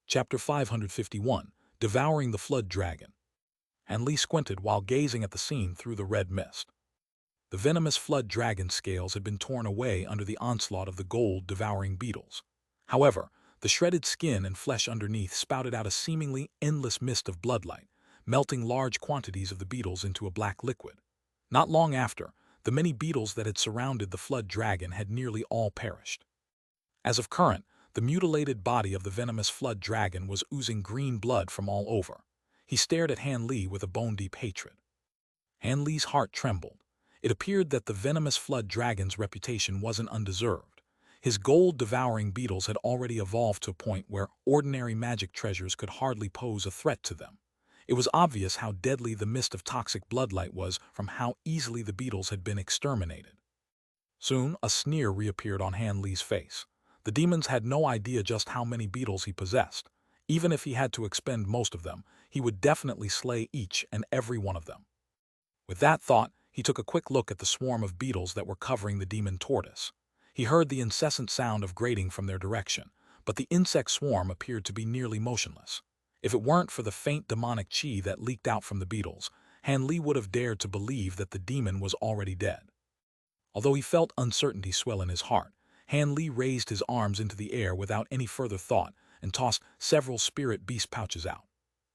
Chapter 551, Devouring the Flood Dragon. Han Li squinted while gazing at the scene through the red mist. The venomous flood dragon scales had been torn away under the onslaught of the gold-devouring beetles. However, the shredded skin and flesh underneath spouted out a seemingly endless mist of bloodlight, melting large quantities of the beetles into a black liquid. Not long after, the many beetles that had surrounded the flood dragon had nearly all perished. As of current, the mutilated body of the venomous flood dragon was oozing green blood from all over. He stared at Han Li with a bone-deep hatred. Han Li's heart trembled. It appeared that the venomous flood dragon's reputation wasn't undeserved. His gold-devouring beetles had already evolved to a point where ordinary magic treasures could hardly pose a threat to them. It was obvious how deadly the mist of toxic bloodlight was from how easily the beetles had been exterminated. Soon, a sneer reappeared on Han Li's face. The demons had no idea just how many beetles he possessed. Even if he had to expend most of them, he would definitely slay each and every one of them. With that thought, he took a quick look at the swarm of beetles that were covering the demon tortoise. He heard the incessant sound of grating from their direction, but the insect swarm appeared to be nearly motionless. If it weren't for the faint demonic chi that leaked out from the beetles, Han Li would have dared to believe that the demon was already dead. Although he felt uncertainty swell in his heart, Han Li raised his arms into the air without any further thought and tossed several spirit beast pouches out.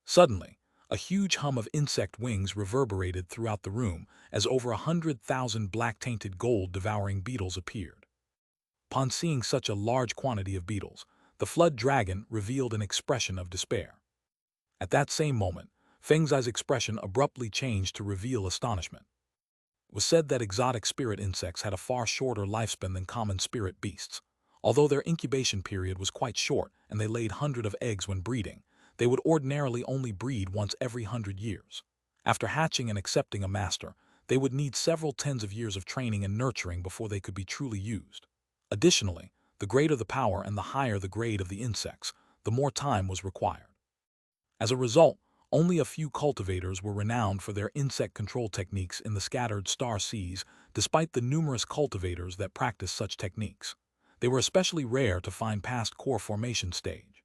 Suddenly, a huge hum of insect wings reverberated throughout the room as over 100,000 black-tainted gold-devouring beetles appeared. Upon seeing such a large quantity of beetles, the flood dragon revealed an expression of despair. At that same moment, Feng Zai's expression abruptly changed to reveal astonishment. It was said that exotic spirit insects had a far shorter lifespan than common spirit beasts. Although their incubation period was quite short and they laid hundreds of eggs when breeding, they would ordinarily only breed once every 100 years. After hatching and accepting a master, they would need several tens of years of training and nurturing before they could be truly used. Additionally, the greater the power and the higher the grade of the insects, the more time was required. As a result, only a few cultivators were renowned for their insect control techniques in the scattered star seas, despite the numerous cultivators that practiced such techniques. They were especially rare to find past core formation stage.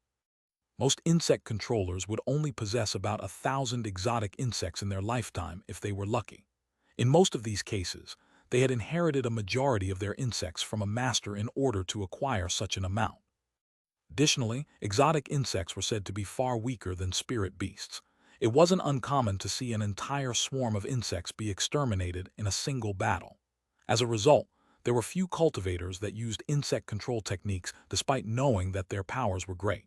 Most insect controllers would only possess about 1,000 exotic insects in their lifetime if they were lucky. In most of these cases, they had inherited a majority of their insects from a master in order to acquire such an amount. Additionally, exotic insects were said to be far weaker than spirit beasts. It wasn't uncommon to see an entire swarm of insects be exterminated in a single battle. As a result, there were few cultivators that used insect control techniques despite knowing that their powers were great.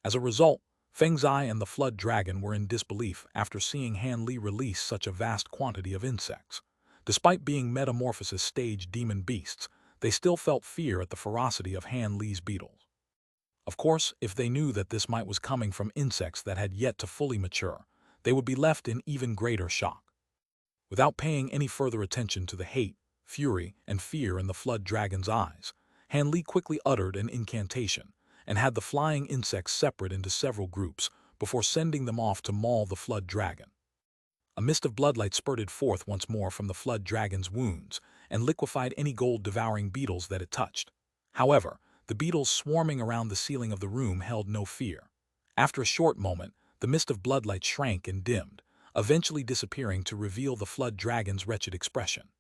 As a result, Feng Zai and the flood dragon were in disbelief after seeing Han Li release such a vast quantity of insects. Despite being metamorphosis stage demon beasts, they still felt fear at the ferocity of Han Li's beetles. Of course, if they knew that this might was coming from insects that had yet to fully mature, they would be left in even greater shock. Without paying any further attention to the hate, fury, and fear in the flood dragon's eyes, Han Li quickly uttered an incantation and had the flying insects separate into several groups before sending them off to maul the flood dragon. A mist of bloodlight spurted forth once more from the flood dragon's wounds and liquefied any gold-devouring beetles that it touched. However, the beetles swarming around the ceiling of the room held no fear. After a short moment, the mist of bloodlight shrank and dimmed, eventually disappearing to reveal the flood dragon's wretched expression.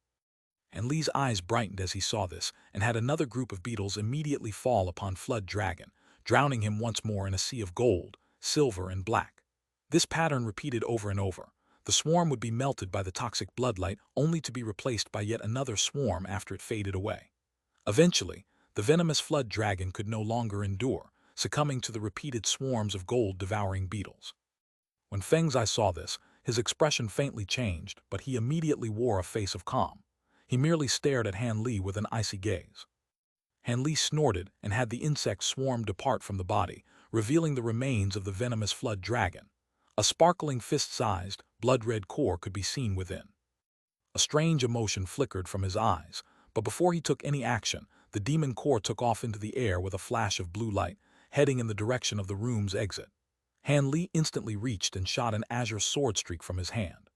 Han Li's eyes brightened as he saw this, and had another group of beetles immediately fall upon flood dragon, drowning him once more in a sea of gold, silver, and black. This pattern repeated over and over. The swarm would be melted by the toxic bloodlight only to be replaced by yet another swarm after it faded away. Eventually, the venomous flood dragon could no longer endure, succumbing to the repeated swarms of gold-devouring beetles. When Feng Zai saw this, his expression faintly changed, but he immediately wore a face of calm. He merely stared at Han Li with an icy gaze. Han Li snorted and had the insect swarm depart from the body, revealing the remains of the venomous flood dragon. A sparkling fist-sized, blood-red core could be seen within. A strange emotion flickered from his eyes, but before he took any action, the demon core took off into the air with a flash of blue light, heading in the direction of the room's exit. Han Li instantly reached and shot an azure sword streak from his hand.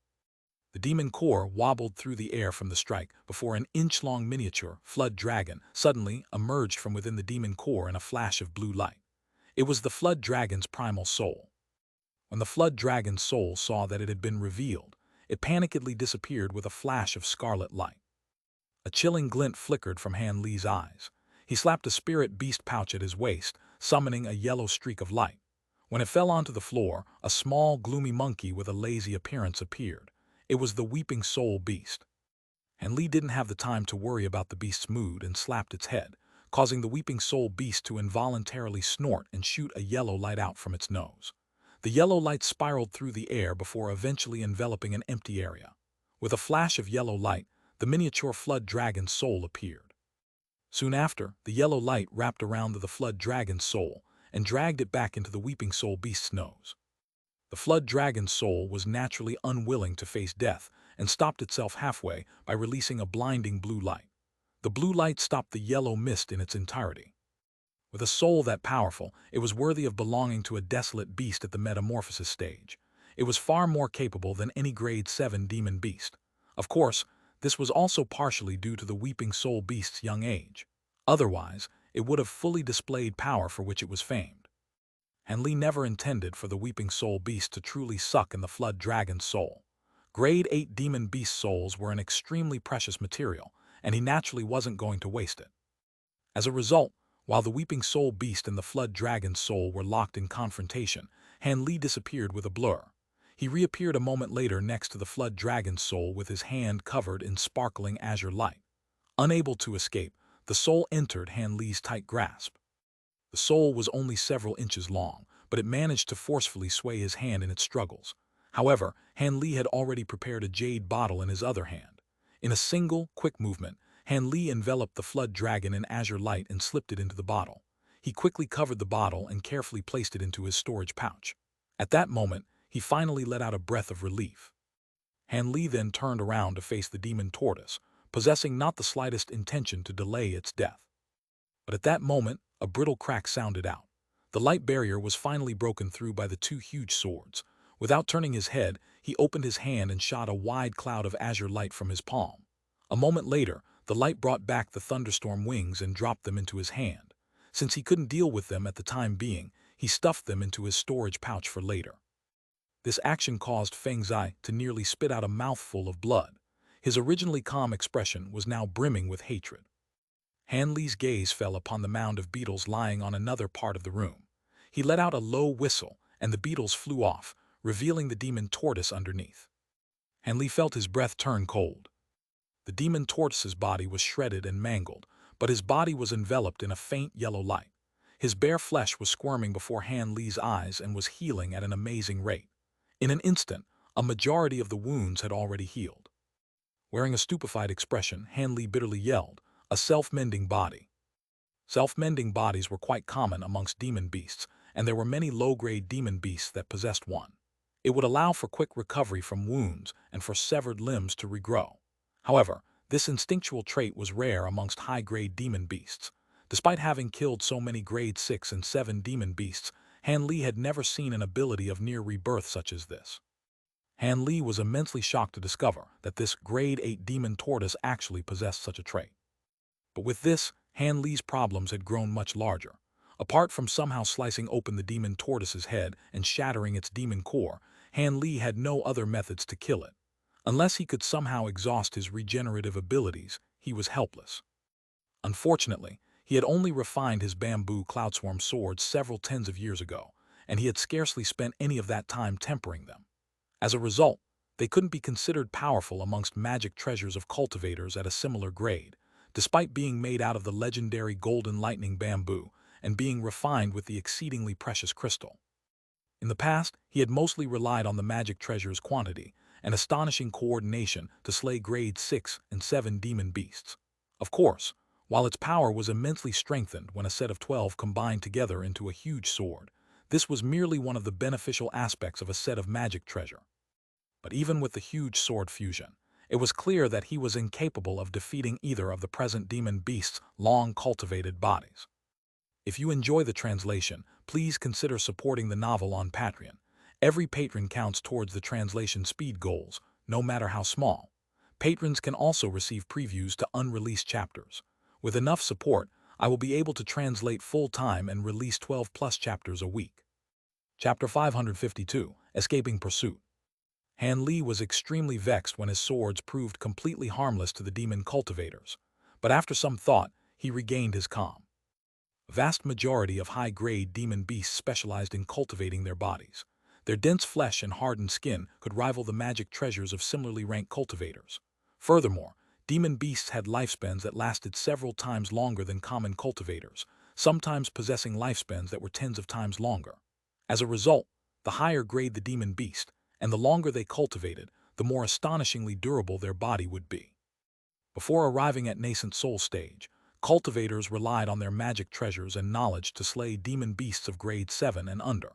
The demon core wobbled through the air from the strike before an inch-long miniature flood dragon suddenly emerged from within the demon core in a flash of blue light. It was the flood dragon's primal soul. When the flood dragon's soul saw that it had been revealed, it panickedly disappeared with a flash of scarlet light. A chilling glint flickered from Han Li's eyes. He slapped a spirit beast pouch at his waist, summoning a yellow streak of light. When it fell onto the floor, a small, gloomy monkey with a lazy appearance appeared. It was the weeping soul beast. Han Li didn't have the time to worry about the beast's mood and slapped its head, causing the weeping soul beast to involuntarily snort and shoot a yellow light out from its nose. The yellow light spiraled through the air before eventually enveloping an empty area. With a flash of yellow light, the miniature flood dragon's soul appeared. Soon after, the yellow light wrapped around the flood dragon's soul and dragged it back into the weeping soul beast's nose. The flood dragon's soul was naturally unwilling to face death and stopped itself halfway by releasing a blinding blue light. The blue light stopped the yellow mist in its entirety. With a soul that powerful, it was worthy of belonging to a desolate beast at the metamorphosis stage. It was far more capable than any grade 7 demon beast. Of course, this was also partially due to the weeping soul beast's young age. Otherwise, it would have fully displayed power for which it was famed. Han Li never intended for the weeping soul beast to truly suck in the flood dragon's soul. Grade 8 demon beast souls were an extremely precious material, and he naturally wasn't going to waste it. As a result, while the weeping soul beast and the flood dragon's soul were locked in confrontation, Han Li disappeared with a blur. He reappeared a moment later next to the flood dragon's soul with his hand covered in sparkling azure light. Unable to escape, the soul entered Han Li's tight grasp. The soul was only several inches long, but it managed to forcefully sway his hand in its struggles. However, Han Li had already prepared a jade bottle in his other hand. In a single, quick movement, Han Li enveloped the flood dragon in azure light and slipped it into the bottle. He quickly covered the bottle and carefully placed it into his storage pouch. At that moment, he finally let out a breath of relief. Han Li then turned around to face the demon tortoise, possessing not the slightest intention to delay its death. But at that moment, a brittle crack sounded out. The light barrier was finally broken through by the two huge swords. Without turning his head, he opened his hand and shot a wide cloud of azure light from his palm. A moment later, the light brought back the thunderstorm wings and dropped them into his hand. Since he couldn't deal with them at the time being, he stuffed them into his storage pouch for later. This action caused Feng Zai to nearly spit out a mouthful of blood. His originally calm expression was now brimming with hatred. Han Li's gaze fell upon the mound of beetles lying on another part of the room. He let out a low whistle, and the beetles flew off, revealing the demon tortoise underneath. Han Li felt his breath turn cold. The demon tortoise's body was shredded and mangled, but his body was enveloped in a faint yellow light. His bare flesh was squirming before Han Li's eyes and was healing at an amazing rate. In an instant, a majority of the wounds had already healed. Wearing a stupefied expression, Han Li bitterly yelled, "A self-mending body." Self-mending bodies were quite common amongst demon beasts, and there were many low-grade demon beasts that possessed one. It would allow for quick recovery from wounds and for severed limbs to regrow. However, this instinctual trait was rare amongst high-grade demon beasts. Despite having killed so many grade 6 and 7 demon beasts, Han Li had never seen an ability of near rebirth such as this. Han Li was immensely shocked to discover that this grade 8 demon tortoise actually possessed such a trait. But with this, Han Li's problems had grown much larger. Apart from somehow slicing open the demon tortoise's head and shattering its demon core, Han Li had no other methods to kill it. Unless he could somehow exhaust his regenerative abilities, he was helpless. Unfortunately, he had only refined his bamboo cloudswarm swords several tens of years ago, and he had scarcely spent any of that time tempering them. As a result, they couldn't be considered powerful amongst magic treasures of cultivators at a similar grade, despite being made out of the legendary golden lightning bamboo and being refined with the exceedingly precious crystal. In the past, he had mostly relied on the magic treasure's quantity and astonishing coordination to slay grade 6 and 7 demon beasts. Of course, while its power was immensely strengthened when a set of 12 combined together into a huge sword, this was merely one of the beneficial aspects of a set of magic treasure. But even with the huge sword fusion, it was clear that he was incapable of defeating either of the present demon beasts' long-cultivated bodies. If you enjoy the translation, please consider supporting the novel on Patreon. Every patron counts towards the translation speed goals, no matter how small. Patrons can also receive previews to unreleased chapters. With enough support, I will be able to translate full-time and release 12+ chapters a week. Chapter 552, Escaping Pursuit. Han Li was extremely vexed when his swords proved completely harmless to the demon cultivators, but after some thought, he regained his calm. A vast majority of high-grade demon beasts specialized in cultivating their bodies. Their dense flesh and hardened skin could rival the magic treasures of similarly ranked cultivators. Furthermore, demon beasts had lifespans that lasted several times longer than common cultivators, sometimes possessing lifespans that were tens of times longer. As a result, the higher grade the demon beast, and the longer they cultivated, the more astonishingly durable their body would be. Before arriving at nascent soul stage, cultivators relied on their magic treasures and knowledge to slay demon beasts of grade 7 and under.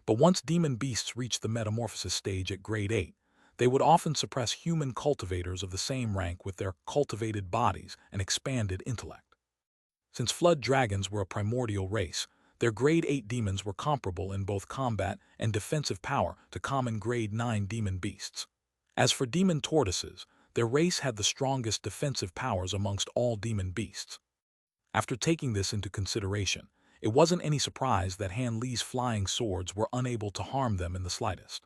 But once demon beasts reached the metamorphosis stage at grade 8, they would often suppress human cultivators of the same rank with their cultivated bodies and expanded intellect. Since flood dragons were a primordial race, their grade 8 demons were comparable in both combat and defensive power to common grade 9 demon beasts. As for demon tortoises, their race had the strongest defensive powers amongst all demon beasts. After taking this into consideration, it wasn't any surprise that Han Li's flying swords were unable to harm them in the slightest,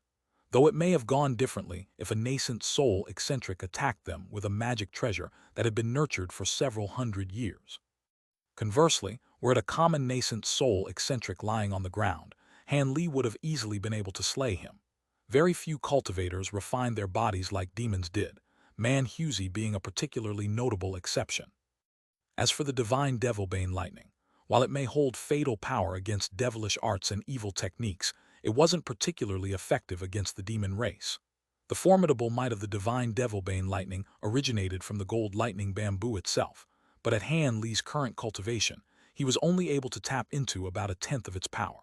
though it may have gone differently if a nascent soul eccentric attacked them with a magic treasure that had been nurtured for several hundred years. Conversely, were it a common nascent soul eccentric lying on the ground, Han Li would have easily been able to slay him. Very few cultivators refined their bodies like demons did, Man Hughesy being a particularly notable exception. As for the divine Devilbane lightning, while it may hold fatal power against devilish arts and evil techniques, it wasn't particularly effective against the demon race. The formidable might of the divine Devilbane lightning originated from the gold lightning bamboo itself, but at Han Li's current cultivation, he was only able to tap into about a tenth of its power.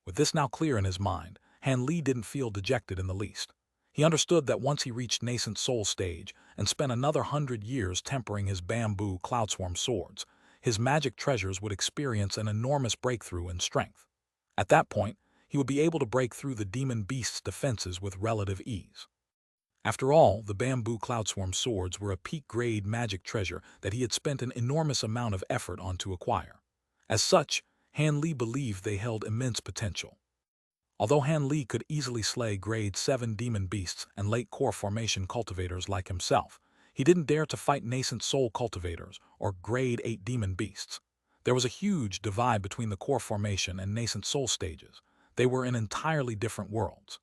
With this now clear in his mind, Han Li didn't feel dejected in the least. He understood that once he reached nascent soul stage and spent another 100 years tempering his bamboo cloudswarm swords, his magic treasures would experience an enormous breakthrough in strength. At that point, he would be able to break through the demon beast's defenses with relative ease. After all, the bamboo cloudswarm swords were a peak-grade magic treasure that he had spent an enormous amount of effort on to acquire. As such, Han Li believed they held immense potential. Although Han Li could easily slay grade 7 demon beasts and late core formation cultivators like himself, he didn't dare to fight nascent soul cultivators or grade 8 demon beasts. There was a huge divide between the core formation and nascent soul stages. They were in entirely different worlds.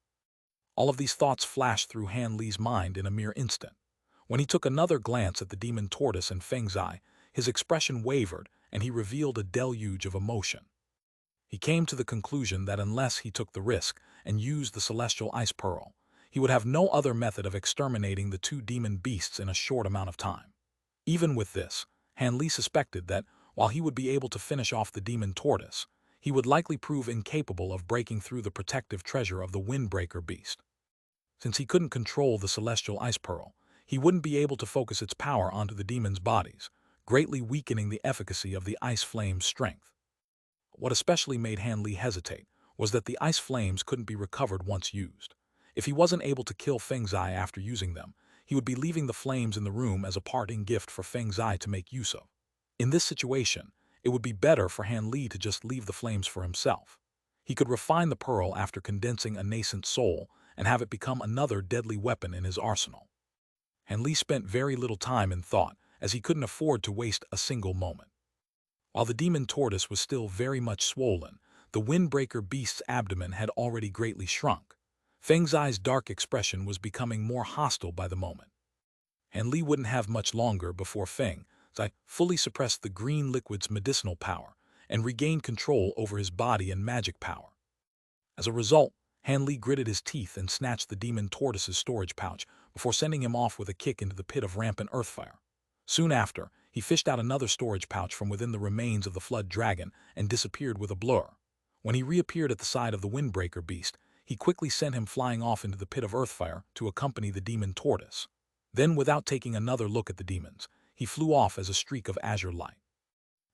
All of these thoughts flashed through Han Li's mind in a mere instant. When he took another glance at the demon tortoise and Feng's eye, his expression wavered and he revealed a deluge of emotion. He came to the conclusion that unless he took the risk and used the celestial ice pearl, he would have no other method of exterminating the two demon beasts in a short amount of time. Even with this, Han Li suspected that, while he would be able to finish off the demon tortoise, he would likely prove incapable of breaking through the protective treasure of the windbreaker beast. Since he couldn't control the celestial ice pearl, he wouldn't be able to focus its power onto the demons' bodies, greatly weakening the efficacy of the ice flame's strength. What especially made Han Li hesitate was that the ice flames couldn't be recovered once used. If he wasn't able to kill Feng's eye after using them, he would be leaving the flames in the room as a parting gift for Feng's eye to make use of. In this situation, it would be better for Han Li to just leave the flames for himself. He could refine the pearl after condensing a nascent soul and have it become another deadly weapon in his arsenal. Han Li spent very little time in thought, as he couldn't afford to waste a single moment. While the demon tortoise was still very much swollen, the windbreaker beast's abdomen had already greatly shrunk. Feng's eye's dark expression was becoming more hostile by the moment. Han Li wouldn't have much longer before Feng's eye fully suppressed the green liquid's medicinal power and regained control over his body and magic power. As a result, Han Li gritted his teeth and snatched the demon tortoise's storage pouch before sending him off with a kick into the pit of rampant earthfire. Soon after, he fished out another storage pouch from within the remains of the flood dragon and disappeared with a blur. When he reappeared at the side of the windbreaker beast, he quickly sent him flying off into the pit of earthfire to accompany the demon tortoise. Then, without taking another look at the demons, he flew off as a streak of azure light.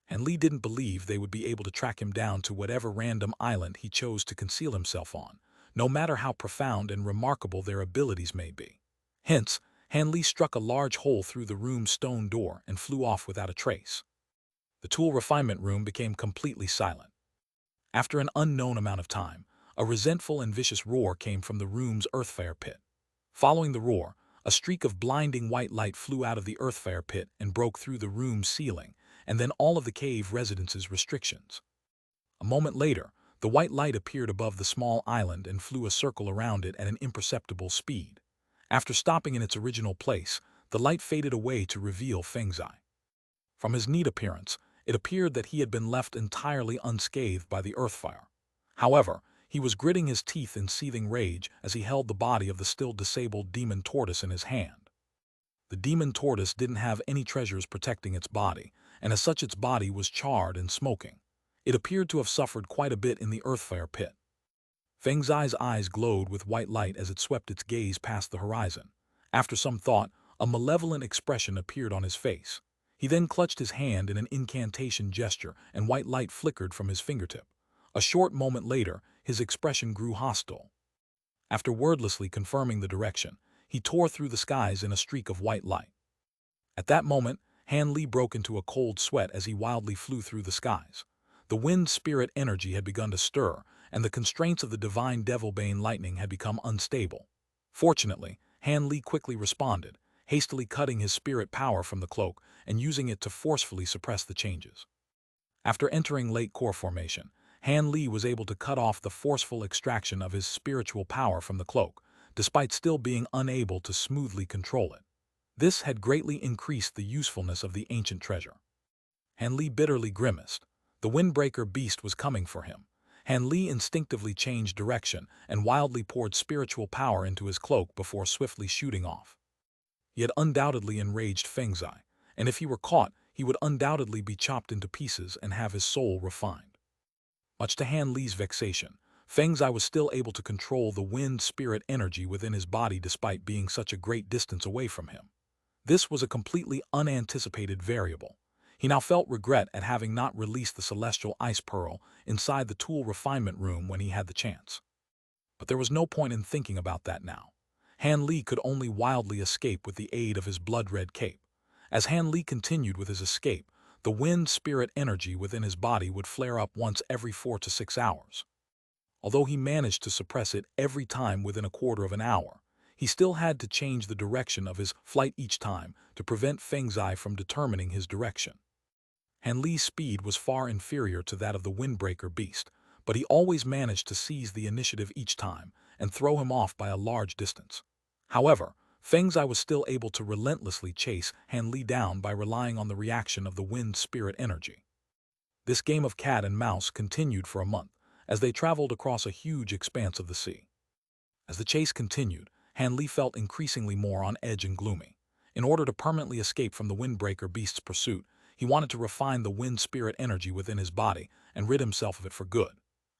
Han Li didn't believe they would be able to track him down to whatever random island he chose to conceal himself on, no matter how profound and remarkable their abilities may be. Hence, Han Li struck a large hole through the room's stone door and flew off without a trace. The tool refinement room became completely silent. After an unknown amount of time, a resentful and vicious roar came from the room's earthfire pit. Following the roar, a streak of blinding white light flew out of the earthfire pit and broke through the room's ceiling, and then all of the cave residence's restrictions. A moment later, the white light appeared above the small island and flew a circle around it at an imperceptible speed. After stopping in its original place, the light faded away to reveal Fengzai. From his neat appearance, it appeared that he had been left entirely unscathed by the earthfire. However, he was gritting his teeth in seething rage as he held the body of the still disabled demon tortoise in his hand. The demon tortoise didn't have any treasures protecting its body, and as such its body was charred and smoking. It appeared to have suffered quite a bit in the earthfire pit. Fengzai's eyes glowed with white light as it swept its gaze past the horizon. After some thought, a malevolent expression appeared on his face. He then clutched his hand in an incantation gesture, and white light flickered from his fingertip. A short moment later, his expression grew hostile. After wordlessly confirming the direction, he tore through the skies in a streak of white light. At that moment, Han Li broke into a cold sweat as he wildly flew through the skies. The wind spirit energy had begun to stir, and the constraints of the divine Devilbane lightning had become unstable. Fortunately, Han Li quickly responded, hastily cutting his spirit power from the cloak and using it to forcefully suppress the changes. After entering late core formation, Han Li was able to cut off the forceful extraction of his spiritual power from the cloak, despite still being unable to smoothly control it. This had greatly increased the usefulness of the ancient treasure. Han Li bitterly grimaced. The windbreaker beast was coming for him. Han Li instinctively changed direction and wildly poured spiritual power into his cloak before swiftly shooting off. He had undoubtedly enraged Fengzai, and if he were caught, he would undoubtedly be chopped into pieces and have his soul refined. Much to Han Li's vexation, Fengzai was still able to control the wind spirit energy within his body despite being such a great distance away from him. This was a completely unanticipated variable. He now felt regret at having not released the celestial ice pearl inside the tool refinement room when he had the chance. But there was no point in thinking about that now. Han Li could only wildly escape with the aid of his blood-red cape. As Han Li continued with his escape, the wind spirit energy within his body would flare up once every 4 to 6 hours. Although he managed to suppress it every time within a quarter of an hour, he still had to change the direction of his flight each time to prevent Fengzai from determining his direction. Han Li's speed was far inferior to that of the windbreaker beast, but he always managed to seize the initiative each time and throw him off by a large distance. However, Fengzai was still able to relentlessly chase Han Li down by relying on the reaction of the wind spirit energy. This game of cat and mouse continued for a month, as they traveled across a huge expanse of the sea. As the chase continued, Han Li felt increasingly more on edge and gloomy. In order to permanently escape from the windbreaker beast's pursuit, he wanted to refine the wind spirit energy within his body and rid himself of it for good.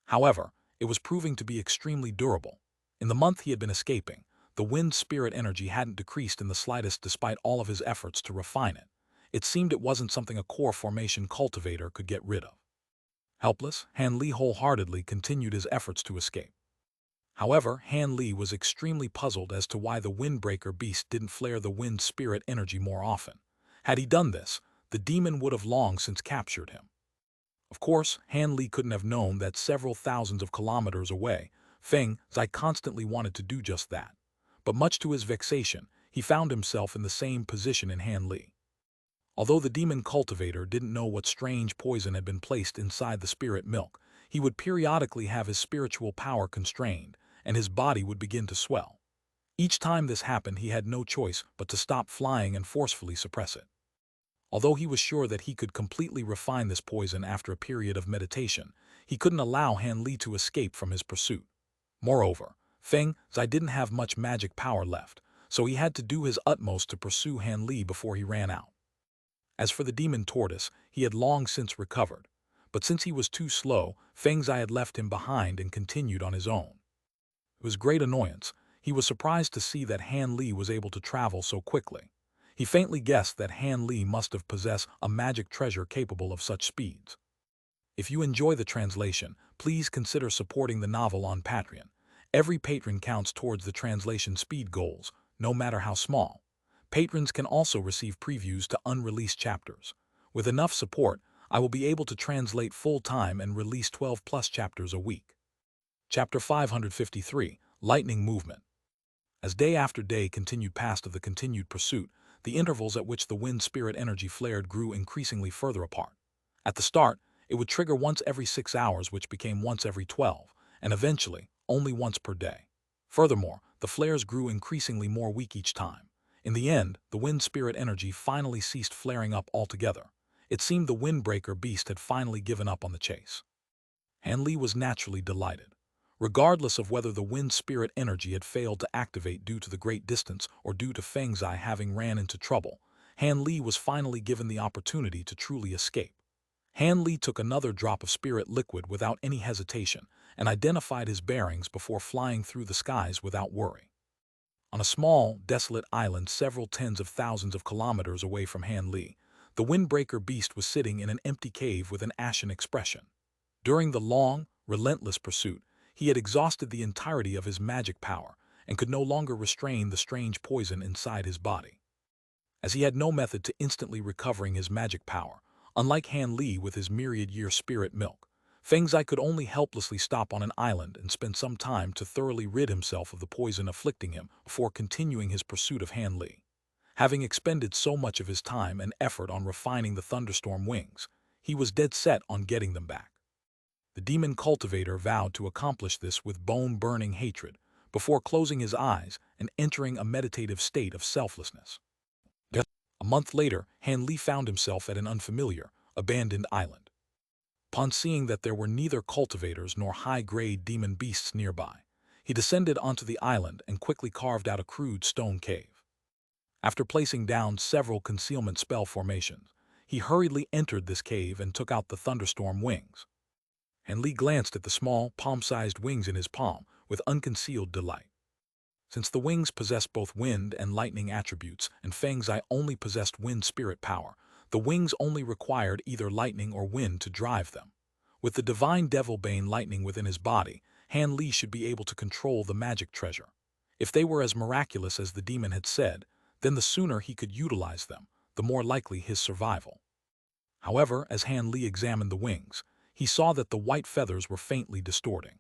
However, it was proving to be extremely durable. In the month he had been escaping, the wind spirit energy hadn't decreased in the slightest despite all of his efforts to refine it. It seemed it wasn't something a core formation cultivator could get rid of. Helpless, Han Li wholeheartedly continued his efforts to escape. However, Han Li was extremely puzzled as to why the windbreaker beast didn't flare the wind spirit energy more often. Had he done this, the demon would have long since captured him. Of course, Han Li couldn't have known that several thousands of kilometers away, Fengzai constantly wanted to do just that. But much to his vexation, he found himself in the same position in Han Li. Although the demon cultivator didn't know what strange poison had been placed inside the spirit milk, he would periodically have his spiritual power constrained, and his body would begin to swell. Each time this happened, he had no choice but to stop flying and forcefully suppress it. Although he was sure that he could completely refine this poison after a period of meditation, he couldn't allow Han Li to escape from his pursuit. Moreover, Fengzai didn't have much magic power left, so he had to do his utmost to pursue Han Li before he ran out. As for the demon tortoise, he had long since recovered, but since he was too slow, Fengzai had left him behind and continued on his own. To his great annoyance, he was surprised to see that Han Li was able to travel so quickly. He faintly guessed that Han Li must have possessed a magic treasure capable of such speeds. If you enjoy the translation, please consider supporting the novel on Patreon. Every patron counts towards the translation speed goals, no matter how small. Patrons can also receive previews to unreleased chapters. With enough support, I will be able to translate full-time and release 12+ chapters a week. Chapter 553, Lightning Movement. As day after day continued past of the continued pursuit, the intervals at which the wind spirit energy flared grew increasingly further apart. At the start, it would trigger once every 6 hours, which became once every 12, and eventually, only once per day. Furthermore, the flares grew increasingly more weak each time. In the end, the wind spirit energy finally ceased flaring up altogether. It seemed the windbreaker beast had finally given up on the chase. Han Li was naturally delighted. Regardless of whether the wind spirit energy had failed to activate due to the great distance or due to Feng Zai having ran into trouble, Han Li was finally given the opportunity to truly escape. Han Li took another drop of spirit liquid without any hesitation and identified his bearings before flying through the skies without worry. On a small, desolate island several tens of thousands of kilometers away from Han Li, the windbreaker beast was sitting in an empty cave with an ashen expression. During the long, relentless pursuit, he had exhausted the entirety of his magic power and could no longer restrain the strange poison inside his body. As he had no method to instantly recovering his magic power, unlike Han Li with his myriad-year spirit milk, Feng Zai could only helplessly stop on an island and spend some time to thoroughly rid himself of the poison afflicting him before continuing his pursuit of Han Li. Having expended so much of his time and effort on refining the thunderstorm wings, he was dead set on getting them back. The demon cultivator vowed to accomplish this with bone-burning hatred, before closing his eyes and entering a meditative state of selflessness. A month later, Han Li found himself at an unfamiliar, abandoned island. Upon seeing that there were neither cultivators nor high-grade demon beasts nearby, he descended onto the island and quickly carved out a crude stone cave. After placing down several concealment spell formations, he hurriedly entered this cave and took out the thunderstorm wings. Han Li glanced at the small, palm-sized wings in his palm with unconcealed delight. Since the wings possessed both wind and lightning attributes and Feng Zai only possessed wind spirit power, the wings only required either lightning or wind to drive them. With the divine devil-bane lightning within his body, Han Li should be able to control the magic treasure. If they were as miraculous as the demon had said, then the sooner he could utilize them, the more likely his survival. However, as Han Li examined the wings, he saw that the white feathers were faintly distorting.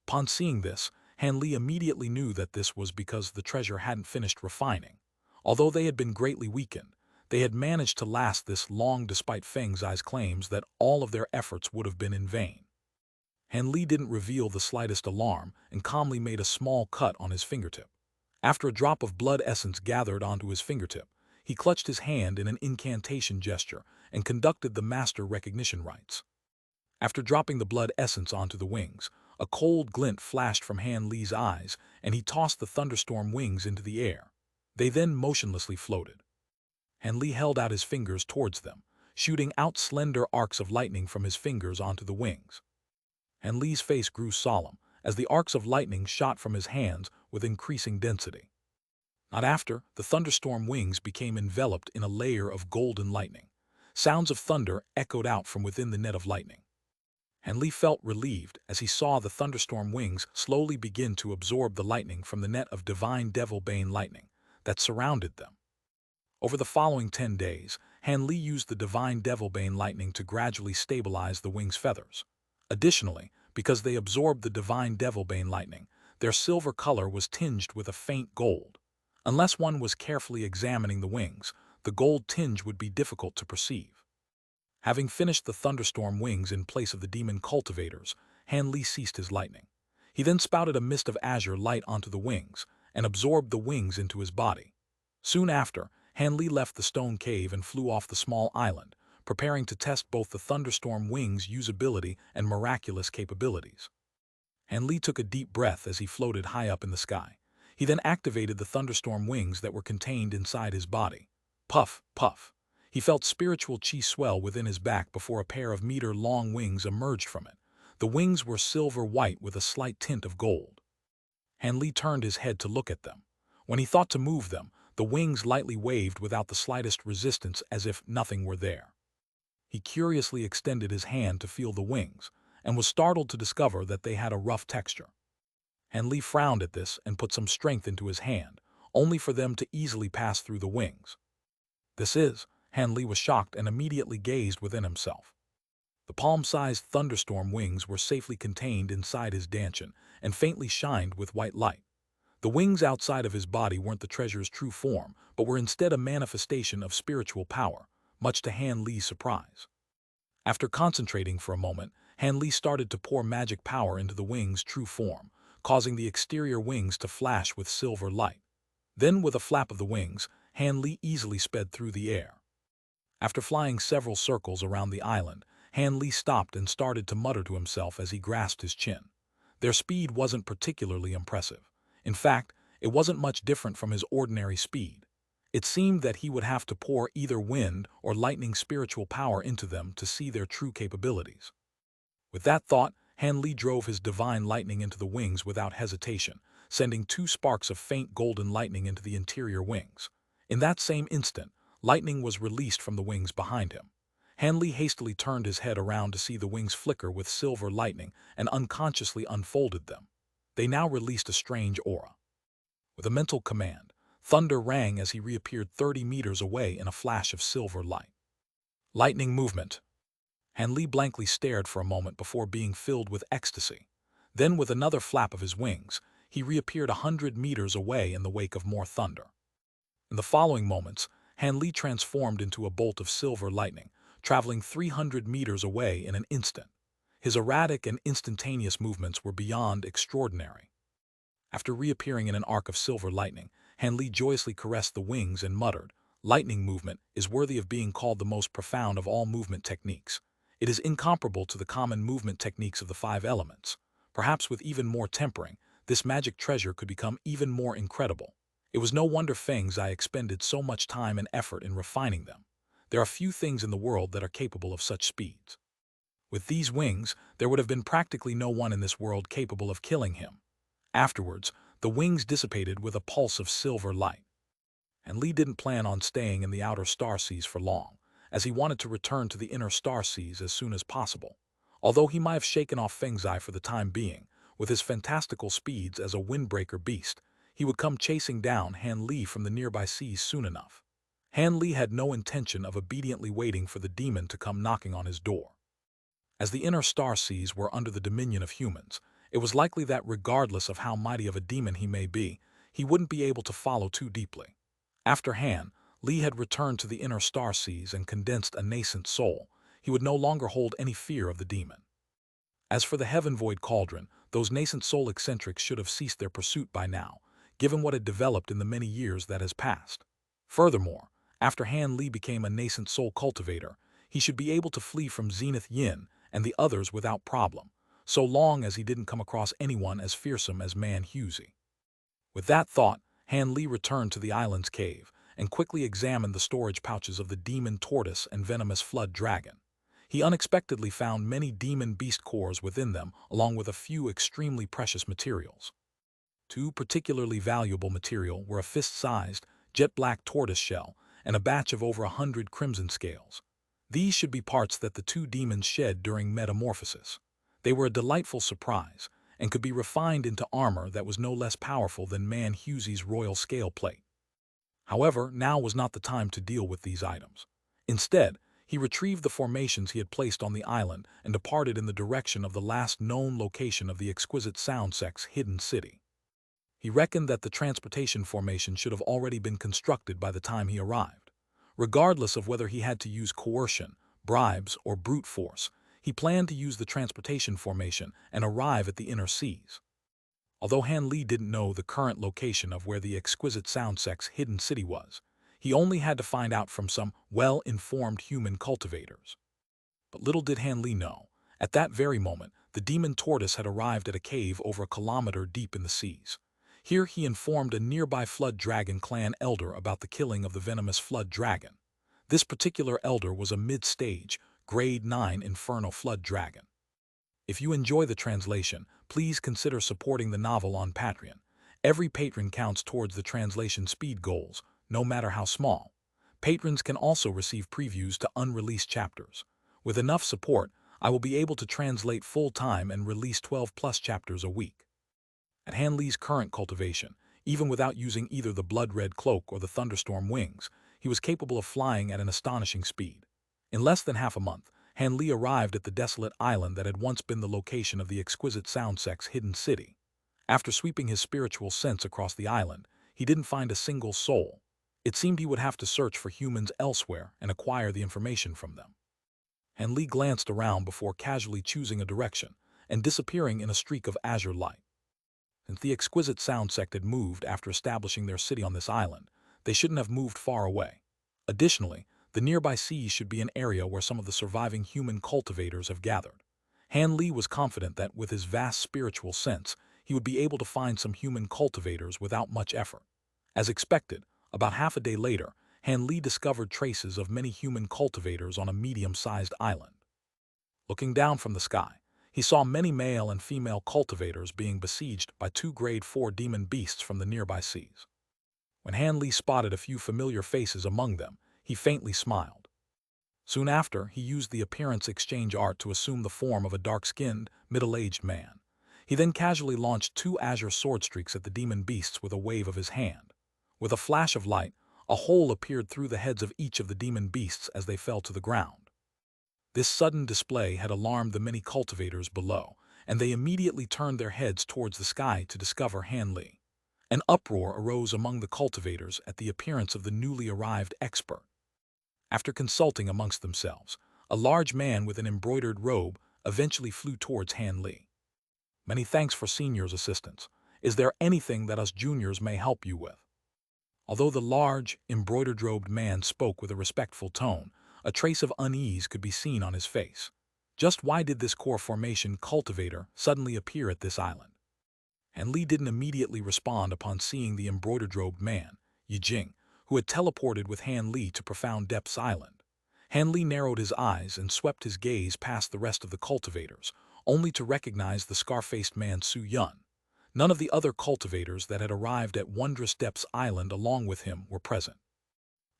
Upon seeing this, Han Li immediately knew that this was because the treasure hadn't finished refining. Although they had been greatly weakened, they had managed to last this long despite Feng Zai's claims that all of their efforts would have been in vain. Han Li didn't reveal the slightest alarm and calmly made a small cut on his fingertip. After a drop of blood essence gathered onto his fingertip, he clutched his hand in an incantation gesture and conducted the master recognition rites. After dropping the blood essence onto the wings, a cold glint flashed from Han Li's eyes, and he tossed the thunderstorm wings into the air. They then motionlessly floated. Han Li held out his fingers towards them, shooting out slender arcs of lightning from his fingers onto the wings. Han Li's face grew solemn, as the arcs of lightning shot from his hands with increasing density. Not after, the thunderstorm wings became enveloped in a layer of golden lightning. Sounds of thunder echoed out from within the net of lightning. Han Li felt relieved as he saw the thunderstorm wings slowly begin to absorb the lightning from the net of divine devil-bane lightning that surrounded them. Over the following 10 days, Han Li used the divine devil-bane lightning to gradually stabilize the wings' feathers. Additionally, because they absorbed the divine devil-bane lightning, their silver color was tinged with a faint gold. Unless one was carefully examining the wings, the gold tinge would be difficult to perceive. Having finished the thunderstorm wings in place of the demon cultivators, Han Li ceased his lightning. He then spouted a mist of azure light onto the wings and absorbed the wings into his body. Soon after, Han Li left the stone cave and flew off the small island, preparing to test both the thunderstorm wings' usability and miraculous capabilities. Han Li took a deep breath as he floated high up in the sky. He then activated the thunderstorm wings that were contained inside his body. Puff, puff. He felt spiritual chi swell within his back before a pair of meter-long wings emerged from it. The wings were silver-white with a slight tint of gold. Han Li turned his head to look at them. When he thought to move them, the wings lightly waved without the slightest resistance as if nothing were there. He curiously extended his hand to feel the wings, and was startled to discover that they had a rough texture. Han Li frowned at this and put some strength into his hand, only for them to easily pass through the wings. This is, Han Li was shocked and immediately gazed within himself. The palm-sized thunderstorm wings were safely contained inside his dantian and faintly shined with white light. The wings outside of his body weren't the treasure's true form, but were instead a manifestation of spiritual power, much to Han Li's surprise. After concentrating for a moment, Han Li started to pour magic power into the wings' true form, causing the exterior wings to flash with silver light. Then, with a flap of the wings, Han Li easily sped through the air. After flying several circles around the island, Han Li stopped and started to mutter to himself as he grasped his chin. Their speed wasn't particularly impressive. In fact, it wasn't much different from his ordinary speed. It seemed that he would have to pour either wind or lightning spiritual power into them to see their true capabilities. With that thought, Han Li drove his divine lightning into the wings without hesitation, sending 2 sparks of faint golden lightning into the interior wings. In that same instant, lightning was released from the wings behind him. Han Li hastily turned his head around to see the wings flicker with silver lightning and unconsciously unfolded them. They now released a strange aura. With a mental command, thunder rang as he reappeared 30 meters away in a flash of silver light. Lightning movement. Han Li blankly stared for a moment before being filled with ecstasy. Then, with another flap of his wings, he reappeared 100 meters away in the wake of more thunder. In the following moments, Han Li transformed into a bolt of silver lightning, traveling 300 meters away in an instant. His erratic and instantaneous movements were beyond extraordinary. After reappearing in an arc of silver lightning, Han Li joyously caressed the wings and muttered, "Lightning movement is worthy of being called the most profound of all movement techniques. It is incomparable to the common movement techniques of the 5 elements. Perhaps with even more tempering, this magic treasure could become even more incredible. It was no wonder Feng Zai expended so much time and effort in refining them. There are few things in the world that are capable of such speeds. With these wings, there would have been practically no one in this world capable of killing him." Afterwards, the wings dissipated with a pulse of silver light. And Li didn't plan on staying in the outer star seas for long, as he wanted to return to the inner star seas as soon as possible. Although he might have shaken off Feng Zai for the time being, with his fantastical speeds as a windbreaker beast, he would come chasing down Han Li from the nearby seas soon enough. Han Li had no intention of obediently waiting for the demon to come knocking on his door. As the inner star seas were under the dominion of humans, it was likely that regardless of how mighty of a demon he may be, he wouldn't be able to follow too deeply. After Han Li had returned to the inner star seas and condensed a nascent soul, he would no longer hold any fear of the demon. As for the Heaven Void Cauldron, those nascent soul eccentrics should have ceased their pursuit by now, given what had developed in the many years that has passed. Furthermore, after Han Li became a nascent soul cultivator, he should be able to flee from Zenith Yin and the others without problem, so long as he didn't come across anyone as fearsome as Man Hughesy. With that thought, Han Li returned to the island's cave and quickly examined the storage pouches of the demon tortoise and venomous flood dragon. He unexpectedly found many demon beast cores within them, along with a few extremely precious materials. 2 particularly valuable material were a fist-sized, jet-black tortoise shell and a batch of over 100 crimson scales. These should be parts that the 2 demons shed during metamorphosis. They were a delightful surprise, and could be refined into armor that was no less powerful than Man Hughesy's royal scale plate. However, now was not the time to deal with these items. Instead, he retrieved the formations he had placed on the island and departed in the direction of the last known location of the exquisite sound sect's hidden city. He reckoned that the transportation formation should have already been constructed by the time he arrived. Regardless of whether he had to use coercion, bribes, or brute force, he planned to use the transportation formation and arrive at the inner seas. Although Han Li didn't know the current location of where the exquisite sound sect's hidden city was, he only had to find out from some well-informed human cultivators. But little did Han Li know, at that very moment, the demon tortoise had arrived at a cave over a kilometer deep in the seas. Here he informed a nearby flood dragon clan elder about the killing of the venomous flood dragon. This particular elder was a mid-stage, grade 9 infernal flood dragon. If you enjoy the translation, please consider supporting the novel on Patreon. Every patron counts towards the translation speed goals, no matter how small. Patrons can also receive previews to unreleased chapters. With enough support, I will be able to translate full-time and release 12+ chapters a week. At Han Li's current cultivation, even without using either the blood-red cloak or the thunderstorm wings, he was capable of flying at an astonishing speed. In less than half a month, Han Li arrived at the desolate island that had once been the location of the exquisite sound sect's hidden city. After sweeping his spiritual sense across the island, he didn't find a single soul. It seemed he would have to search for humans elsewhere and acquire the information from them. Han Li glanced around before casually choosing a direction and disappearing in a streak of azure light. Since the exquisite sound sect had moved after establishing their city on this island, they shouldn't have moved far away. Additionally, the nearby seas should be an area where some of the surviving human cultivators have gathered. Han Li was confident that with his vast spiritual sense, he would be able to find some human cultivators without much effort. As expected, about half a day later, Han Li discovered traces of many human cultivators on a medium-sized island. Looking down from the sky, he saw many male and female cultivators being besieged by 2 Grade 4 demon beasts from the nearby seas. When Han Li spotted a few familiar faces among them, he faintly smiled. Soon after, he used the appearance exchange art to assume the form of a dark-skinned, middle-aged man. He then casually launched 2 azure sword streaks at the demon beasts with a wave of his hand. With a flash of light, a hole appeared through the heads of each of the demon beasts as they fell to the ground. This sudden display had alarmed the many cultivators below, and they immediately turned their heads towards the sky to discover Han Li. An uproar arose among the cultivators at the appearance of the newly arrived expert. After consulting amongst themselves, a large man with an embroidered robe eventually flew towards Han Li. "Many thanks for Senior's assistance. Is there anything that us juniors may help you with?" Although the large, embroidered-robed man spoke with a respectful tone, a trace of unease could be seen on his face. Just why did this core formation cultivator suddenly appear at this island? Han Li didn't immediately respond upon seeing the embroidered-robed man, Jing, who had teleported with Han Li to Profound Depths Island. Han Li narrowed his eyes and swept his gaze past the rest of the cultivators, only to recognize the scar-faced man Su Yun. None of the other cultivators that had arrived at Wondrous Depths Island along with him were present.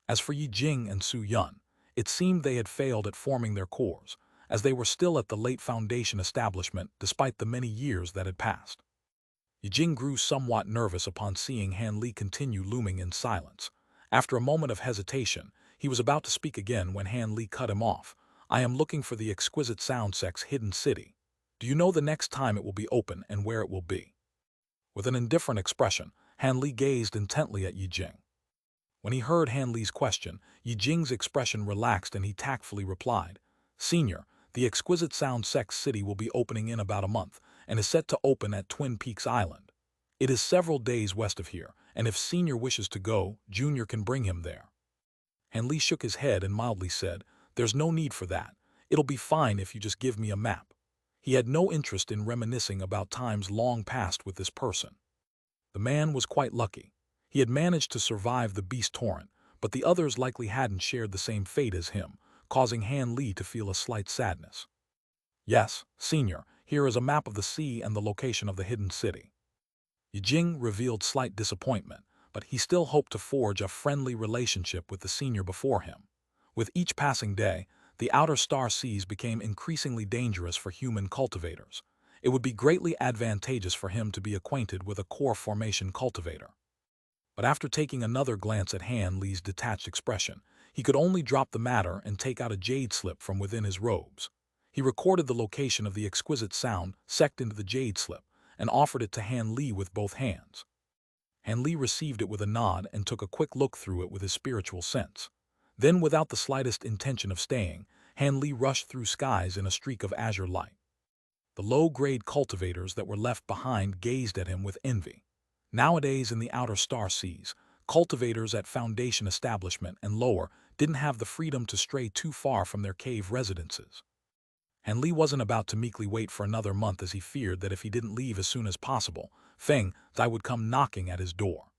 As for Jing and Su Yun, it seemed they had failed at forming their cores, as they were still at the late Foundation establishment despite the many years that had passed. Jing grew somewhat nervous upon seeing Han Li continue looming in silence. After a moment of hesitation, he was about to speak again when Han Li cut him off. "I am looking for the exquisite sound sect's hidden city. Do you know the next time it will be open and where it will be?" With an indifferent expression, Han Li gazed intently at Jing. When he heard Han Li's question, Jing's expression relaxed and he tactfully replied, "Senior, the exquisite sound sect's city will be opening in about a month and is set to open at Twin Peaks Island. It is several days west of here, and if Senior wishes to go, Junior can bring him there." Han Li shook his head and mildly said, "There's no need for that. It'll be fine if you just give me a map." He had no interest in reminiscing about times long past with this person. The man was quite lucky. He had managed to survive the beast torrent, but the others likely hadn't shared the same fate as him, causing Han Li to feel a slight sadness. "Yes, Senior, here is a map of the sea and the location of the hidden city." Jing revealed slight disappointment, but he still hoped to forge a friendly relationship with the senior before him. With each passing day, the outer star seas became increasingly dangerous for human cultivators. It would be greatly advantageous for him to be acquainted with a core formation cultivator. But after taking another glance at Han Li's detached expression, he could only drop the matter and take out a jade slip from within his robes. He recorded the location of the exquisite sound sect into the jade slip and offered it to Han Li with both hands. Han Li received it with a nod and took a quick look through it with his spiritual sense. Then, without the slightest intention of staying, Han Li rushed through skies in a streak of azure light. The low-grade cultivators that were left behind gazed at him with envy. Nowadays in the outer star seas, cultivators at Foundation establishment and lower didn't have the freedom to stray too far from their cave residences. Han Li wasn't about to meekly wait for another month as he feared that if he didn't leave as soon as possible, Feng Zai would come knocking at his door.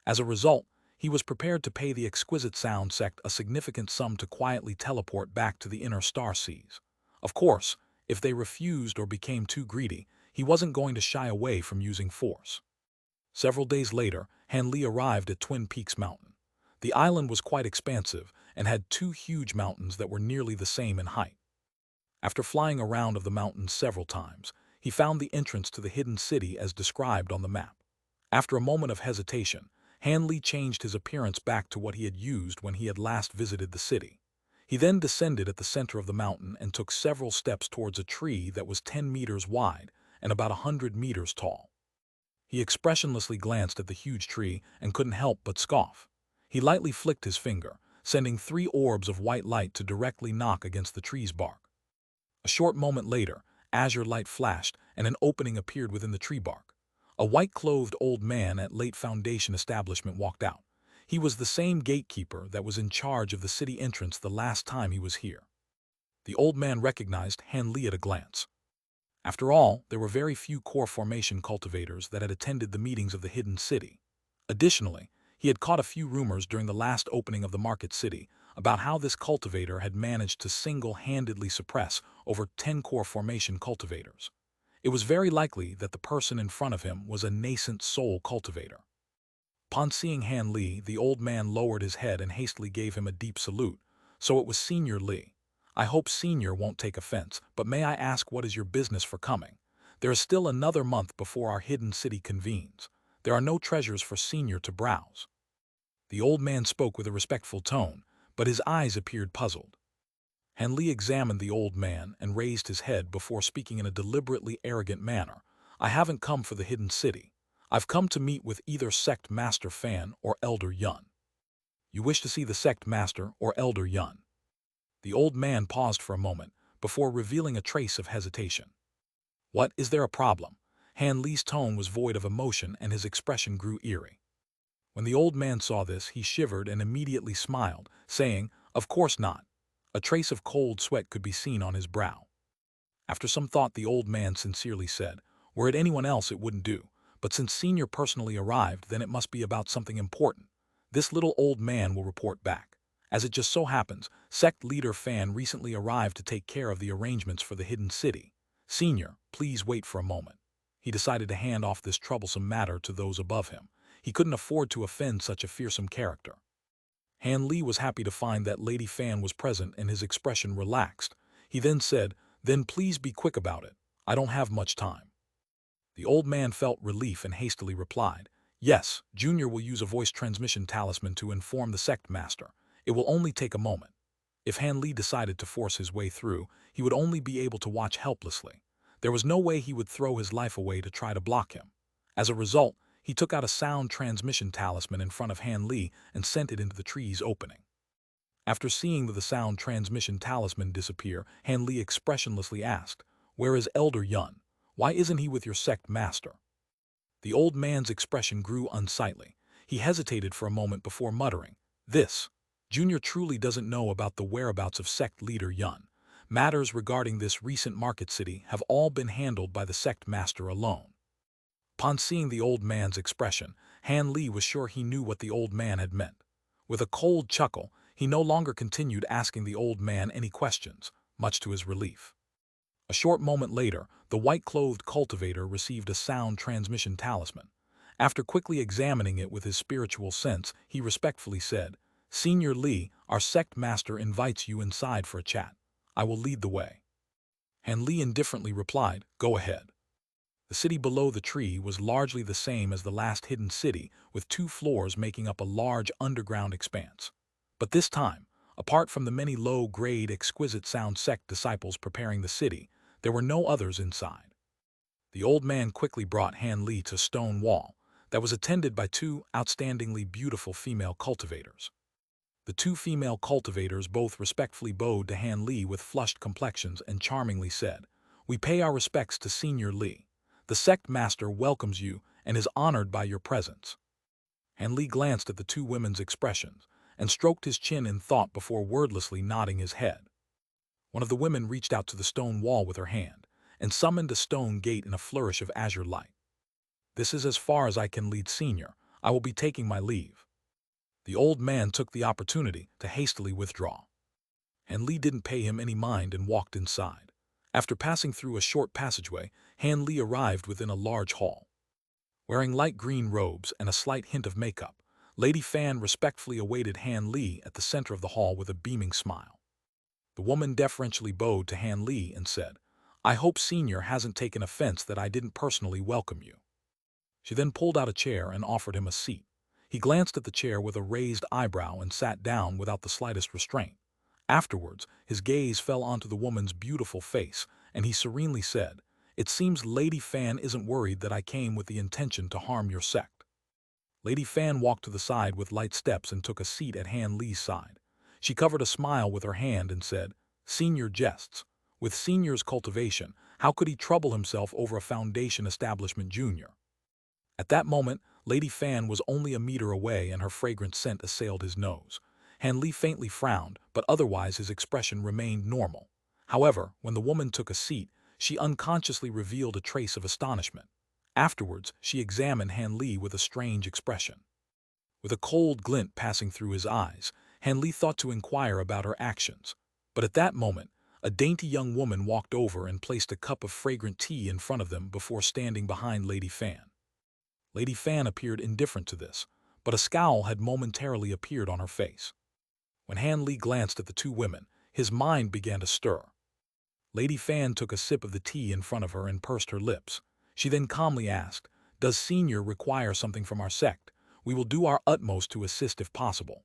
As a result, he was prepared to pay the exquisite sound sect a significant sum to quietly teleport back to the inner star seas. Of course, if they refused or became too greedy, he wasn't going to shy away from using force. Several days later, Han Li arrived at Twin Peaks Mountain. The island was quite expansive and had 2 huge mountains that were nearly the same in height. After flying around of the mountains several times, he found the entrance to the hidden city as described on the map. After a moment of hesitation, Han Li changed his appearance back to what he had used when he had last visited the city. He then descended at the center of the mountain and took several steps towards a tree that was 10 meters wide and about 100 meters tall. He expressionlessly glanced at the huge tree and couldn't help but scoff. He lightly flicked his finger, sending 3 orbs of white light to directly knock against the tree's bark. A short moment later, azure light flashed and an opening appeared within the tree bark. A white-clothed old man at Late Foundation establishment walked out. He was the same gatekeeper that was in charge of the city entrance the last time he was here. The old man recognized Han Li at a glance. After all, there were very few core formation cultivators that had attended the meetings of the hidden city. Additionally, he had caught a few rumors during the last opening of the market city about how this cultivator had managed to single-handedly suppress over 10 core formation cultivators. It was very likely that the person in front of him was a nascent soul cultivator. Upon seeing Han Li, the old man lowered his head and hastily gave him a deep salute. So it was Senior Li. I hope Senior won't take offense, but may I ask what is your business for coming? There is still another month before our hidden city convenes. There are no treasures for Senior to browse. The old man spoke with a respectful tone, but his eyes appeared puzzled. Han Li examined the old man and raised his head before speaking in a deliberately arrogant manner. I haven't come for the hidden city. I've come to meet with either Sect Master Fan or Elder Yun. You wish to see the Sect Master or Elder Yun? The old man paused for a moment before revealing a trace of hesitation. What, is there a problem? Han Li's tone was void of emotion and his expression grew eerie. When the old man saw this, he shivered and immediately smiled, saying, "Of course not." A trace of cold sweat could be seen on his brow. After some thought, the old man sincerely said, "Were it anyone else, it wouldn't do. But since Senior personally arrived, then it must be about something important. This little old man will report back. As it just so happens, Sect Leader Fan recently arrived to take care of the arrangements for the hidden city. Senior, please wait for a moment." He decided to hand off this troublesome matter to those above him. He couldn't afford to offend such a fearsome character. Han Li was happy to find that Lady Fan was present and his expression relaxed. He then said, "Then please be quick about it. I don't have much time." The old man felt relief and hastily replied, "Yes, Junior will use a voice transmission talisman to inform the Sect Master. It will only take a moment." If Han Li decided to force his way through, he would only be able to watch helplessly. There was no way he would throw his life away to try to block him. As a result, he took out a sound transmission talisman in front of Han Li and sent it into the tree's opening. After seeing the sound transmission talisman disappear, Han Li expressionlessly asked, "Where is Elder Yun? Why isn't he with your Sect Master?" The old man's expression grew unsightly. He hesitated for a moment before muttering, "This. Junior truly doesn't know about the whereabouts of Sect Leader Yun. Matters regarding this recent market city have all been handled by the Sect Master alone." Upon seeing the old man's expression, Han Li was sure he knew what the old man had meant. With a cold chuckle, he no longer continued asking the old man any questions, much to his relief. A short moment later, the white-clothed cultivator received a sound transmission talisman. After quickly examining it with his spiritual sense, he respectfully said, "Senior Li, our Sect Master invites you inside for a chat. I will lead the way." Han Li indifferently replied, "Go ahead." The city below the tree was largely the same as the last hidden city, with 2 floors making up a large underground expanse. But this time, apart from the many low-grade, exquisite sound sect disciples preparing the city, there were no others inside. The old man quickly brought Han Li to a stone wall that was attended by 2 outstandingly beautiful female cultivators. The 2 female cultivators both respectfully bowed to Han Li with flushed complexions and charmingly said, "We pay our respects to Senior Li. The Sect Master welcomes you and is honored by your presence." Han Li glanced at the 2 women's expressions and stroked his chin in thought before wordlessly nodding his head. One of the women reached out to the stone wall with her hand and summoned a stone gate in a flourish of azure light. "This is as far as I can lead, Senior. I will be taking my leave." The old man took the opportunity to hastily withdraw. Han Li didn't pay him any mind and walked inside. After passing through a short passageway, Han Li arrived within a large hall. Wearing light green robes and a slight hint of makeup, Lady Fan respectfully awaited Han Li at the center of the hall with a beaming smile. The woman deferentially bowed to Han Li and said, "I hope Senior hasn't taken offense that I didn't personally welcome you." She then pulled out a chair and offered him a seat. He glanced at the chair with a raised eyebrow and sat down without the slightest restraint. Afterwards, his gaze fell onto the woman's beautiful face, and he serenely said, "It seems Lady Fan isn't worried that I came with the intention to harm your sect." Lady Fan walked to the side with light steps and took a seat at Han Li's side. She covered a smile with her hand and said, "Senior jests. With Senior's cultivation, how could he trouble himself over a Foundation establishment junior?" At that moment, Lady Fan was only a meter away and her fragrant scent assailed his nose. Han Li faintly frowned, but otherwise his expression remained normal. However, when the woman took a seat, she unconsciously revealed a trace of astonishment. Afterwards, she examined Han Li with a strange expression. With a cold glint passing through his eyes, Han Li thought to inquire about her actions. But at that moment, a dainty young woman walked over and placed a cup of fragrant tea in front of them before standing behind Lady Fan. Lady Fan appeared indifferent to this, but a scowl had momentarily appeared on her face. When Han Li glanced at the two women, his mind began to stir. Lady Fan took a sip of the tea in front of her and pursed her lips. She then calmly asked, "Does Senior require something from our sect? We will do our utmost to assist if possible."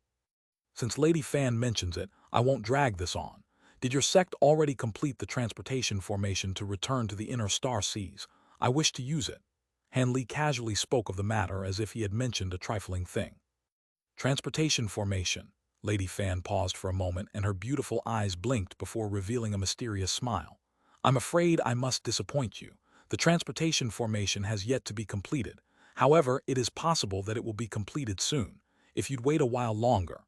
"Since Lady Fan mentions it, I won't drag this on. Did your sect already complete the transportation formation to return to the inner star seas? I wish to use it." Han Li casually spoke of the matter as if he had mentioned a trifling thing. Transportation formation. Lady Fan paused for a moment and her beautiful eyes blinked before revealing a mysterious smile. "I'm afraid I must disappoint you. The transportation formation has yet to be completed. However, it is possible that it will be completed soon, if you'd wait a while longer."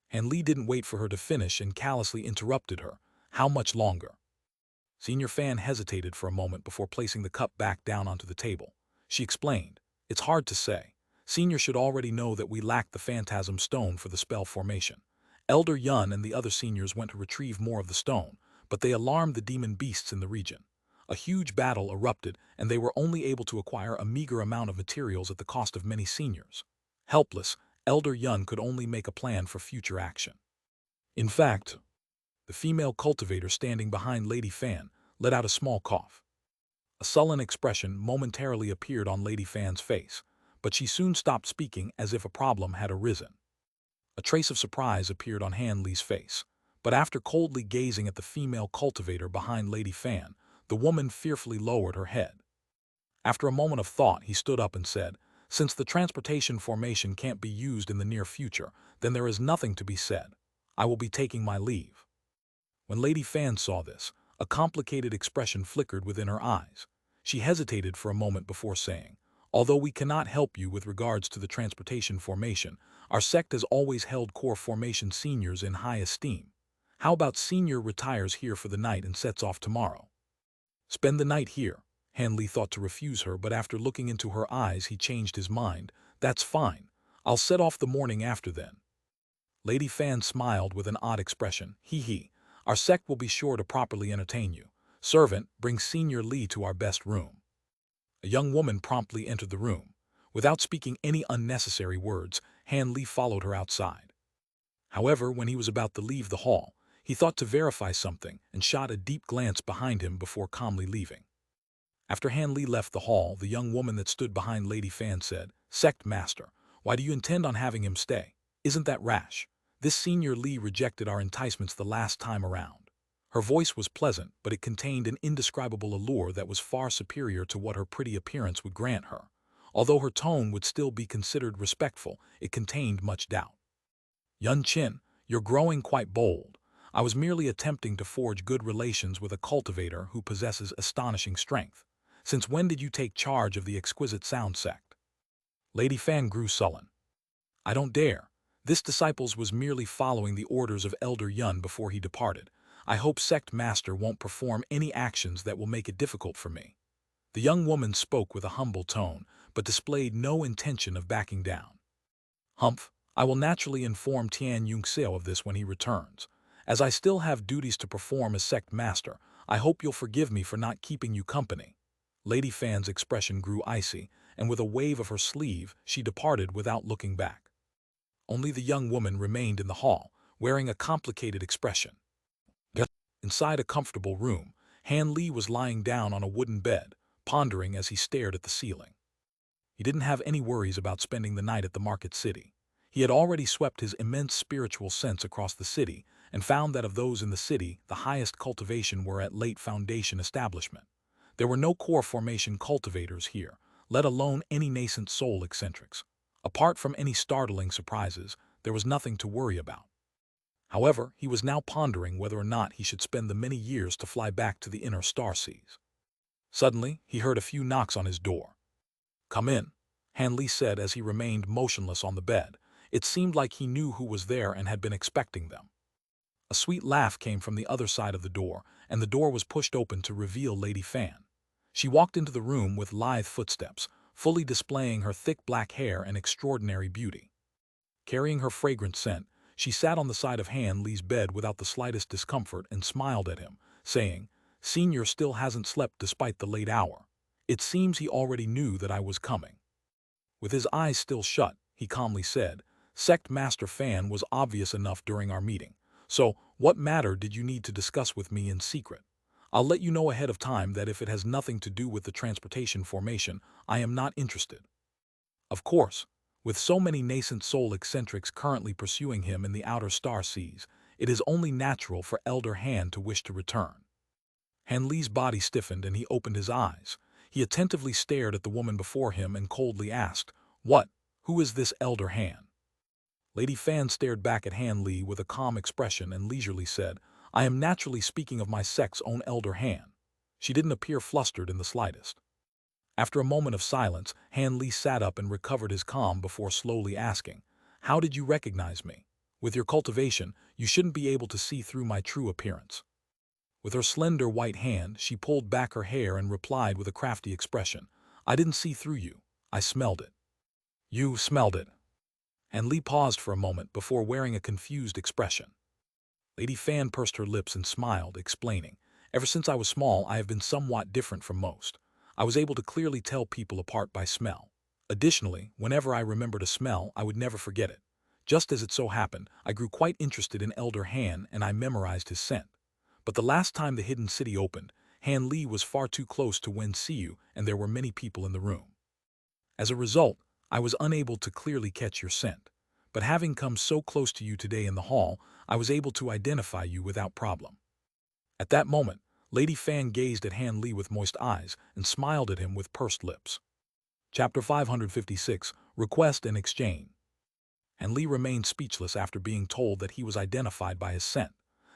Han Li didn't wait for her to finish and callously interrupted her. "How much longer?" Senior Fan hesitated for a moment before placing the cup back down onto the table. She explained, "It's hard to say. Senior should already know that we lack the phantasm stone for the spell formation. Elder Yun and the other seniors went to retrieve more of the stone, but they alarmed the demon beasts in the region. A huge battle erupted, and they were only able to acquire a meager amount of materials at the cost of many seniors. Helpless, Elder Yun could only make a plan for future action. In fact, the female cultivator standing behind Lady Fan let out a small cough. A sullen expression momentarily appeared on Lady Fan's face, but she soon stopped speaking as if a problem had arisen. A trace of surprise appeared on Han Li's face, but after coldly gazing at the female cultivator behind Lady Fan, the woman fearfully lowered her head. After a moment of thought, he stood up and said, "Since the transportation formation can't be used in the near future, then there is nothing to be said. I will be taking my leave." When Lady Fan saw this, a complicated expression flickered within her eyes. She hesitated for a moment before saying, "Although we cannot help you with regards to the transportation formation, our sect has always held core formation seniors in high esteem. How about Senior retires here for the night and sets off tomorrow?" "Spend the night here." Han Li thought to refuse her, but after looking into her eyes he changed his mind. "That's fine. I'll set off the morning after then." Lady Fan smiled with an odd expression. "Hee. Our sect will be sure to properly entertain you. Servant, bring Senior Li to our best room." A young woman promptly entered the room. Without speaking any unnecessary words, Han Li followed her outside. However, when he was about to leave the hall, he thought to verify something and shot a deep glance behind him before calmly leaving. After Han Li left the hall, the young woman that stood behind Lady Fan said, "Sect Master, why do you intend on having him stay? Isn't that rash? This Senior Li rejected our enticements the last time around." Her voice was pleasant, but it contained an indescribable allure that was far superior to what her pretty appearance would grant her. Although her tone would still be considered respectful, it contained much doubt. "Yun Qin, you're growing quite bold. I was merely attempting to forge good relations with a cultivator who possesses astonishing strength. Since when did you take charge of the exquisite sound sect?" Lady Fan grew sullen. "I don't dare. This disciples was merely following the orders of Elder Yun before he departed. I hope Sect Master won't perform any actions that will make it difficult for me." The young woman spoke with a humble tone, but displayed no intention of backing down. "Humph, I will naturally inform Tian Yunxiao of this when he returns. As I still have duties to perform as Sect Master, I hope you'll forgive me for not keeping you company." Lady Fan's expression grew icy, and with a wave of her sleeve, she departed without looking back. Only the young woman remained in the hall, wearing a complicated expression. Inside a comfortable room, Han Li was lying down on a wooden bed, pondering as he stared at the ceiling. He didn't have any worries about spending the night at the market city. He had already swept his immense spiritual sense across the city and found that of those in the city, the highest cultivation were at late foundation establishment. There were no core formation cultivators here, let alone any nascent soul eccentrics. Apart from any startling surprises, there was nothing to worry about. However, he was now pondering whether or not he should spend the many years to fly back to the inner star seas. Suddenly, he heard a few knocks on his door. "Come in," Han Li said as he remained motionless on the bed. It seemed like he knew who was there and had been expecting them. A sweet laugh came from the other side of the door, and the door was pushed open to reveal Lady Fan. She walked into the room with lithe footsteps, fully displaying her thick black hair and extraordinary beauty. Carrying her fragrant scent, she sat on the side of Han Li's bed without the slightest discomfort and smiled at him, saying, "Senior still hasn't slept despite the late hour. It seems he already knew that I was coming." With his eyes still shut, he calmly said, "Sect Master Fan was obvious enough during our meeting. So, what matter did you need to discuss with me in secret? I'll let you know ahead of time that if it has nothing to do with the transportation formation, I am not interested." Of course, with so many nascent soul eccentrics currently pursuing him in the outer star seas, it is only natural for Elder Han to wish to return. Han Li's body stiffened and he opened his eyes. He attentively stared at the woman before him and coldly asked, "What? Who is this Elder Han?" Lady Fan stared back at Han Li with a calm expression and leisurely said, "I am naturally speaking of my sect's own Elder Han." She didn't appear flustered in the slightest. After a moment of silence, Han Li sat up and recovered his calm before slowly asking, "How did you recognize me? With your cultivation, you shouldn't be able to see through my true appearance." With her slender white hand, she pulled back her hair and replied with a crafty expression, "I didn't see through you. I smelled it." "You smelled it?" And Li paused for a moment before wearing a confused expression. Lady Fan pursed her lips and smiled, explaining, "Ever since I was small, I have been somewhat different from most. I was able to clearly tell people apart by smell. Additionally, whenever I remembered a smell, I would never forget it. Just as it so happened, I grew quite interested in Elder Han and I memorized his scent. But the last time the hidden city opened, Han Li was far too close to Wen Siyu and there were many people in the room. As a result, I was unable to clearly catch your scent. But having come so close to you today in the hall, I was able to identify you without problem." At that moment, Lady Fan gazed at Han Li with moist eyes and smiled at him with pursed lips. Chapter 556, Request and Exchange. Han Li remained speechless after being told that he was identified by his scent.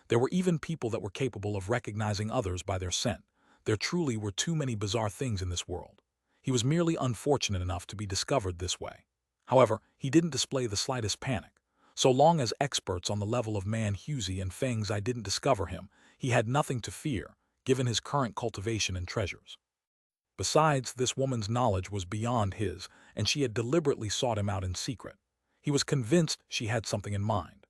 There were even people that were capable of recognizing others by their scent. There truly were too many bizarre things in this world. He was merely unfortunate enough to be discovered this way. However, he didn't display the slightest panic. So long as experts on the level of Man Husey and Feng Zai didn't discover him, he had nothing to fear, given his current cultivation and treasures. Besides, this woman's knowledge was beyond his, and she had deliberately sought him out in secret. He was convinced she had something in mind.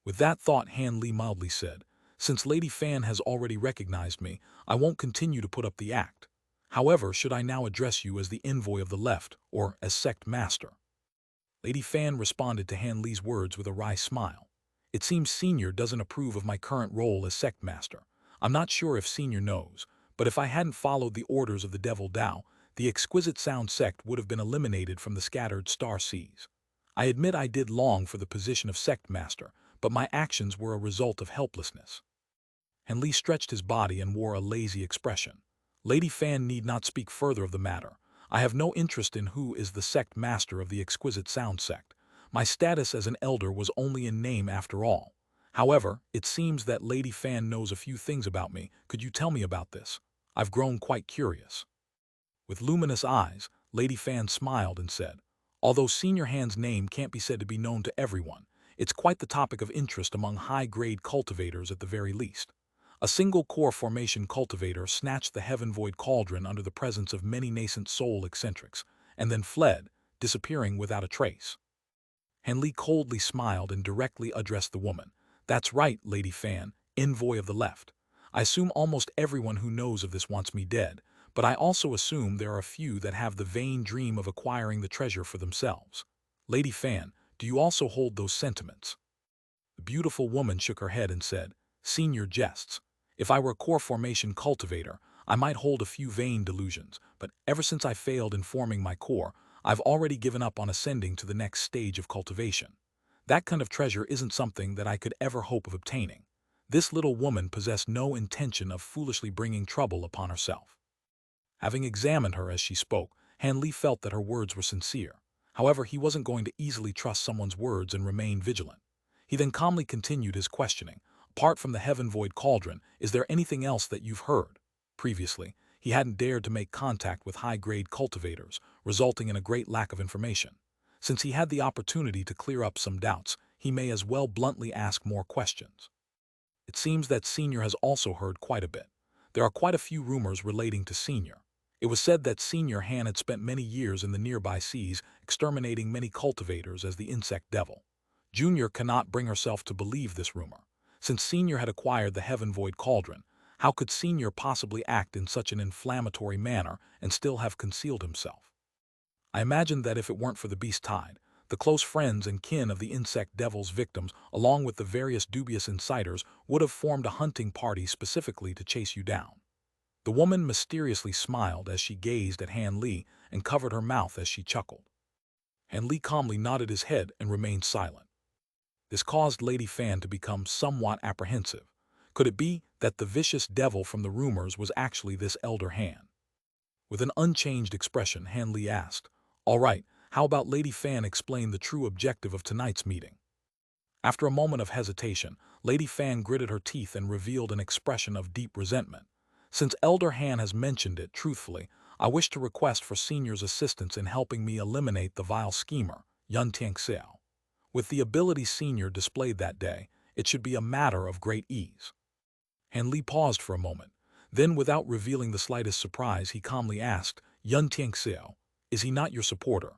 With that thought, Han Li mildly said, "Since Lady Fan has already recognized me, I won't continue to put up the act. However, should I now address you as the envoy of the left, or as sect master?" Lady Fan responded to Han Li's words with a wry smile. "It seems Senior doesn't approve of my current role as sect master. I'm not sure if Senior knows, but if I hadn't followed the orders of the Devil Tao, the Exquisite Sound sect would have been eliminated from the scattered star seas. I admit I did long for the position of sect master, but my actions were a result of helplessness." Han Li stretched his body and wore a lazy expression. "Lady Fan need not speak further of the matter. I have no interest in who is the sect master of the Exquisite Sound sect. My status as an elder was only in name after all. However, it seems that Lady Fan knows a few things about me. Could you tell me about this? I've grown quite curious." With luminous eyes, Lady Fan smiled and said, "Although Senior Han's name can't be said to be known to everyone, it's quite the topic of interest among high-grade cultivators at the very least. A single core formation cultivator snatched the heaven-void cauldron under the presence of many nascent soul eccentrics, and then fled, disappearing without a trace." Han Li coldly smiled and directly addressed the woman. "That's right, Lady Fan, envoy of the left. I assume almost everyone who knows of this wants me dead, but I also assume there are a few that have the vain dream of acquiring the treasure for themselves. Lady Fan, do you also hold those sentiments?" The beautiful woman shook her head and said, "Senior jests. If I were a core formation cultivator, I might hold a few vain delusions, but ever since I failed in forming my core, I've already given up on ascending to the next stage of cultivation. That kind of treasure isn't something that I could ever hope of obtaining. This little woman possessed no intention of foolishly bringing trouble upon herself. Having examined her as she spoke, Han Li felt that her words were sincere. However, he wasn't going to easily trust someone's words and remain vigilant. He then calmly continued his questioning. Apart from the heaven-void cauldron, is there anything else that you've heard? Previously, he hadn't dared to make contact with high-grade cultivators, resulting in a great lack of information. Since he had the opportunity to clear up some doubts, he may as well bluntly ask more questions. It seems that Senior has also heard quite a bit. There are quite a few rumors relating to Senior. It was said that Senior Han had spent many years in the nearby seas, exterminating many cultivators as the insect devil. Junior cannot bring herself to believe this rumor. Since Senior had acquired the heaven-void cauldron, how could Senior possibly act in such an inflammatory manner and still have concealed himself? I imagine that if it weren't for the beast tide, the close friends and kin of the insect devil's victims, along with the various dubious insiders, would have formed a hunting party specifically to chase you down. The woman mysteriously smiled as she gazed at Han Li and covered her mouth as she chuckled. Han Li calmly nodded his head and remained silent. This caused Lady Fan to become somewhat apprehensive. Could it be that the vicious devil from the rumors was actually this elder Han? With an unchanged expression, Han Li asked, "All right, how about Lady Fan explain the true objective of tonight's meeting?" After a moment of hesitation, Lady Fan gritted her teeth and revealed an expression of deep resentment. "Since Elder Han has mentioned it, truthfully, I wish to request for Senior's assistance in helping me eliminate the vile schemer, Xianxia. With the ability Senior displayed that day, it should be a matter of great ease." Han Li paused for a moment. Then, without revealing the slightest surprise, he calmly asked, "Xianxia, is he not your supporter?"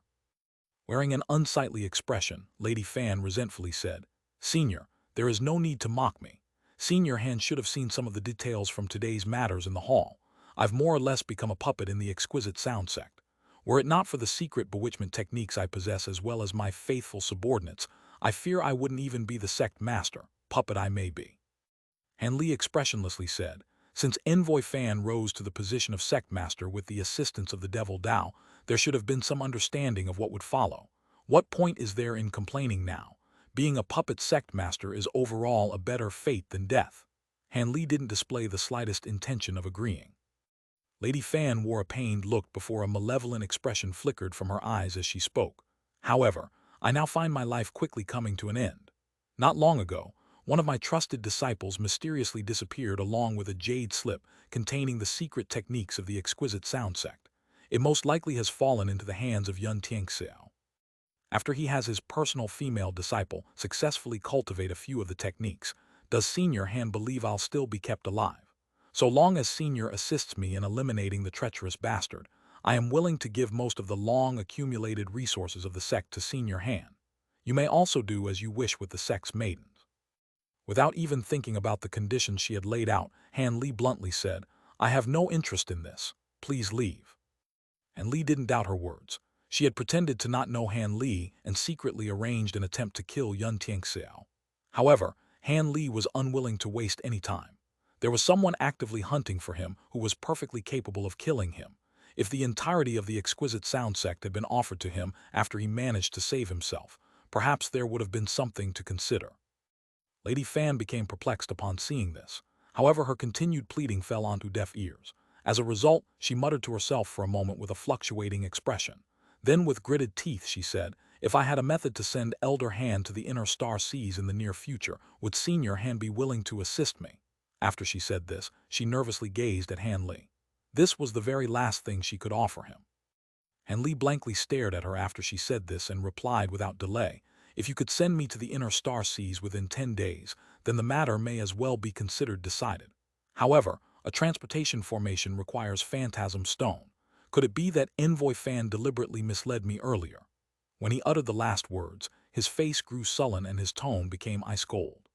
Wearing an unsightly expression, Lady Fan resentfully said, "Senior, there is no need to mock me. Senior Han should have seen some of the details from today's matters in the hall. I've more or less become a puppet in the exquisite sound sect. Were it not for the secret bewitchment techniques I possess as well as my faithful subordinates, I fear I wouldn't even be the sect master, puppet I may be." Han Li expressionlessly said, "Since Envoy Fan rose to the position of sect master with the assistance of the devil Dao, there should have been some understanding of what would follow. What point is there in complaining now? Being a puppet sect master is overall a better fate than death." Han Li didn't display the slightest intention of agreeing. Lady Fan wore a pained look before a malevolent expression flickered from her eyes as she spoke. "However, I now find my life quickly coming to an end. Not long ago, one of my trusted disciples mysteriously disappeared along with a jade slip containing the secret techniques of the exquisite sound sect. It most likely has fallen into the hands of Yun Tianxiao. After he has his personal female disciple successfully cultivate a few of the techniques, does Senior Han believe I'll still be kept alive? So long as Senior assists me in eliminating the treacherous bastard, I am willing to give most of the long-accumulated resources of the sect to Senior Han. You may also do as you wish with the sect's maidens." Without even thinking about the conditions she had laid out, Han Li bluntly said, "I have no interest in this. Please leave." And Li didn't doubt her words. She had pretended to not know Han Li and secretly arranged an attempt to kill Yun Tianxiao. However, Han Li was unwilling to waste any time. There was someone actively hunting for him who was perfectly capable of killing him. If the entirety of the exquisite sound sect had been offered to him after he managed to save himself, perhaps there would have been something to consider. Lady Fan became perplexed upon seeing this. However, her continued pleading fell onto deaf ears. As a result, she muttered to herself for a moment with a fluctuating expression. Then, with gritted teeth, she said, "If I had a method to send Elder Han to the inner star seas in the near future, would Senior Han be willing to assist me?" After she said this, she nervously gazed at Han Li. This was the very last thing she could offer him. Han Li blankly stared at her after she said this and replied without delay, "If you could send me to the inner star seas within 10 days, then the matter may as well be considered decided. However, a transportation formation requires phantasm stone. Could it be that Envoy Fan deliberately misled me earlier?" When he uttered the last words, his face grew sullen and his tone became ice cold.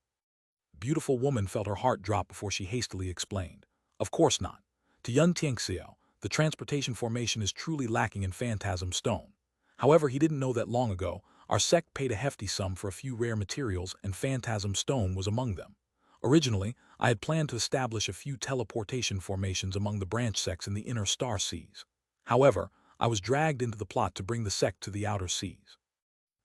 The beautiful woman felt her heart drop before she hastily explained, "Of course not. To Yun Tianxiao, the transportation formation is truly lacking in phantasm stone. However, he didn't know that long ago, our sect paid a hefty sum for a few rare materials and phantasm stone was among them. Originally, I had planned to establish a few teleportation formations among the branch sects in the inner star seas. However, I was dragged into the plot to bring the sect to the outer seas.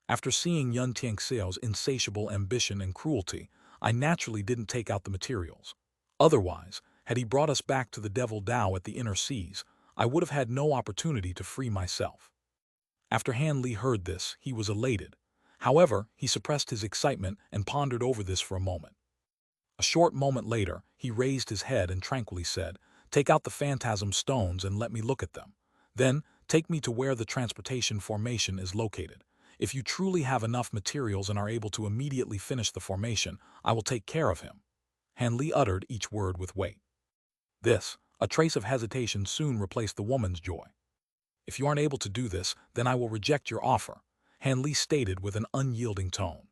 After seeing Xianxia's insatiable ambition and cruelty, I naturally didn't take out the materials. Otherwise, had he brought us back to the Devil Dao at the inner seas, I would have had no opportunity to free myself. After Han Li heard this, he was elated. However, he suppressed his excitement and pondered over this for a moment. A short moment later, he raised his head and tranquilly said, "Take out the phantasm stones and let me look at them. Then, take me to where the transportation formation is located. If you truly have enough materials and are able to immediately finish the formation, I will take care of him." Han Li uttered each word with weight. A trace of hesitation soon replaced the woman's joy. "If you aren't able to do this, then I will reject your offer," Han Li stated with an unyielding tone.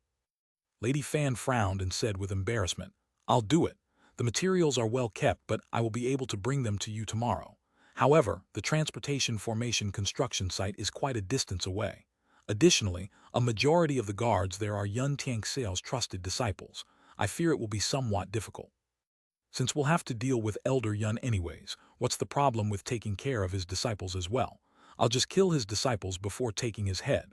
Lady Fan frowned and said with embarrassment, "I'll do it. The materials are well kept, but I will be able to bring them to you tomorrow. However, the transportation formation construction site is quite a distance away. Additionally, a majority of the guards there are Yun Tianxiao's trusted disciples. I fear it will be somewhat difficult. Since we'll have to deal with Elder Yun anyways, what's the problem with taking care of his disciples as well? I'll just kill his disciples before taking his head."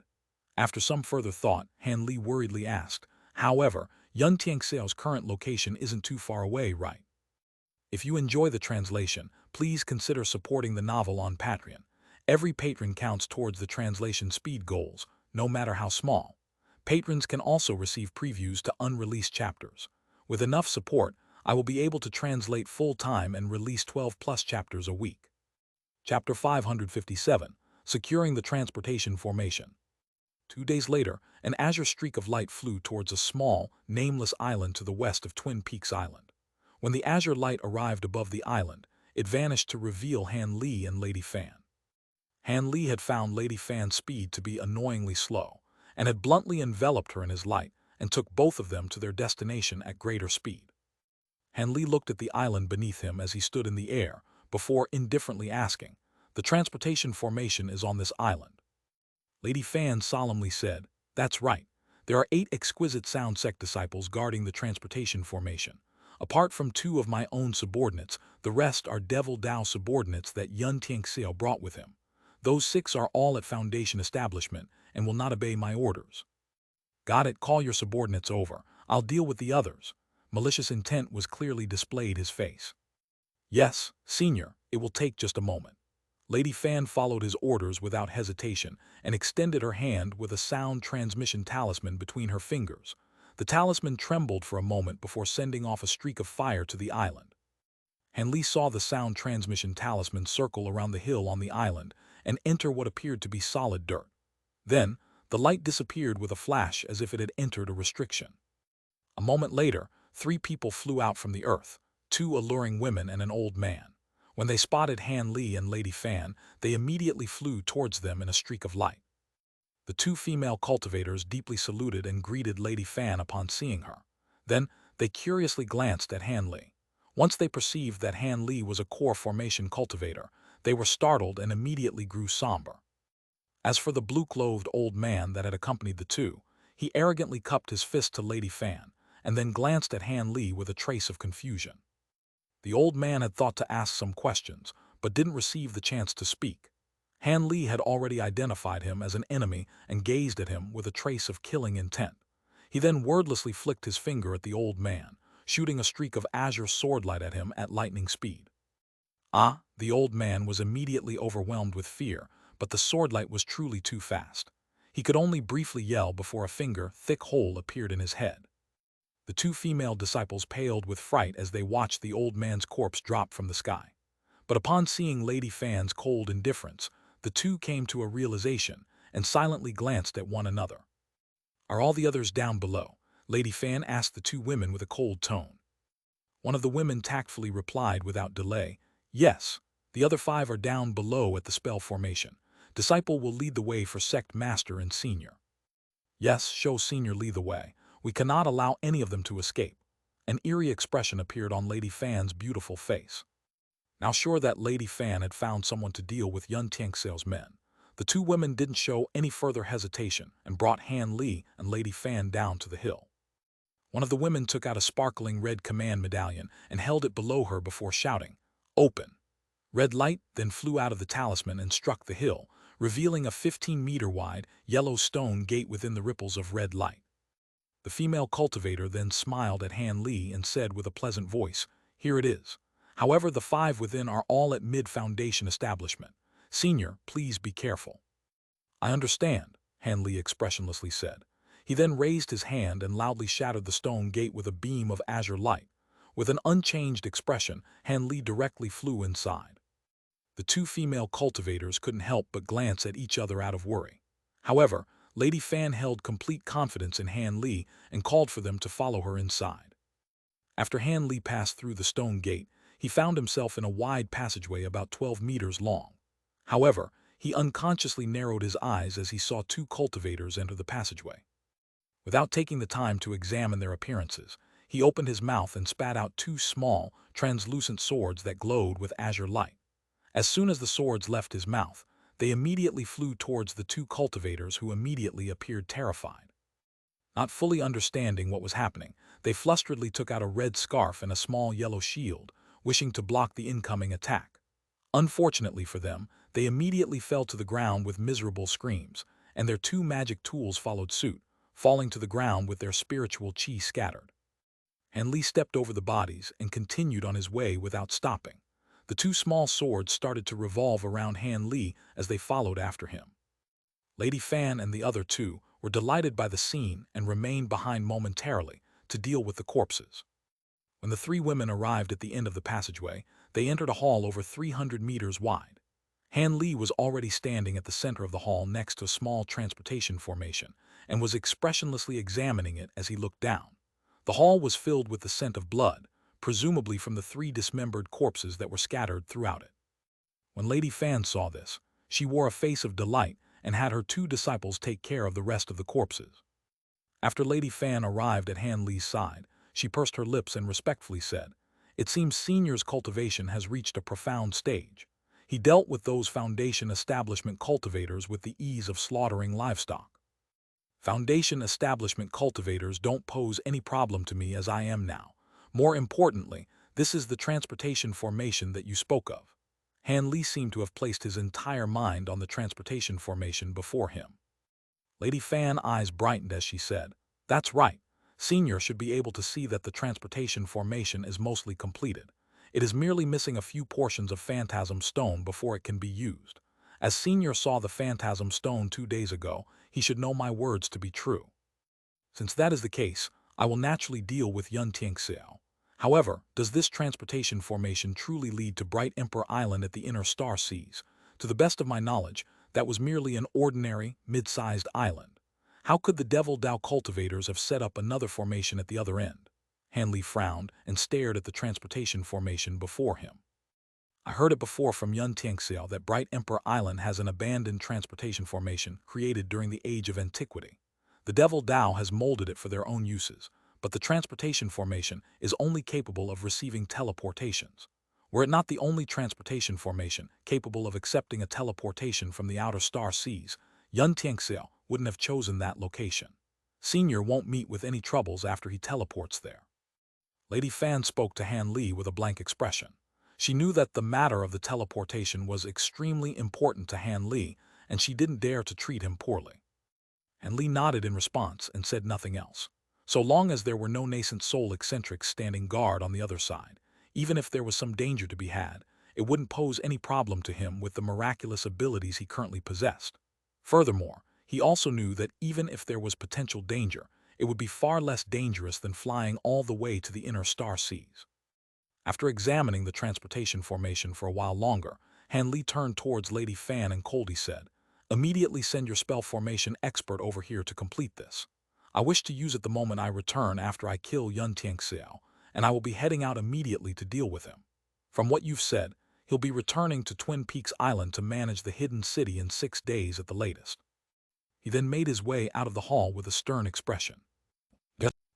After some further thought, Han Li worriedly asked, "However, Yun Tianxiao's current location isn't too far away, right?" If you enjoy the translation, please consider supporting the novel on Patreon. Every patron counts towards the translation speed goals, no matter how small. Patrons can also receive previews to unreleased chapters. With enough support, I will be able to translate full-time and release 12+ chapters a week. Chapter 557, Securing the Transportation Formation. 2 days later, an azure streak of light flew towards a small, nameless island to the west of Twin Peaks Island. When the azure light arrived above the island, it vanished to reveal Han Li and Lady Fan. Han Li had found Lady Fan's speed to be annoyingly slow, and had bluntly enveloped her in his light and took both of them to their destination at greater speed. Han Li looked at the island beneath him as he stood in the air, before indifferently asking, "The transportation formation is on this island?" Lady Fan solemnly said, "That's right. There are 8 exquisite sound sect disciples guarding the transportation formation. Apart from 2 of my own subordinates, the rest are Devil Dao subordinates that Yun Tianxiao brought with him. Those 6 are all at Foundation establishment and will not obey my orders." "Got it, call your subordinates over. I'll deal with the others." Malicious intent was clearly displayed his face. "Yes, Senior, it will take just a moment." Lady Fan followed his orders without hesitation and extended her hand with a sound transmission talisman between her fingers. The talisman trembled for a moment before sending off a streak of fire to the island. Han Li saw the sound transmission talisman circle around the hill on the island and enter what appeared to be solid dirt. Then, the light disappeared with a flash as if it had entered a restriction. A moment later, 3 people flew out from the earth, 2 alluring women and an old man. When they spotted Han Li and Lady Fan, they immediately flew towards them in a streak of light. The 2 female cultivators deeply saluted and greeted Lady Fan upon seeing her. Then, they curiously glanced at Han Li. Once they perceived that Han Li was a core formation cultivator, they were startled and immediately grew somber. As for the blue-clothed old man that had accompanied the 2, he arrogantly cupped his fist to Lady Fan, and then glanced at Han Li with a trace of confusion. The old man had thought to ask some questions, but didn't receive the chance to speak. Han Li had already identified him as an enemy and gazed at him with a trace of killing intent. He then wordlessly flicked his finger at the old man, shooting a streak of azure swordlight at him at lightning speed. The old man was immediately overwhelmed with fear, but the swordlight was truly too fast. He could only briefly yell before a finger-thick hole appeared in his head. The 2 female disciples paled with fright as they watched the old man's corpse drop from the sky. But upon seeing Lady Fan's cold indifference, the 2 came to a realization and silently glanced at one another. "Are all the others down below?" Lady Fan asked the 2 women with a cold tone. One of the women tactfully replied without delay, "Yes, the other 5 are down below at the spell formation. Disciple will lead the way for Sect Master and Senior." "Yes, show Senior lead the way. We cannot allow any of them to escape." An eerie expression appeared on Lady Fan's beautiful face. Now sure that Lady Fan had found someone to deal with Yun Tianxiao's men, the 2 women didn't show any further hesitation and brought Han Li and Lady Fan down to the hill. One of the women took out a sparkling red command medallion and held it below her before shouting, "Open!" Red light then flew out of the talisman and struck the hill, revealing a 15-meter-wide, yellow stone gate within the ripples of red light. The female cultivator then smiled at Han Li and said with a pleasant voice, "Here it is. However, the 5 within are all at mid-foundation establishment. Senior, please be careful." "I understand," Han Li expressionlessly said. He then raised his hand and loudly shattered the stone gate with a beam of azure light. With an unchanged expression, Han Li directly flew inside. The 2 female cultivators couldn't help but glance at each other out of worry. However, Lady Fan held complete confidence in Han Li and called for them to follow her inside. After Han Li passed through the stone gate, he found himself in a wide passageway about 12 meters long. However, he unconsciously narrowed his eyes as he saw 2 cultivators enter the passageway. Without taking the time to examine their appearances, he opened his mouth and spat out 2 small, translucent swords that glowed with azure light. As soon as the swords left his mouth, they immediately flew towards the 2 cultivators, who immediately appeared terrified. Not fully understanding what was happening, they flusteredly took out a red scarf and a small yellow shield, wishing to block the incoming attack. Unfortunately for them, they immediately fell to the ground with miserable screams, and their 2 magic tools followed suit, falling to the ground with their spiritual chi scattered. Han Li stepped over the bodies and continued on his way without stopping. The 2 small swords started to revolve around Han Li as they followed after him. Lady Fan and the other 2 were delighted by the scene and remained behind momentarily to deal with the corpses. When the 3 women arrived at the end of the passageway, they entered a hall over 300 meters wide. Han Li was already standing at the center of the hall next to a small transportation formation and was expressionlessly examining it as he looked down. The hall was filled with the scent of blood, presumably from the 3 dismembered corpses that were scattered throughout it. When Lady Fan saw this, she wore a face of delight and had her 2 disciples take care of the rest of the corpses. After Lady Fan arrived at Han Li's side, she pursed her lips and respectfully said, "It seems Senior's cultivation has reached a profound stage. He dealt with those Foundation establishment cultivators with the ease of slaughtering livestock. Foundation establishment cultivators don't pose any problem to me as I am now. More importantly, this is the transportation formation that you spoke of." Han Li seemed to have placed his entire mind on the transportation formation before him. Lady Fan's eyes brightened as she said, "That's right. Senior should be able to see that the transportation formation is mostly completed. It is merely missing a few portions of Phantasm Stone before it can be used. As Senior saw the Phantasm Stone 2 days ago, he should know my words to be true. Since that is the case, I will naturally deal with Xianxia. However, does this transportation formation truly lead to Bright Emperor Island at the inner star seas? To the best of my knowledge, that was merely an ordinary, mid-sized island. How could the Devil Dao cultivators have set up another formation at the other end?" Han Li frowned and stared at the transportation formation before him. "I heard it before from Xianxia that Bright Emperor Island has an abandoned transportation formation created during the Age of Antiquity. The Devil Dao has molded it for their own uses, but the transportation formation is only capable of receiving teleportations. Were it not the only transportation formation capable of accepting a teleportation from the outer star seas, Xianxia wouldn't have chosen that location. Senior won't meet with any troubles after he teleports there." Lady Fan spoke to Han Li with a blank expression. She knew that the matter of the teleportation was extremely important to Han Li, and she didn't dare to treat him poorly. Han Li nodded in response and said nothing else. So long as there were no nascent soul eccentrics standing guard on the other side, even if there was some danger to be had, it wouldn't pose any problem to him with the miraculous abilities he currently possessed. Furthermore, he also knew that even if there was potential danger, it would be far less dangerous than flying all the way to the inner star seas. After examining the transportation formation for a while longer, Han Li turned towards Lady Fan and coldly said, "Immediately send your spell formation expert over here to complete this. I wish to use it the moment I return after I kill Xianxia, and I will be heading out immediately to deal with him. From what you've said, he'll be returning to Twin Peaks Island to manage the hidden city in 6 days at the latest." He then made his way out of the hall with a stern expression.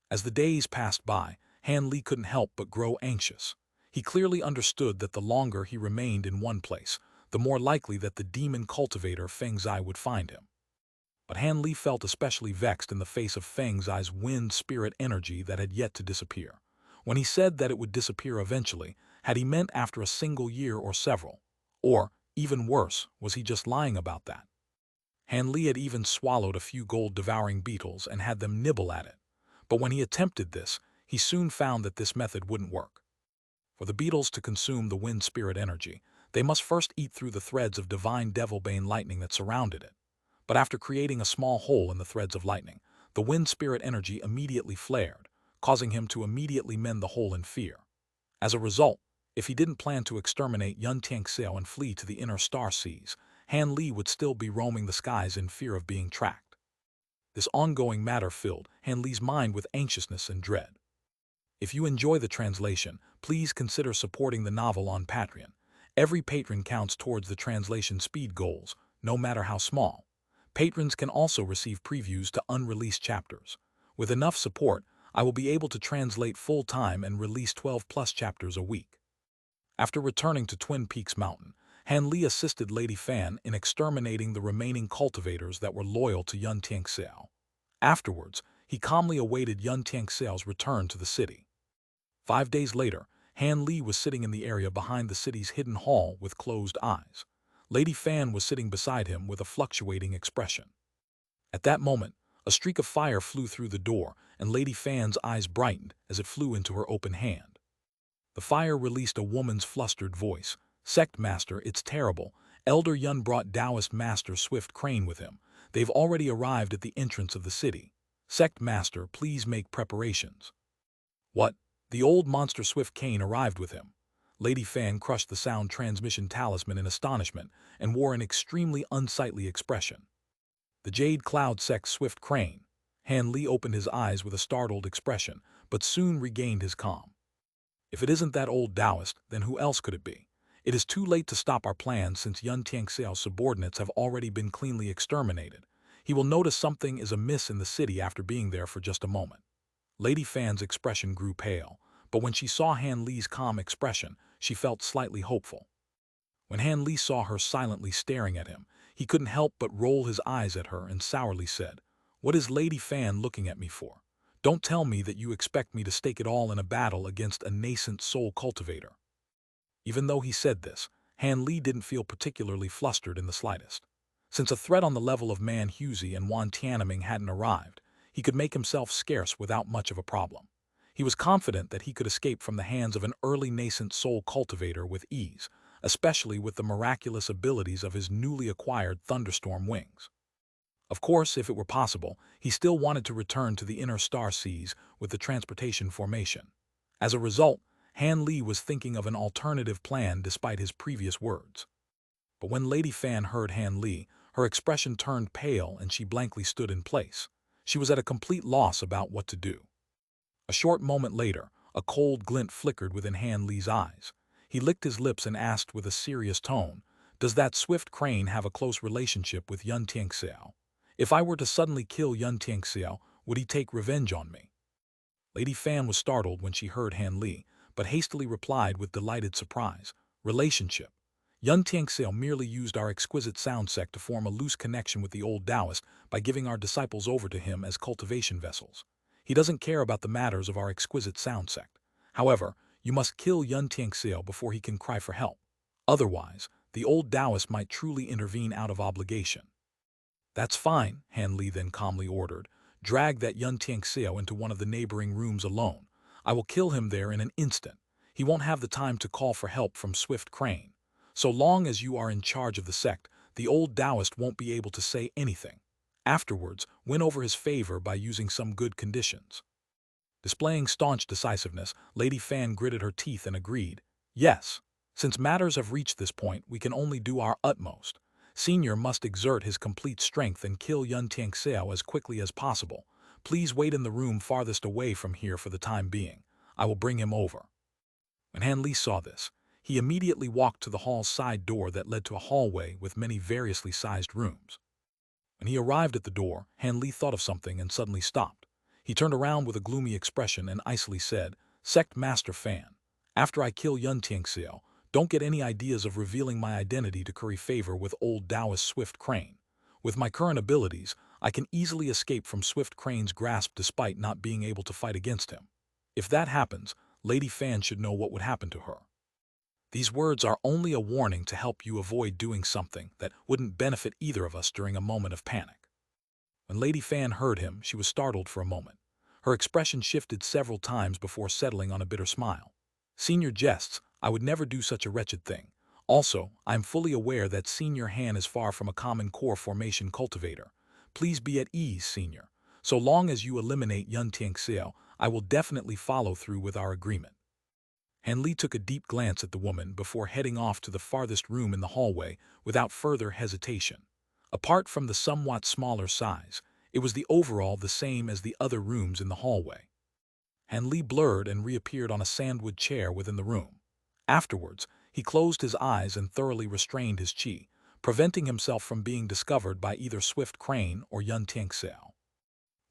As the days passed by, Han Li couldn't help but grow anxious. He clearly understood that the longer he remained in one place, the more likely that the demon cultivator Feng Zai would find him. But Han Li felt especially vexed in the face of Feng Zai's wind spirit energy that had yet to disappear. When he said that it would disappear eventually, had he meant after a single year or several? Or, even worse, was he just lying about that? Han Li had even swallowed a few gold-devouring beetles and had them nibble at it. But when he attempted this, he soon found that this method wouldn't work. For the beetles to consume the wind spirit energy, they must first eat through the threads of divine devil-bane lightning that surrounded it. But after creating a small hole in the threads of lightning, the wind spirit energy immediately flared, causing him to immediately mend the hole in fear. As a result, if he didn't plan to exterminate Xianxia and flee to the inner star seas, Han Li would still be roaming the skies in fear of being tracked. This ongoing matter filled Han Li's mind with anxiousness and dread. If you enjoy the translation, please consider supporting the novel on Patreon. Every patron counts towards the translation speed goals, no matter how small. Patrons can also receive previews to unreleased chapters. With enough support, I will be able to translate full-time and release 12+ chapters a week. After returning to Twin Peaks Mountain, Han Li assisted Lady Fan in exterminating the remaining cultivators that were loyal to Xianxia. Afterwards, he calmly awaited Xianxia's return to the city. 5 days later, Han Li was sitting in the area behind the city's hidden hall with closed eyes. Lady Fan was sitting beside him with a fluctuating expression. At that moment, a streak of fire flew through the door, and Lady Fan's eyes brightened as it flew into her open hand. The fire released a woman's flustered voice. "Sect Master, it's terrible. Elder Yun brought Taoist Master Swift Crane with him. They've already arrived at the entrance of the city. Sect Master, please make preparations." "What? The old monster Swift Crane arrived with him?" Lady Fan crushed the sound transmission talisman in astonishment and wore an extremely unsightly expression. "The Jade Cloud Sect Swift Crane." Han Li opened his eyes with a startled expression, but soon regained his calm. "If it isn't that old Taoist, then who else could it be? It is too late to stop our plans since Xianxia's subordinates have already been cleanly exterminated. He will notice something is amiss in the city after being there for just a moment." Lady Fan's expression grew pale, but when she saw Han Li's calm expression, she felt slightly hopeful. When Han Li saw her silently staring at him, he couldn't help but roll his eyes at her and sourly said, "What is Lady Fan looking at me for? Don't tell me that you expect me to stake it all in a battle against a nascent soul cultivator." Even though he said this, Han Li didn't feel particularly flustered in the slightest. Since a threat on the level of Man Huzi and Wan Tianming hadn't arrived, he could make himself scarce without much of a problem. He was confident that he could escape from the hands of an early nascent soul cultivator with ease, especially with the miraculous abilities of his newly acquired thunderstorm wings. Of course, if it were possible, he still wanted to return to the inner star seas with the transportation formation. As a result, Han Li was thinking of an alternative plan despite his previous words. But when Lady Fan heard Han Li, her expression turned pale and she blankly stood in place. She was at a complete loss about what to do. A short moment later, a cold glint flickered within Han Li's eyes. He licked his lips and asked with a serious tone, "Does that Swift Crane have a close relationship with Xianxia? If I were to suddenly kill Xianxia, would he take revenge on me?" Lady Fan was startled when she heard Han Li, but hastily replied with delighted surprise, "Relationship? Xianxia merely used our exquisite sound sect to form a loose connection with the old Taoist by giving our disciples over to him as cultivation vessels. He doesn't care about the matters of our exquisite sound sect. However, you must kill Xianxia before he can cry for help. Otherwise, the old Taoist might truly intervene out of obligation." "That's fine," Han Li then calmly ordered. "Drag that Xianxia into one of the neighboring rooms alone. I will kill him there in an instant. He won't have the time to call for help from Swift Crane. So long as you are in charge of the sect, the old Taoist won't be able to say anything. Afterwards, win over his favor by using some good conditions." Displaying staunch decisiveness, Lady Fan gritted her teeth and agreed. "Yes. Since matters have reached this point, we can only do our utmost. Senior must exert his complete strength and kill Xianxia as quickly as possible. Please wait in the room farthest away from here for the time being. I will bring him over." When Han Li saw this, he immediately walked to the hall's side door that led to a hallway with many variously sized rooms. When he arrived at the door, Han Li thought of something and suddenly stopped. He turned around with a gloomy expression and icily said, "Sect Master Fan, after I kill Xianxia, don't get any ideas of revealing my identity to curry favor with old Taoist Swift Crane. With my current abilities, I can easily escape from Swift Crane's grasp despite not being able to fight against him. If that happens, Lady Fan should know what would happen to her." These words are only a warning to help you avoid doing something that wouldn't benefit either of us during a moment of panic. When Lady Fan heard him, she was startled for a moment. Her expression shifted several times before settling on a bitter smile. Senior jests, I would never do such a wretched thing. Also, I am fully aware that Senior Han is far from a common core formation cultivator. Please be at ease, Senior. So long as you eliminate Yun Tianxiao, I will definitely follow through with our agreement. Han Li took a deep glance at the woman before heading off to the farthest room in the hallway without further hesitation. Apart from the somewhat smaller size, it was the overall the same as the other rooms in the hallway. Han Li blurred and reappeared on a sandwood chair within the room. Afterwards, he closed his eyes and thoroughly restrained his qi, preventing himself from being discovered by either Swift Crane or Yun Tianxiao.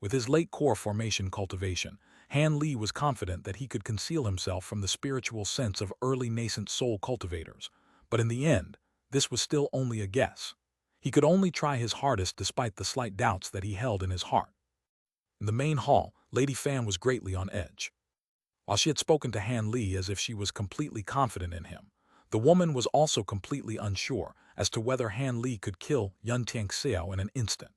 With his late core formation cultivation, Han Li was confident that he could conceal himself from the spiritual sense of early nascent soul cultivators, but in the end, this was still only a guess. He could only try his hardest despite the slight doubts that he held in his heart. In the main hall, Lady Fan was greatly on edge. While she had spoken to Han Li as if she was completely confident in him, the woman was also completely unsure as to whether Han Li could kill Yun Tianxiao in an instant.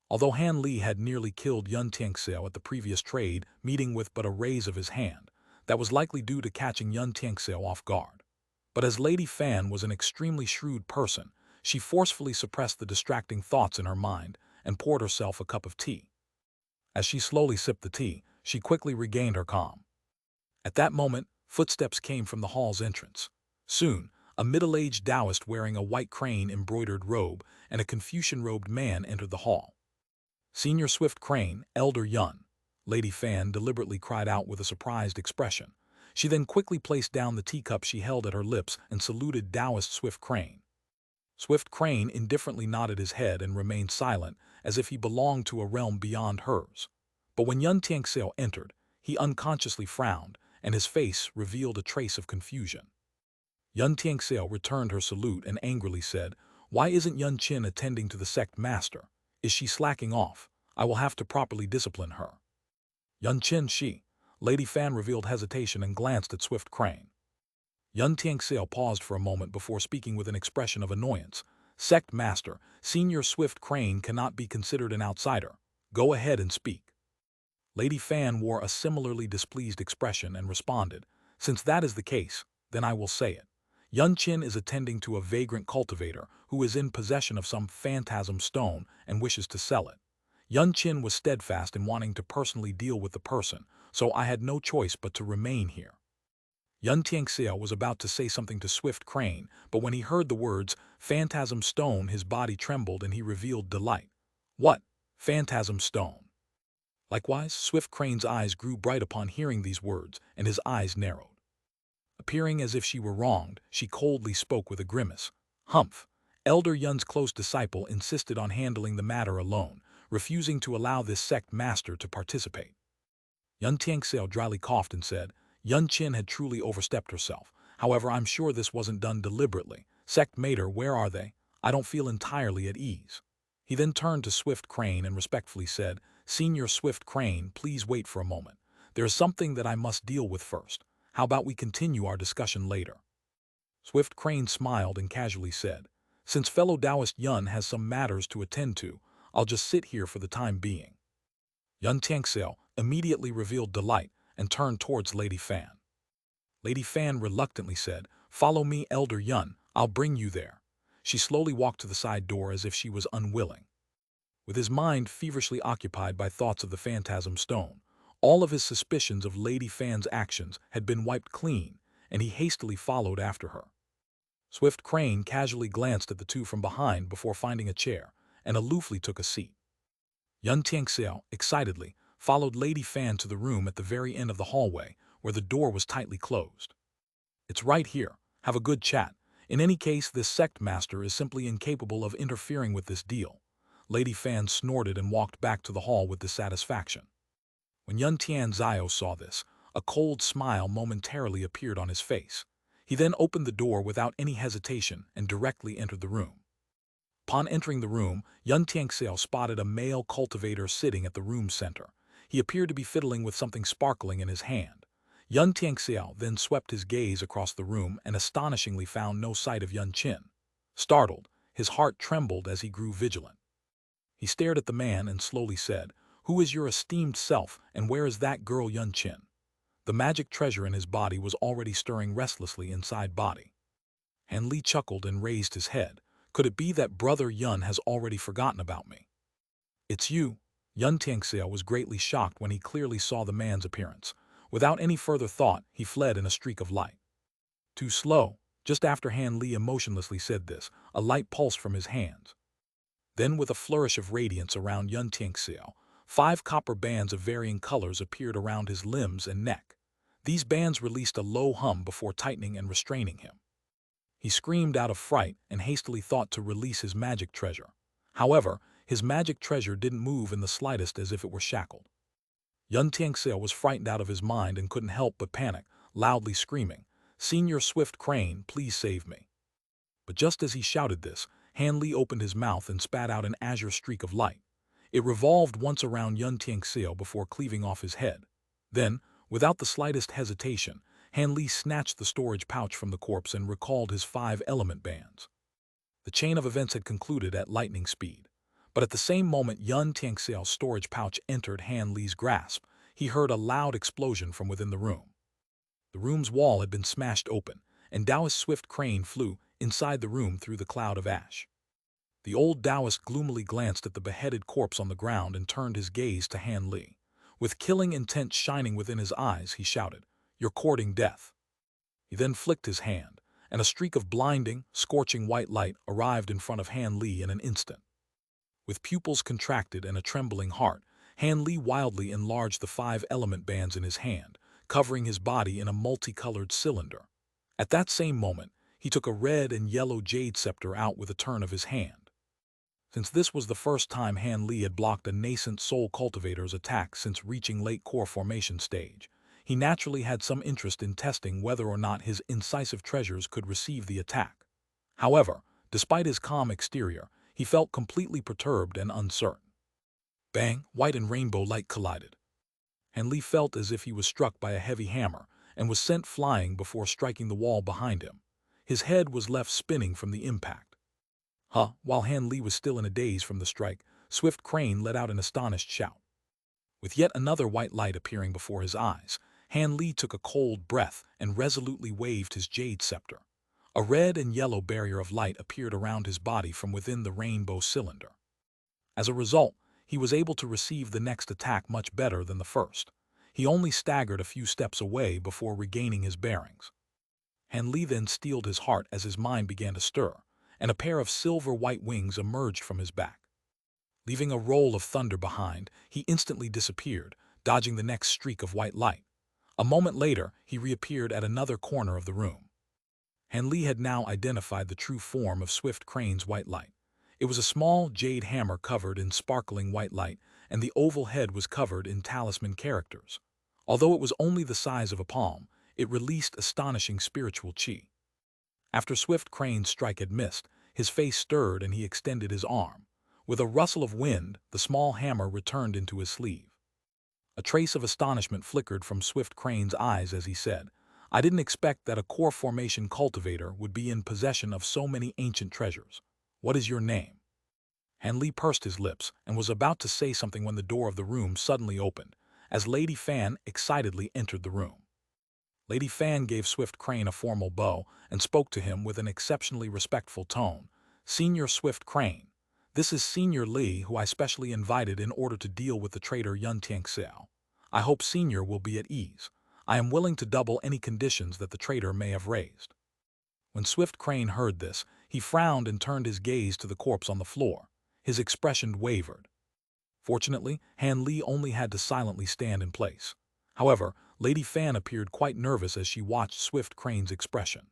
Although Han Li had nearly killed Yun Tianxiao at the previous trade meeting with but a raise of his hand, that was likely due to catching Yun Tianxiao off guard. But as Lady Fan was an extremely shrewd person, she forcefully suppressed the distracting thoughts in her mind and poured herself a cup of tea. As she slowly sipped the tea, she quickly regained her calm. At that moment, footsteps came from the hall's entrance. Soon, a middle-aged Taoist wearing a white crane-embroidered robe and a Confucian-robed man entered the hall. Senior Swift Crane, Elder Yun, Lady Fan deliberately cried out with a surprised expression. She then quickly placed down the teacup she held at her lips and saluted Taoist Swift Crane. Swift Crane indifferently nodded his head and remained silent, as if he belonged to a realm beyond hers. But when Yun Tianxiao entered, he unconsciously frowned, and his face revealed a trace of confusion. Yun Tianxiao returned her salute and angrily said, "Why isn't Yun Qin attending to the sect master? Is she slacking off? I will have to properly discipline her." Yun Qin she. Lady Fan revealed hesitation and glanced at Swift Crane. Yun Tianxiao paused for a moment before speaking with an expression of annoyance. "Sect master, Senior Swift Crane cannot be considered an outsider. Go ahead and speak." Lady Fan wore a similarly displeased expression and responded, "Since that is the case, then I will say it. Yun Qin is attending to a vagrant cultivator who is in possession of some phantasm stone and wishes to sell it. Yun Qin was steadfast in wanting to personally deal with the person, so I had no choice but to remain here." Yun Tianxiao was about to say something to Swift Crane, but when he heard the words, "Phantasm Stone," his body trembled and he revealed delight. "What? Phantasm Stone?" Likewise, Swift Crane's eyes grew bright upon hearing these words, and his eyes narrowed. Appearing as if she were wronged, she coldly spoke with a grimace. "Humph." Elder Yun's close disciple insisted on handling the matter alone, refusing to allow this sect master to participate. Yun Tianxiao dryly coughed and said, "Yun Qin had truly overstepped herself. However, I'm sure this wasn't done deliberately. Sect mater, where are they? I don't feel entirely at ease." He then turned to Swift Crane and respectfully said, "Senior Swift Crane, please wait for a moment. There is something that I must deal with first. How about we continue our discussion later?" Swift Crane smiled and casually said, "Since fellow Taoist Yun has some matters to attend to, I'll just sit here for the time being." Yun Tianxiao immediately revealed delight and turned towards Lady Fan. Lady Fan reluctantly said, "Follow me, Elder Yun, I'll bring you there." She slowly walked to the side door as if she was unwilling. With his mind feverishly occupied by thoughts of the phantasm stone, all of his suspicions of Lady Fan's actions had been wiped clean, and he hastily followed after her. Swift Crane casually glanced at the two from behind before finding a chair, and aloofly took a seat. Yun Tianxiao, excitedly, followed Lady Fan to the room at the very end of the hallway, where the door was tightly closed. "It's right here. Have a good chat. In any case, this sect master is simply incapable of interfering with this deal." Lady Fan snorted and walked back to the hall with dissatisfaction. When Yun Tianxiao saw this, a cold smile momentarily appeared on his face. He then opened the door without any hesitation and directly entered the room. Upon entering the room, Yun Tianxiao spotted a male cultivator sitting at the room's center. He appeared to be fiddling with something sparkling in his hand. Yun Tianxiao then swept his gaze across the room and astonishingly found no sight of Yun Qin. Startled, his heart trembled as he grew vigilant. He stared at the man and slowly said, "Who is your esteemed self, and where is that girl Yun Qin?" The magic treasure in his body was already stirring restlessly inside body. Han Li chuckled and raised his head. "Could it be that brother Yun has already forgotten about me?" "It's you." Yun Tianxiao was greatly shocked when he clearly saw the man's appearance. Without any further thought, he fled in a streak of light. Too slow. Just after Han Li emotionlessly said this, a light pulsed from his hands. Then, with a flourish of radiance around Yun Tianxiao, 5 copper bands of varying colors appeared around his limbs and neck. These bands released a low hum before tightening and restraining him. He screamed out of fright and hastily thought to release his magic treasure. However, his magic treasure didn't move in the slightest, as if it were shackled. Yun Tianxiao was frightened out of his mind and couldn't help but panic, loudly screaming, "Senior Swift Crane, please save me." But just as he shouted this, Han Li opened his mouth and spat out an azure streak of light. It revolved once around Yun Tianxiao before cleaving off his head. Then, without the slightest hesitation, Han Li snatched the storage pouch from the corpse and recalled his 5 element bands. The chain of events had concluded at lightning speed. But at the same moment Yun Tianxiao's storage pouch entered Han Li's grasp, he heard a loud explosion from within the room. The room's wall had been smashed open, and Taoist Swift Crane flew inside the room through the cloud of ash. The old Taoist gloomily glanced at the beheaded corpse on the ground and turned his gaze to Han Li. With killing intent shining within his eyes, he shouted, "You're courting death." He then flicked his hand, and a streak of blinding, scorching white light arrived in front of Han Li in an instant. With pupils contracted and a trembling heart, Han Li wildly enlarged the 5 element bands in his hand, covering his body in a multicolored cylinder. At that same moment, he took a red and yellow jade scepter out with a turn of his hand. Since this was the first time Han Li had blocked a nascent soul cultivator's attack since reaching late core formation stage, he naturally had some interest in testing whether or not his incisive treasures could receive the attack. However, despite his calm exterior, he felt completely perturbed and uncertain. Bang! White and rainbow light collided. Han Li felt as if he was struck by a heavy hammer and was sent flying before striking the wall behind him. His head was left spinning from the impact. While Han Li was still in a daze from the strike, Swift Crane let out an astonished shout. With yet another white light appearing before his eyes, Han Li took a cold breath and resolutely waved his jade scepter. A red and yellow barrier of light appeared around his body from within the rainbow cylinder. As a result, he was able to receive the next attack much better than the first. He only staggered a few steps away before regaining his bearings. Han Li then steeled his heart as his mind began to stir, and a pair of silver-white wings emerged from his back. Leaving a roll of thunder behind, he instantly disappeared, dodging the next streak of white light. A moment later, he reappeared at another corner of the room. Han Li had now identified the true form of Swift Crane's white light. It was a small jade hammer covered in sparkling white light, and the oval head was covered in talisman characters. Although it was only the size of a palm, it released astonishing spiritual qi. After Swift Crane's strike had missed, his face stirred and he extended his arm. With a rustle of wind, the small hammer returned into his sleeve. A trace of astonishment flickered from Swift Crane's eyes as he said, "I didn't expect that a core formation cultivator would be in possession of so many ancient treasures. What is your name?" Han Li pursed his lips and was about to say something when the door of the room suddenly opened, as Lady Fan excitedly entered the room. Lady Fan gave Swift Crane a formal bow and spoke to him with an exceptionally respectful tone. "Senior Swift Crane, this is Senior Li, who I specially invited in order to deal with the traitor Yun Tianxiao. I hope Senior will be at ease. I am willing to double any conditions that the traitor may have raised." When Swift Crane heard this, he frowned and turned his gaze to the corpse on the floor. His expression wavered. Fortunately, Han Li only had to silently stand in place. However, Lady Fan appeared quite nervous as she watched Swift Crane's expression.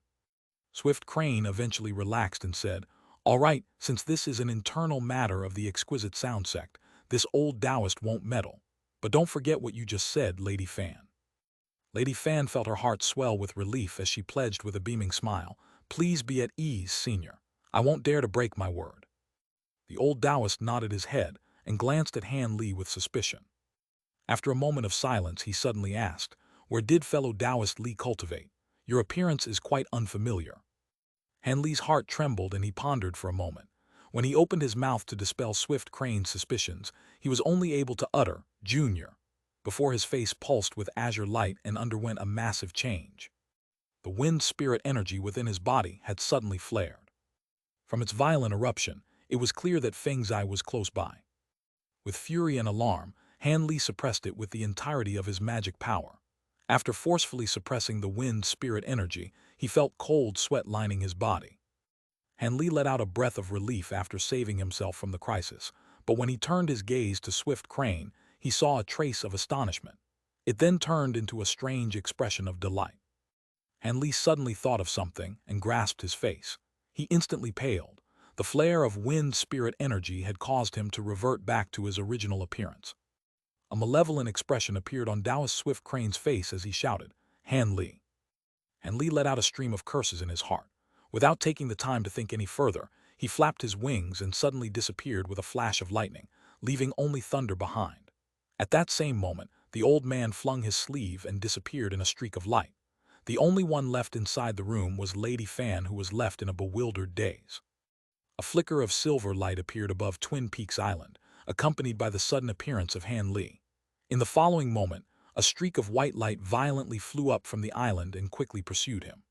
Swift Crane eventually relaxed and said, "All right, since this is an internal matter of the exquisite sound sect, this old Taoist won't meddle. But don't forget what you just said, Lady Fan." Lady Fan felt her heart swell with relief as she pledged with a beaming smile, "Please be at ease, Senior. I won't dare to break my word." The old Taoist nodded his head and glanced at Han Li with suspicion. After a moment of silence, he suddenly asked, Where did fellow Taoist Li cultivate? Your appearance is quite unfamiliar. Han Li's heart trembled and he pondered for a moment. When he opened his mouth to dispel Swift Crane's suspicions, he was only able to utter, "Junior," before his face pulsed with azure light and underwent a massive change. The wind spirit energy within his body had suddenly flared. From its violent eruption, it was clear that Feng Zai was close by. With fury and alarm, Han Li suppressed it with the entirety of his magic power. After forcefully suppressing the wind spirit energy, he felt cold sweat lining his body. Han Li let out a breath of relief after saving himself from the crisis, but when he turned his gaze to Swift Crane, he saw a trace of astonishment. It then turned into a strange expression of delight. Han Li suddenly thought of something and grasped his face. He instantly paled. The flare of wind spirit energy had caused him to revert back to his original appearance. A malevolent expression appeared on Taoist Swift Crane's face as he shouted, "Han Li." Han Li let out a stream of curses in his heart. Without taking the time to think any further, he flapped his wings and suddenly disappeared with a flash of lightning, leaving only thunder behind. At that same moment, the old man flung his sleeve and disappeared in a streak of light. The only one left inside the room was Lady Fan, who was left in a bewildered daze. A flicker of silver light appeared above Twin Peaks Island, accompanied by the sudden appearance of Han Li. In the following moment, a streak of white light violently flew up from the island and quickly pursued him.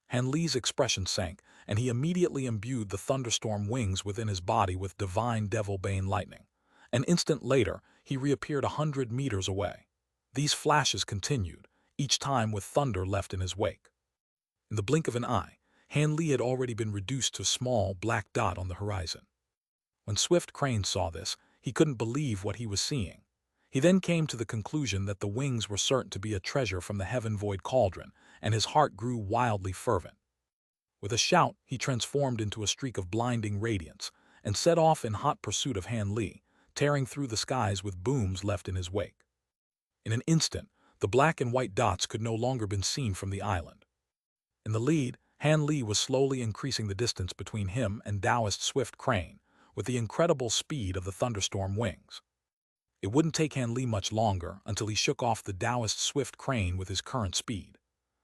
Han Li's expression sank, and he immediately imbued the thunderstorm wings within his body with divine devil-bane lightning. An instant later, he reappeared 100 meters away. These flashes continued, each time with thunder left in his wake. In the blink of an eye, Han Li had already been reduced to a small black dot on the horizon. When Swift Crane saw this, he couldn't believe what he was seeing. He then came to the conclusion that the wings were certain to be a treasure from the heaven-void cauldron, and his heart grew wildly fervent. With a shout, he transformed into a streak of blinding radiance and set off in hot pursuit of Han Li, tearing through the skies with booms left in his wake. In an instant, the black and white dots could no longer be seen from the island. In the lead, Han Li was slowly increasing the distance between him and Taoist Swift Crane, with the incredible speed of the thunderstorm wings. It wouldn't take Han Li much longer until he shook off the Taoist Swift Crane with his current speed.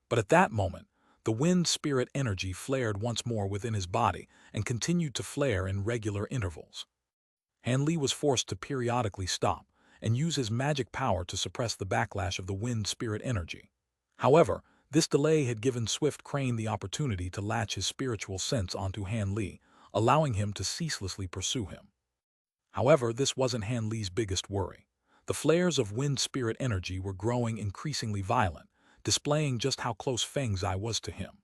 But at that moment, the wind spirit energy flared once more within his body and continued to flare in regular intervals. Han Li was forced to periodically stop and use his magic power to suppress the backlash of the wind spirit energy. However, this delay had given Swift Crane the opportunity to latch his spiritual sense onto Han Li, allowing him to ceaselessly pursue him. However, this wasn't Han Li's biggest worry. The flares of wind spirit energy were growing increasingly violent, displaying just how close Feng Zai was to him.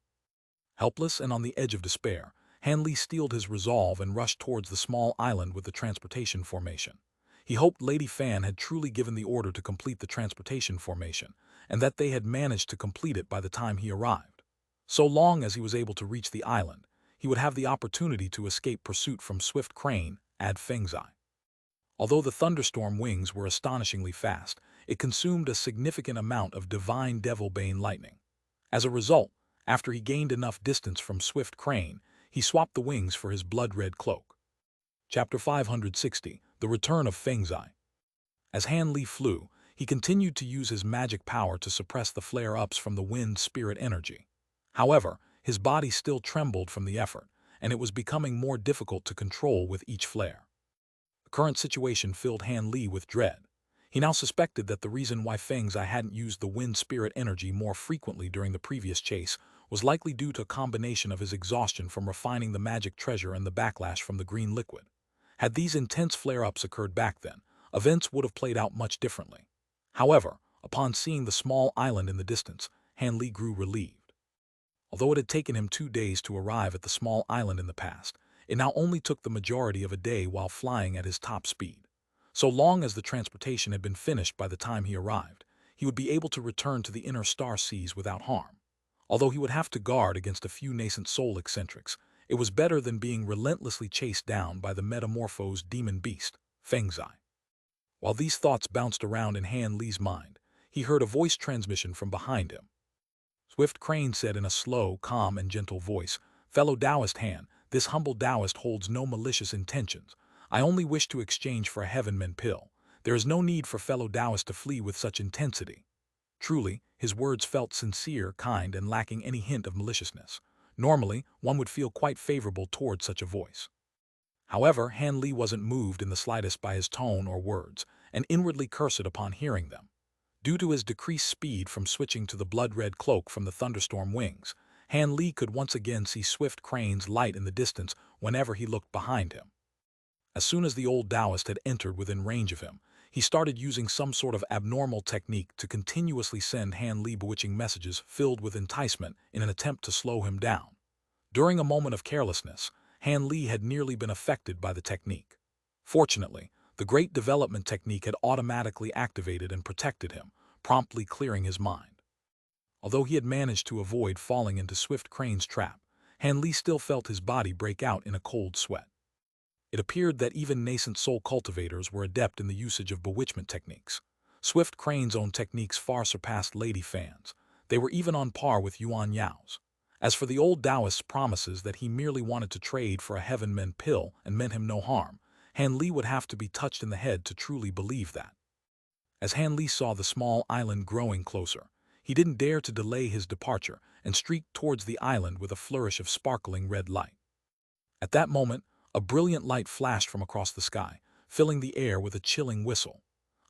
Helpless and on the edge of despair, Han Li steeled his resolve and rushed towards the small island with the transportation formation. He hoped Lady Fan had truly given the order to complete the transportation formation, and that they had managed to complete it by the time he arrived. So long as he was able to reach the island, he would have the opportunity to escape pursuit from Swift Crane and Feng Zai. Although the thunderstorm wings were astonishingly fast, it consumed a significant amount of divine devil-bane lightning. As a result, after he gained enough distance from Swift Crane, he swapped the wings for his blood-red cloak. Chapter 560, The Return of Feng Zai. As Han Li flew, he continued to use his magic power to suppress the flare-ups from the wind spirit energy. However, his body still trembled from the effort, and it was becoming more difficult to control with each flare. The current situation filled Han Li with dread. He now suspected that the reason why Feng Zai hadn't used the wind spirit energy more frequently during the previous chase was likely due to a combination of his exhaustion from refining the magic treasure and the backlash from the green liquid. Had these intense flare-ups occurred back then, events would have played out much differently. However, upon seeing the small island in the distance, Han Li grew relieved. Although it had taken him 2 days to arrive at the small island in the past, it now only took the majority of a day while flying at his top speed. So long as the transportation had been finished by the time he arrived, he would be able to return to the inner star seas without harm. Although he would have to guard against a few nascent soul eccentrics, it was better than being relentlessly chased down by the metamorphosed demon beast, Feng Zai. While these thoughts bounced around in Han Li's mind, he heard a voice transmission from behind him. Swift Crane said in a slow, calm, and gentle voice, "Fellow Taoist Han, this humble Taoist holds no malicious intentions. I only wish to exchange for a heaven-men pill. There is no need for fellow Taoists to flee with such intensity." Truly, his words felt sincere, kind, and lacking any hint of maliciousness. Normally, one would feel quite favorable towards such a voice. However, Han Li wasn't moved in the slightest by his tone or words, and inwardly cursed upon hearing them. Due to his decreased speed from switching to the blood-red cloak from the thunderstorm wings, Han Li could once again see Swift Crane's light in the distance whenever he looked behind him. As soon as the old Taoist had entered within range of him, he started using some sort of abnormal technique to continuously send Han Li bewitching messages filled with enticement in an attempt to slow him down. During a moment of carelessness, Han Li had nearly been affected by the technique. Fortunately, the Great Development technique had automatically activated and protected him, promptly clearing his mind. Although he had managed to avoid falling into Swift Crane's trap, Han Li still felt his body break out in a cold sweat. It appeared that even nascent soul cultivators were adept in the usage of bewitchment techniques. Swift Crane's own techniques far surpassed Lady Fan's. They were even on par with Yuan Yao's. As for the old Taoist's promises that he merely wanted to trade for a heaven-meant pill and meant him no harm, Han Li would have to be touched in the head to truly believe that. As Han Li saw the small island growing closer, he didn't dare to delay his departure and streaked towards the island with a flourish of sparkling red light. At that moment, a brilliant light flashed from across the sky, filling the air with a chilling whistle.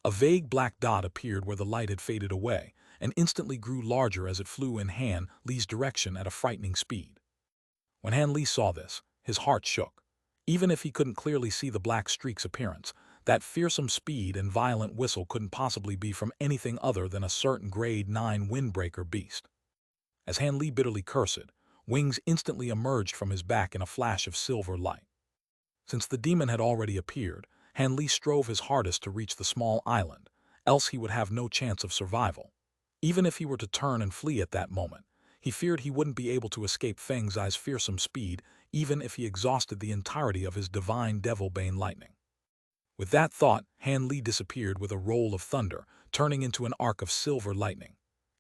A vague black dot appeared where the light had faded away, and instantly grew larger as it flew in Han Li's direction at a frightening speed. When Han Li saw this, his heart shook. Even if he couldn't clearly see the black streak's appearance, that fearsome speed and violent whistle couldn't possibly be from anything other than a certain grade 9 windbreaker beast. As Han Li bitterly cursed, wings instantly emerged from his back in a flash of silver light. Since the demon had already appeared, Han Li strove his hardest to reach the small island, else he would have no chance of survival. Even if he were to turn and flee at that moment, he feared he wouldn't be able to escape Feng Zai's fearsome speed even if he exhausted the entirety of his divine devil-bane lightning. With that thought, Han Li disappeared with a roll of thunder, turning into an arc of silver lightning.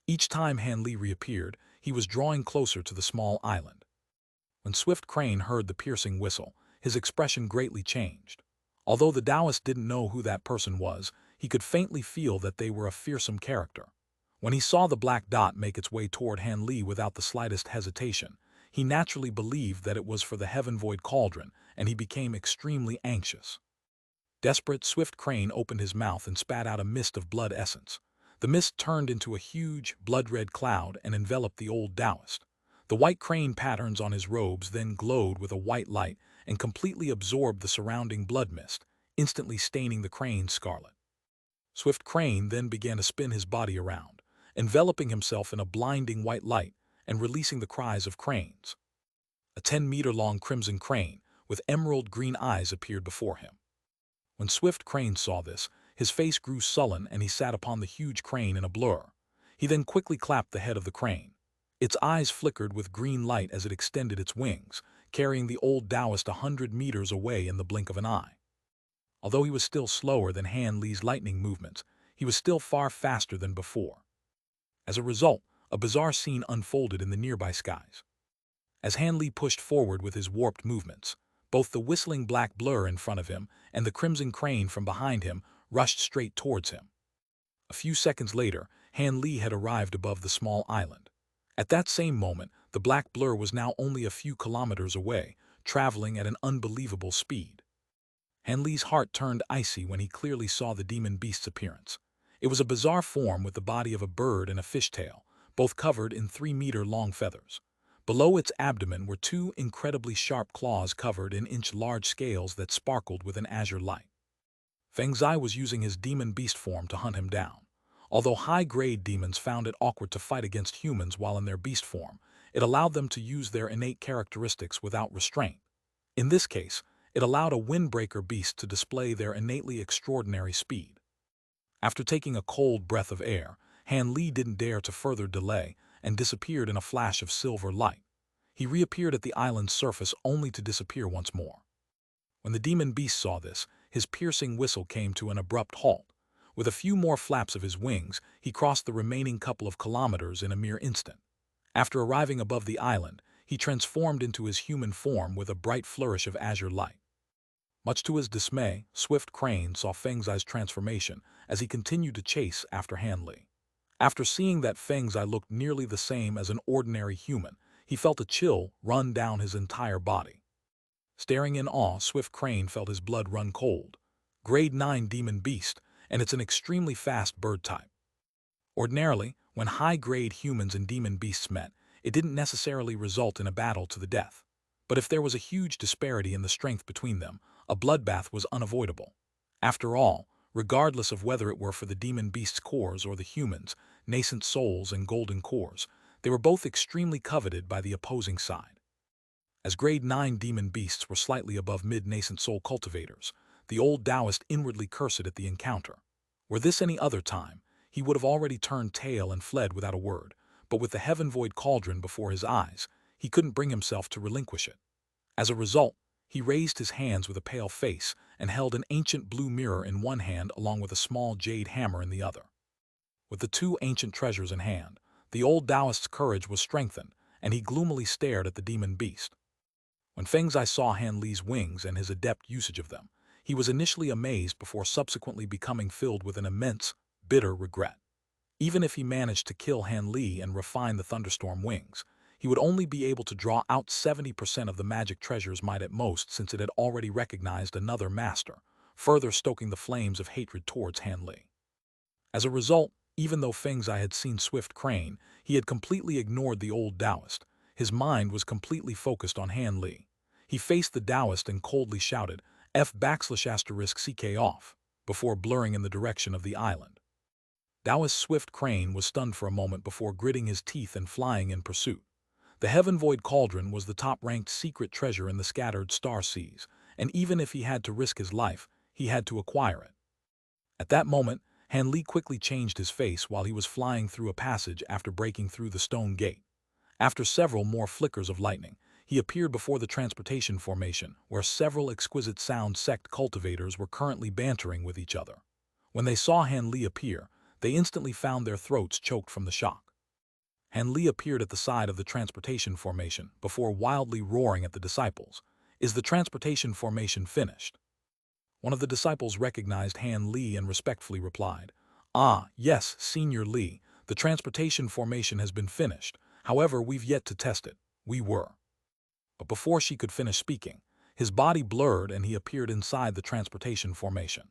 Each time Han Li reappeared, he was drawing closer to the small island. When Swift Crane heard the piercing whistle, his expression greatly changed. Although the Taoist didn't know who that person was, he could faintly feel that they were a fearsome character. When he saw the black dot make its way toward Han Li without the slightest hesitation, he naturally believed that it was for the Heaven Void Cauldron, and he became extremely anxious. Desperate, Swift Crane opened his mouth and spat out a mist of blood essence. The mist turned into a huge, blood-red cloud and enveloped the old Taoist. The white crane patterns on his robes then glowed with a white light and completely absorbed the surrounding blood mist, instantly staining the crane scarlet. Swift Crane then began to spin his body around, enveloping himself in a blinding white light and releasing the cries of cranes. A 10-meter-long crimson crane with emerald-green eyes appeared before him. When Swift Crane saw this, his face grew sullen and he sat upon the huge crane in a blur. He then quickly clapped the head of the crane. Its eyes flickered with green light as it extended its wings, carrying the old Taoist 100 meters away in the blink of an eye. Although he was still slower than Han Li's lightning movements, he was still far faster than before. As a result, a bizarre scene unfolded in the nearby skies. As Han Li pushed forward with his warped movements, both the whistling black blur in front of him and the crimson crane from behind him rushed straight towards him. A few seconds later, Han Li had arrived above the small island. At that same moment, the black blur was now only a few kilometers away, traveling at an unbelievable speed. Han Li's heart turned icy when he clearly saw the demon beast's appearance. It was a bizarre form with the body of a bird and a fishtail, both covered in 3-meter-long feathers. Below its abdomen were 2 incredibly sharp claws covered in inch-large scales that sparkled with an azure light. Feng Zai was using his demon beast form to hunt him down. Although high-grade demons found it awkward to fight against humans while in their beast form, it allowed them to use their innate characteristics without restraint. In this case, it allowed a windbreaker beast to display their innately extraordinary speed. After taking a cold breath of air, Han Li didn't dare to further delay and disappeared in a flash of silver light. He reappeared at the island's surface only to disappear once more. When the demon beast saw this, his piercing whistle came to an abrupt halt. With a few more flaps of his wings, he crossed the remaining couple of kilometers in a mere instant. After arriving above the island, he transformed into his human form with a bright flourish of azure light. Much to his dismay, Swift Crane saw Feng Zai's transformation as he continued to chase after Han Li. After seeing that Feng's eye looked nearly the same as an ordinary human, he felt a chill run down his entire body. Staring in awe, Swift Crane felt his blood run cold. Grade 9 Demon Beast, and it's an extremely fast bird type. Ordinarily, when high-grade humans and demon beasts met, it didn't necessarily result in a battle to the death. But if there was a huge disparity in the strength between them, a bloodbath was unavoidable. After all, regardless of whether it were for the demon beast's cores or the humans, nascent souls and golden cores, they were both extremely coveted by the opposing side. As grade 9 demon beasts were slightly above mid-nascent soul cultivators, the old Taoist inwardly cursed at the encounter. Were this any other time, he would have already turned tail and fled without a word, but with the heaven-void cauldron before his eyes, he couldn't bring himself to relinquish it. As a result, he raised his hands with a pale face and held an ancient blue mirror in one hand along with a small jade hammer in the other. With the two ancient treasures in hand, the old Taoist's courage was strengthened, and he gloomily stared at the demon beast. When Feng's eye saw Han Li's wings and his adept usage of them, he was initially amazed before subsequently becoming filled with an immense, bitter regret. Even if he managed to kill Han Li and refine the thunderstorm wings, he would only be able to draw out 70% of the magic treasure's might at most, since it had already recognized another master, further stoking the flames of hatred towards Han Li. As a result, even though Feng's eye had seen Swift Crane, he had completely ignored the old Taoist. His mind was completely focused on Han Li. He faced the Taoist and coldly shouted, F\CK off, before blurring in the direction of the island. Taoist Swift Crane was stunned for a moment before gritting his teeth and flying in pursuit. The Heaven-Void Cauldron was the top-ranked secret treasure in the scattered star seas, and even if he had to risk his life, he had to acquire it. At that moment, Han Li quickly changed his face while he was flying through a passage after breaking through the stone gate. After several more flickers of lightning, he appeared before the transportation formation, where several exquisite sound sect cultivators were currently bantering with each other. When they saw Han Li appear, they instantly found their throats choked from the shock. Han Li appeared at the side of the transportation formation before wildly roaring at the disciples. Is the transportation formation finished? One of the disciples recognized Han Li and respectfully replied, Ah, yes, Senior Li, the transportation formation has been finished. However, we've yet to test it. We were. But before she could finish speaking, his body blurred and he appeared inside the transportation formation.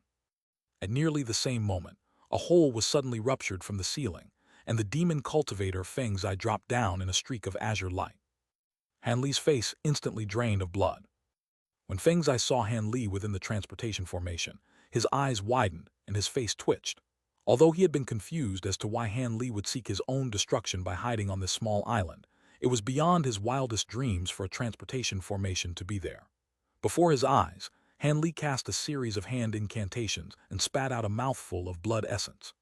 At nearly the same moment, a hole was suddenly ruptured from the ceiling, and the demon cultivator Feng's eye dropped down in a streak of azure light. Han Li's face instantly drained of blood. When Feng's eye saw Han Li within the transportation formation, his eyes widened and his face twitched. Although he had been confused as to why Han Li would seek his own destruction by hiding on this small island, it was beyond his wildest dreams for a transportation formation to be there. Before his eyes, Han Li cast a series of hand incantations and spat out a mouthful of blood essence.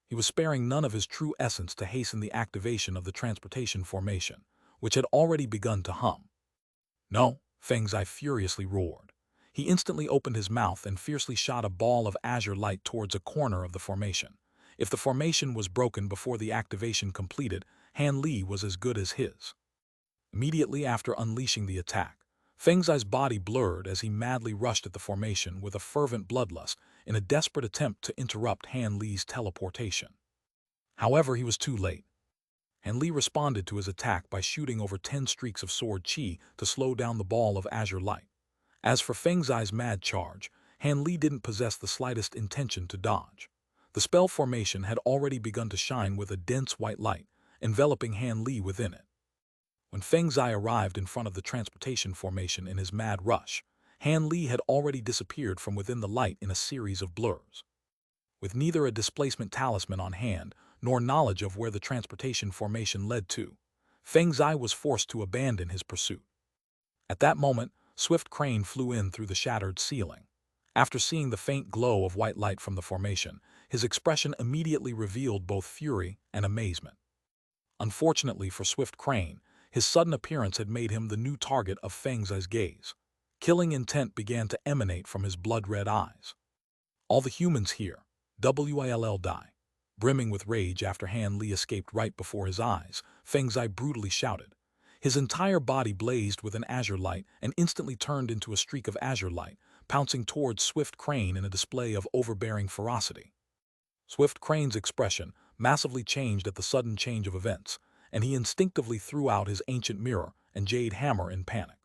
He was sparing none of his true essence to hasten the activation of the transportation formation, which had already begun to hum. No, Feng's eye furiously roared. He instantly opened his mouth and fiercely shot a ball of azure light towards a corner of the formation. If the formation was broken before the activation completed, Han Li was as good as his. Immediately after unleashing the attack, Feng's eye's body blurred as he madly rushed at the formation with a fervent bloodlust in a desperate attempt to interrupt Han Li's teleportation. However, he was too late. Han Li responded to his attack by shooting over 10 streaks of sword chi to slow down the ball of azure light. As for Feng's eye's mad charge, Han Li didn't possess the slightest intention to dodge. The spell formation had already begun to shine with a dense white light, enveloping Han Li within it. When Feng's eye arrived in front of the transportation formation in his mad rush, Han Li had already disappeared from within the light in a series of blurs. With neither a displacement talisman on hand nor knowledge of where the transportation formation led to, Feng's eye was forced to abandon his pursuit. At that moment, Swift Crane flew in through the shattered ceiling. After seeing the faint glow of white light from the formation, his expression immediately revealed both fury and amazement. Unfortunately for Swift Crane, his sudden appearance had made him the new target of Feng's eye's gaze. Killing intent began to emanate from his blood-red eyes. All the humans here, will die. Brimming with rage after Han Li escaped right before his eyes, Feng's eye brutally shouted. His entire body blazed with an azure light and instantly turned into a streak of azure light, pouncing towards Swift Crane in a display of overbearing ferocity. Swift Crane's expression, massively changed at the sudden change of events, and he instinctively threw out his ancient mirror and jade hammer in panic.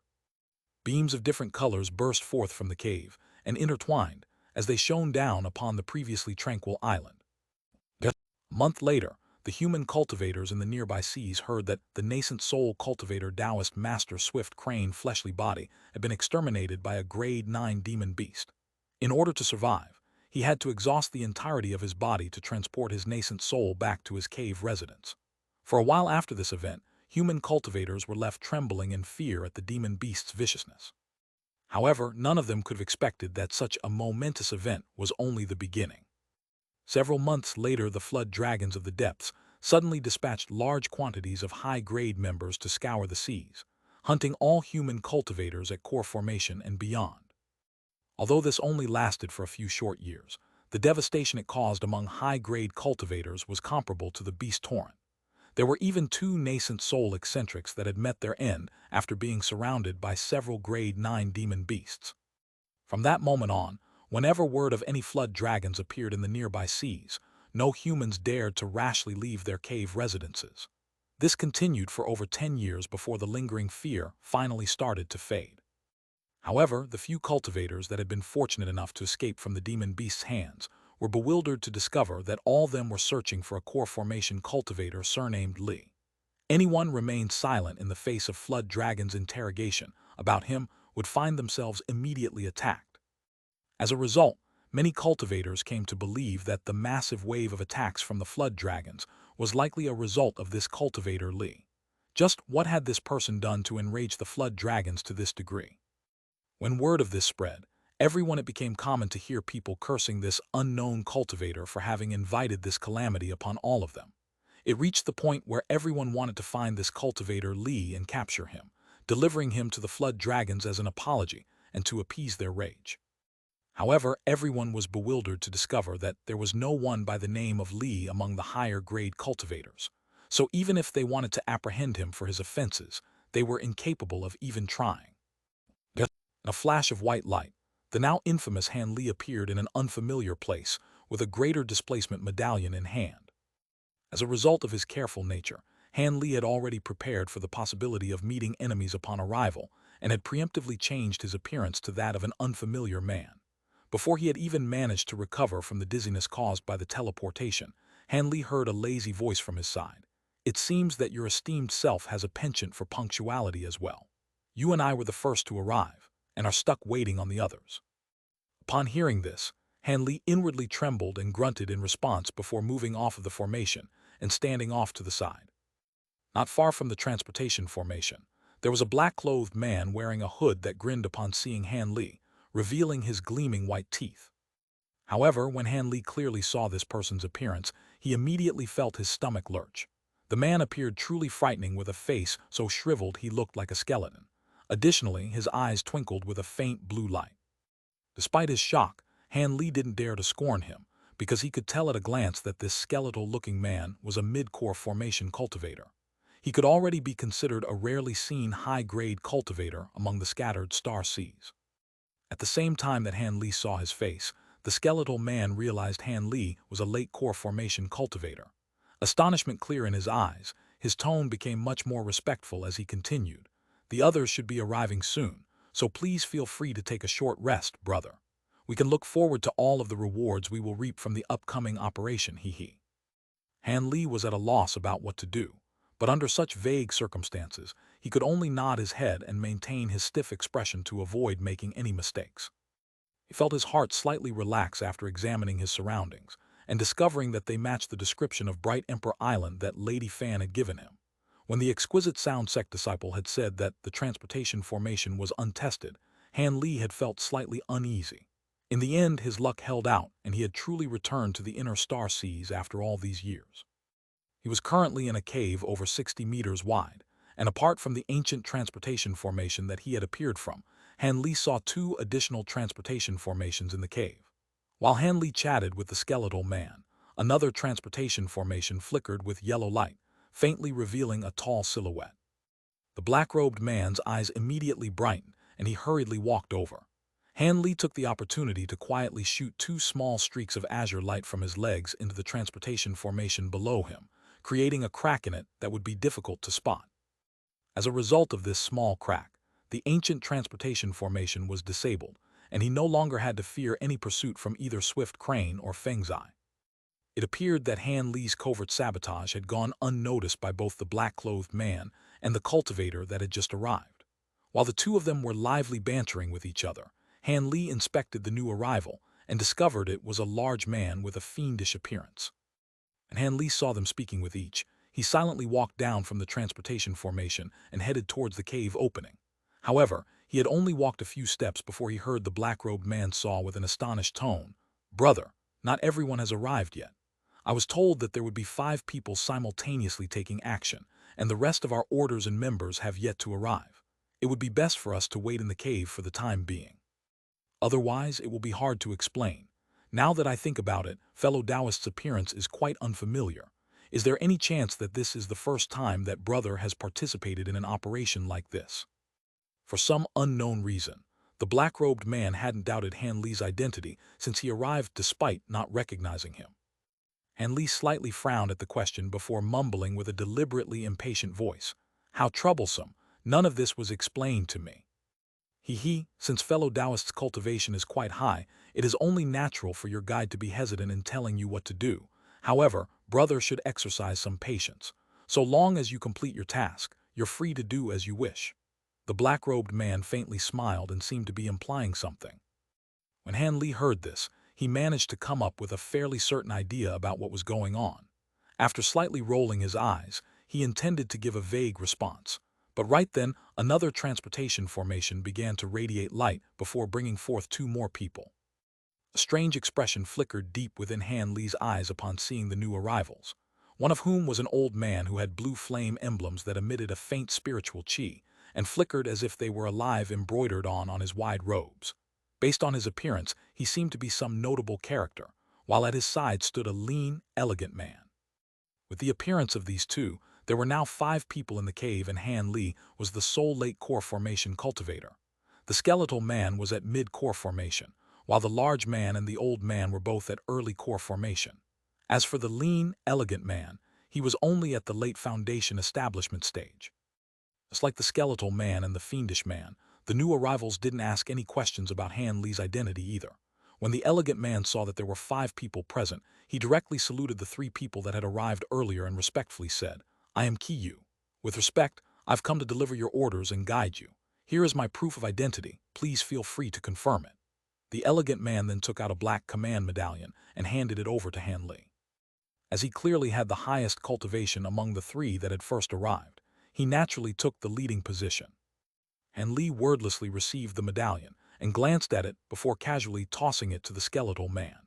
Beams of different colors burst forth from the cave and intertwined as they shone down upon the previously tranquil island. A month later, the human cultivators in the nearby seas heard that the nascent soul cultivator Taoist Master Swift Crane fleshly body had been exterminated by a grade 9 demon beast. In order to survive, he had to exhaust the entirety of his body to transport his nascent soul back to his cave residence. For a while after this event, human cultivators were left trembling in fear at the demon beast's viciousness. However, none of them could have expected that such a momentous event was only the beginning. Several months later, the flood dragons of the depths suddenly dispatched large quantities of high-grade members to scour the seas, hunting all human cultivators at core formation and beyond. Although this only lasted for a few short years, the devastation it caused among high-grade cultivators was comparable to the beast torrent. There were even 2 nascent soul eccentrics that had met their end after being surrounded by several grade 9 demon beasts. From that moment on, whenever word of any flood dragons appeared in the nearby seas, no humans dared to rashly leave their cave residences. This continued for over 10 years before the lingering fear finally started to fade. However, the few cultivators that had been fortunate enough to escape from the demon beast's hands were bewildered to discover that all of them were searching for a core formation cultivator surnamed Li. Anyone remained silent in the face of flood dragon's interrogation about him would find themselves immediately attacked. As a result, many cultivators came to believe that the massive wave of attacks from the flood dragons was likely a result of this cultivator Li. Just what had this person done to enrage the flood dragons to this degree? When word of this spread, it became common to hear people cursing this unknown cultivator for having invited this calamity upon all of them. It reached the point where everyone wanted to find this cultivator Li and capture him, delivering him to the flood dragons as an apology and to appease their rage. However, everyone was bewildered to discover that there was no one by the name of Li among the higher-grade cultivators, so even if they wanted to apprehend him for his offenses, they were incapable of even trying. In a flash of white light, the now infamous Han Li appeared in an unfamiliar place with a greater displacement medallion in hand. As a result of his careful nature, Han Li had already prepared for the possibility of meeting enemies upon arrival and had preemptively changed his appearance to that of an unfamiliar man. Before he had even managed to recover from the dizziness caused by the teleportation, Han Li heard a lazy voice from his side. "It seems that your esteemed self has a penchant for punctuality as well. You and I were the first to arrive, and are stuck waiting on the others." Upon hearing this, Han Li inwardly trembled and grunted in response before moving off of the formation and standing off to the side. Not far from the transportation formation, there was a black-clothed man wearing a hood that grinned upon seeing Han Li, revealing his gleaming white teeth. However, when Han Li clearly saw this person's appearance, he immediately felt his stomach lurch. The man appeared truly frightening with a face so shriveled he looked like a skeleton. Additionally, his eyes twinkled with a faint blue light. Despite his shock, Han Li didn't dare to scorn him, because he could tell at a glance that this skeletal-looking man was a mid-core formation cultivator. He could already be considered a rarely seen high-grade cultivator among the scattered star seas. At the same time that Han Li saw his face, the skeletal man realized Han Li was a late core formation cultivator. Astonishment clear in his eyes, his tone became much more respectful as he continued. "The others should be arriving soon, so please feel free to take a short rest, brother. We can look forward to all of the rewards we will reap from the upcoming operation, hee." Han Li was at a loss about what to do, but under such vague circumstances, he could only nod his head and maintain his stiff expression to avoid making any mistakes. He felt his heart slightly relax after examining his surroundings and discovering that they matched the description of Bright Emperor Island that Lady Fan had given him. When the exquisite sound sect disciple had said that the transportation formation was untested, Han Li had felt slightly uneasy. In the end, his luck held out, and he had truly returned to the inner star seas after all these years. He was currently in a cave over 60 meters wide, and apart from the ancient transportation formation that he had appeared from, Han Li saw 2 additional transportation formations in the cave. While Han Li chatted with the skeletal man, another transportation formation flickered with yellow light, faintly revealing a tall silhouette. The black-robed man's eyes immediately brightened, and he hurriedly walked over. Han Li took the opportunity to quietly shoot two small streaks of azure light from his legs into the transportation formation below him, creating a crack in it that would be difficult to spot. As a result of this small crack, the ancient transportation formation was disabled, and he no longer had to fear any pursuit from either Swift Crane or Feng's Eye. It appeared that Han Li's covert sabotage had gone unnoticed by both the black-clothed man and the cultivator that had just arrived. While the two of them were lively bantering with each other, Han Li inspected the new arrival and discovered it was a large man with a fiendish appearance. When Han Li saw them speaking with each, he silently walked down from the transportation formation and headed towards the cave opening. However, he had only walked a few steps before he heard the black-robed man saw with an astonished tone, "Brother, not everyone has arrived yet. I was told that there would be 5 people simultaneously taking action, and the rest of our orders and members have yet to arrive. It would be best for us to wait in the cave for the time being. Otherwise, it will be hard to explain. Now that I think about it, fellow Taoist's appearance is quite unfamiliar. Is there any chance that this is the first time that brother has participated in an operation like this?" For some unknown reason, the black-robed man hadn't doubted Han Li's identity since he arrived despite not recognizing him. Han Li slightly frowned at the question before mumbling with a deliberately impatient voice, "How troublesome. None of this was explained to me." Since fellow Taoist's cultivation is quite high, it is only natural for your guide to be hesitant in telling you what to do. However, brother should exercise some patience. So long as you complete your task, you're free to do as you wish." The black-robed man faintly smiled and seemed to be implying something. When Han Li heard this, he managed to come up with a fairly certain idea about what was going on. After slightly rolling his eyes, he intended to give a vague response. But right then, another transportation formation began to radiate light before bringing forth 2 more people. A strange expression flickered deep within Han Li's eyes upon seeing the new arrivals, one of whom was an old man who had blue flame emblems that emitted a faint spiritual chi and flickered as if they were alive embroidered on his wide robes. Based on his appearance, he seemed to be some notable character, while at his side stood a lean, elegant man. With the appearance of these two, there were now 5 people in the cave, and Han Li was the sole late core formation cultivator. The skeletal man was at mid-core formation, while the large man and the old man were both at early core formation. As for the lean, elegant man, he was only at the late foundation establishment stage. Just like the skeletal man and the fiendish man, the new arrivals didn't ask any questions about Han Li's identity either. When the elegant man saw that there were 5 people present, he directly saluted the 3 people that had arrived earlier and respectfully said, "I am Qiyu. With respect, I've come to deliver your orders and guide you. Here is my proof of identity. Please feel free to confirm it." The elegant man then took out a black command medallion and handed it over to Han Li. As he clearly had the highest cultivation among the 3 that had first arrived, he naturally took the leading position. Han Li wordlessly received the medallion and glanced at it before casually tossing it to the skeletal man.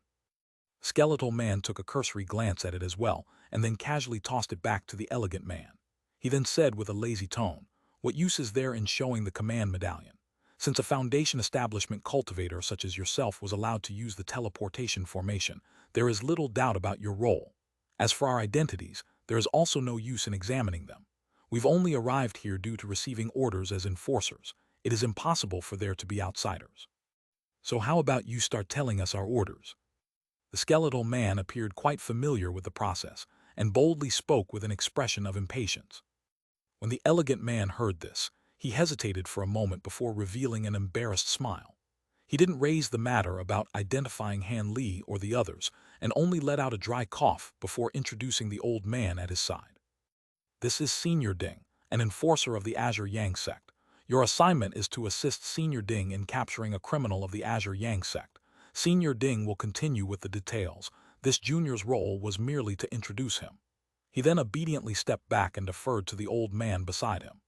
The skeletal man took a cursory glance at it as well and then casually tossed it back to the elegant man. He then said with a lazy tone, "What use is there in showing the command medallion? Since a foundation establishment cultivator such as yourself was allowed to use the teleportation formation, there is little doubt about your role. As for our identities, there is also no use in examining them. We've only arrived here due to receiving orders as enforcers. It is impossible for there to be outsiders. So how about you start telling us our orders?" The skeletal man appeared quite familiar with the process and boldly spoke with an expression of impatience. When the elegant man heard this, he hesitated for a moment before revealing an embarrassed smile. He didn't raise the matter about identifying Han Li or the others and only let out a dry cough before introducing the old man at his side. "This is Senior Ding, an enforcer of the Azure Yang sect. Your assignment is to assist Senior Ding in capturing a criminal of the Azure Yang sect. Senior Ding will continue with the details. This junior's role was merely to introduce him." He then obediently stepped back and deferred to the old man beside him.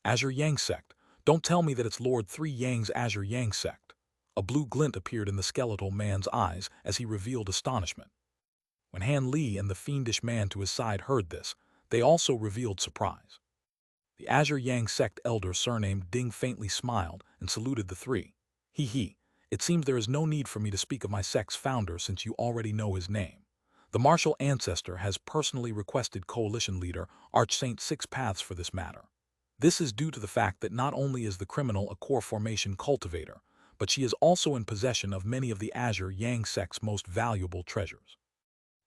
"Azure Yang sect. Don't tell me that it's Lord 3 Yang's Azure Yang sect." A blue glint appeared in the skeletal man's eyes as he revealed astonishment. When Han Li and the fiendish man to his side heard this, they also revealed surprise. The Azure Yang sect elder surnamed Ding faintly smiled and saluted the 3. It seems there is no need for me to speak of my sect's founder since you already know his name. The martial ancestor has personally requested coalition leader Archsaint 6 Paths for this matter. This is due to the fact that not only is the criminal a core formation cultivator, but she is also in possession of many of the Xianxia sect's most valuable treasures.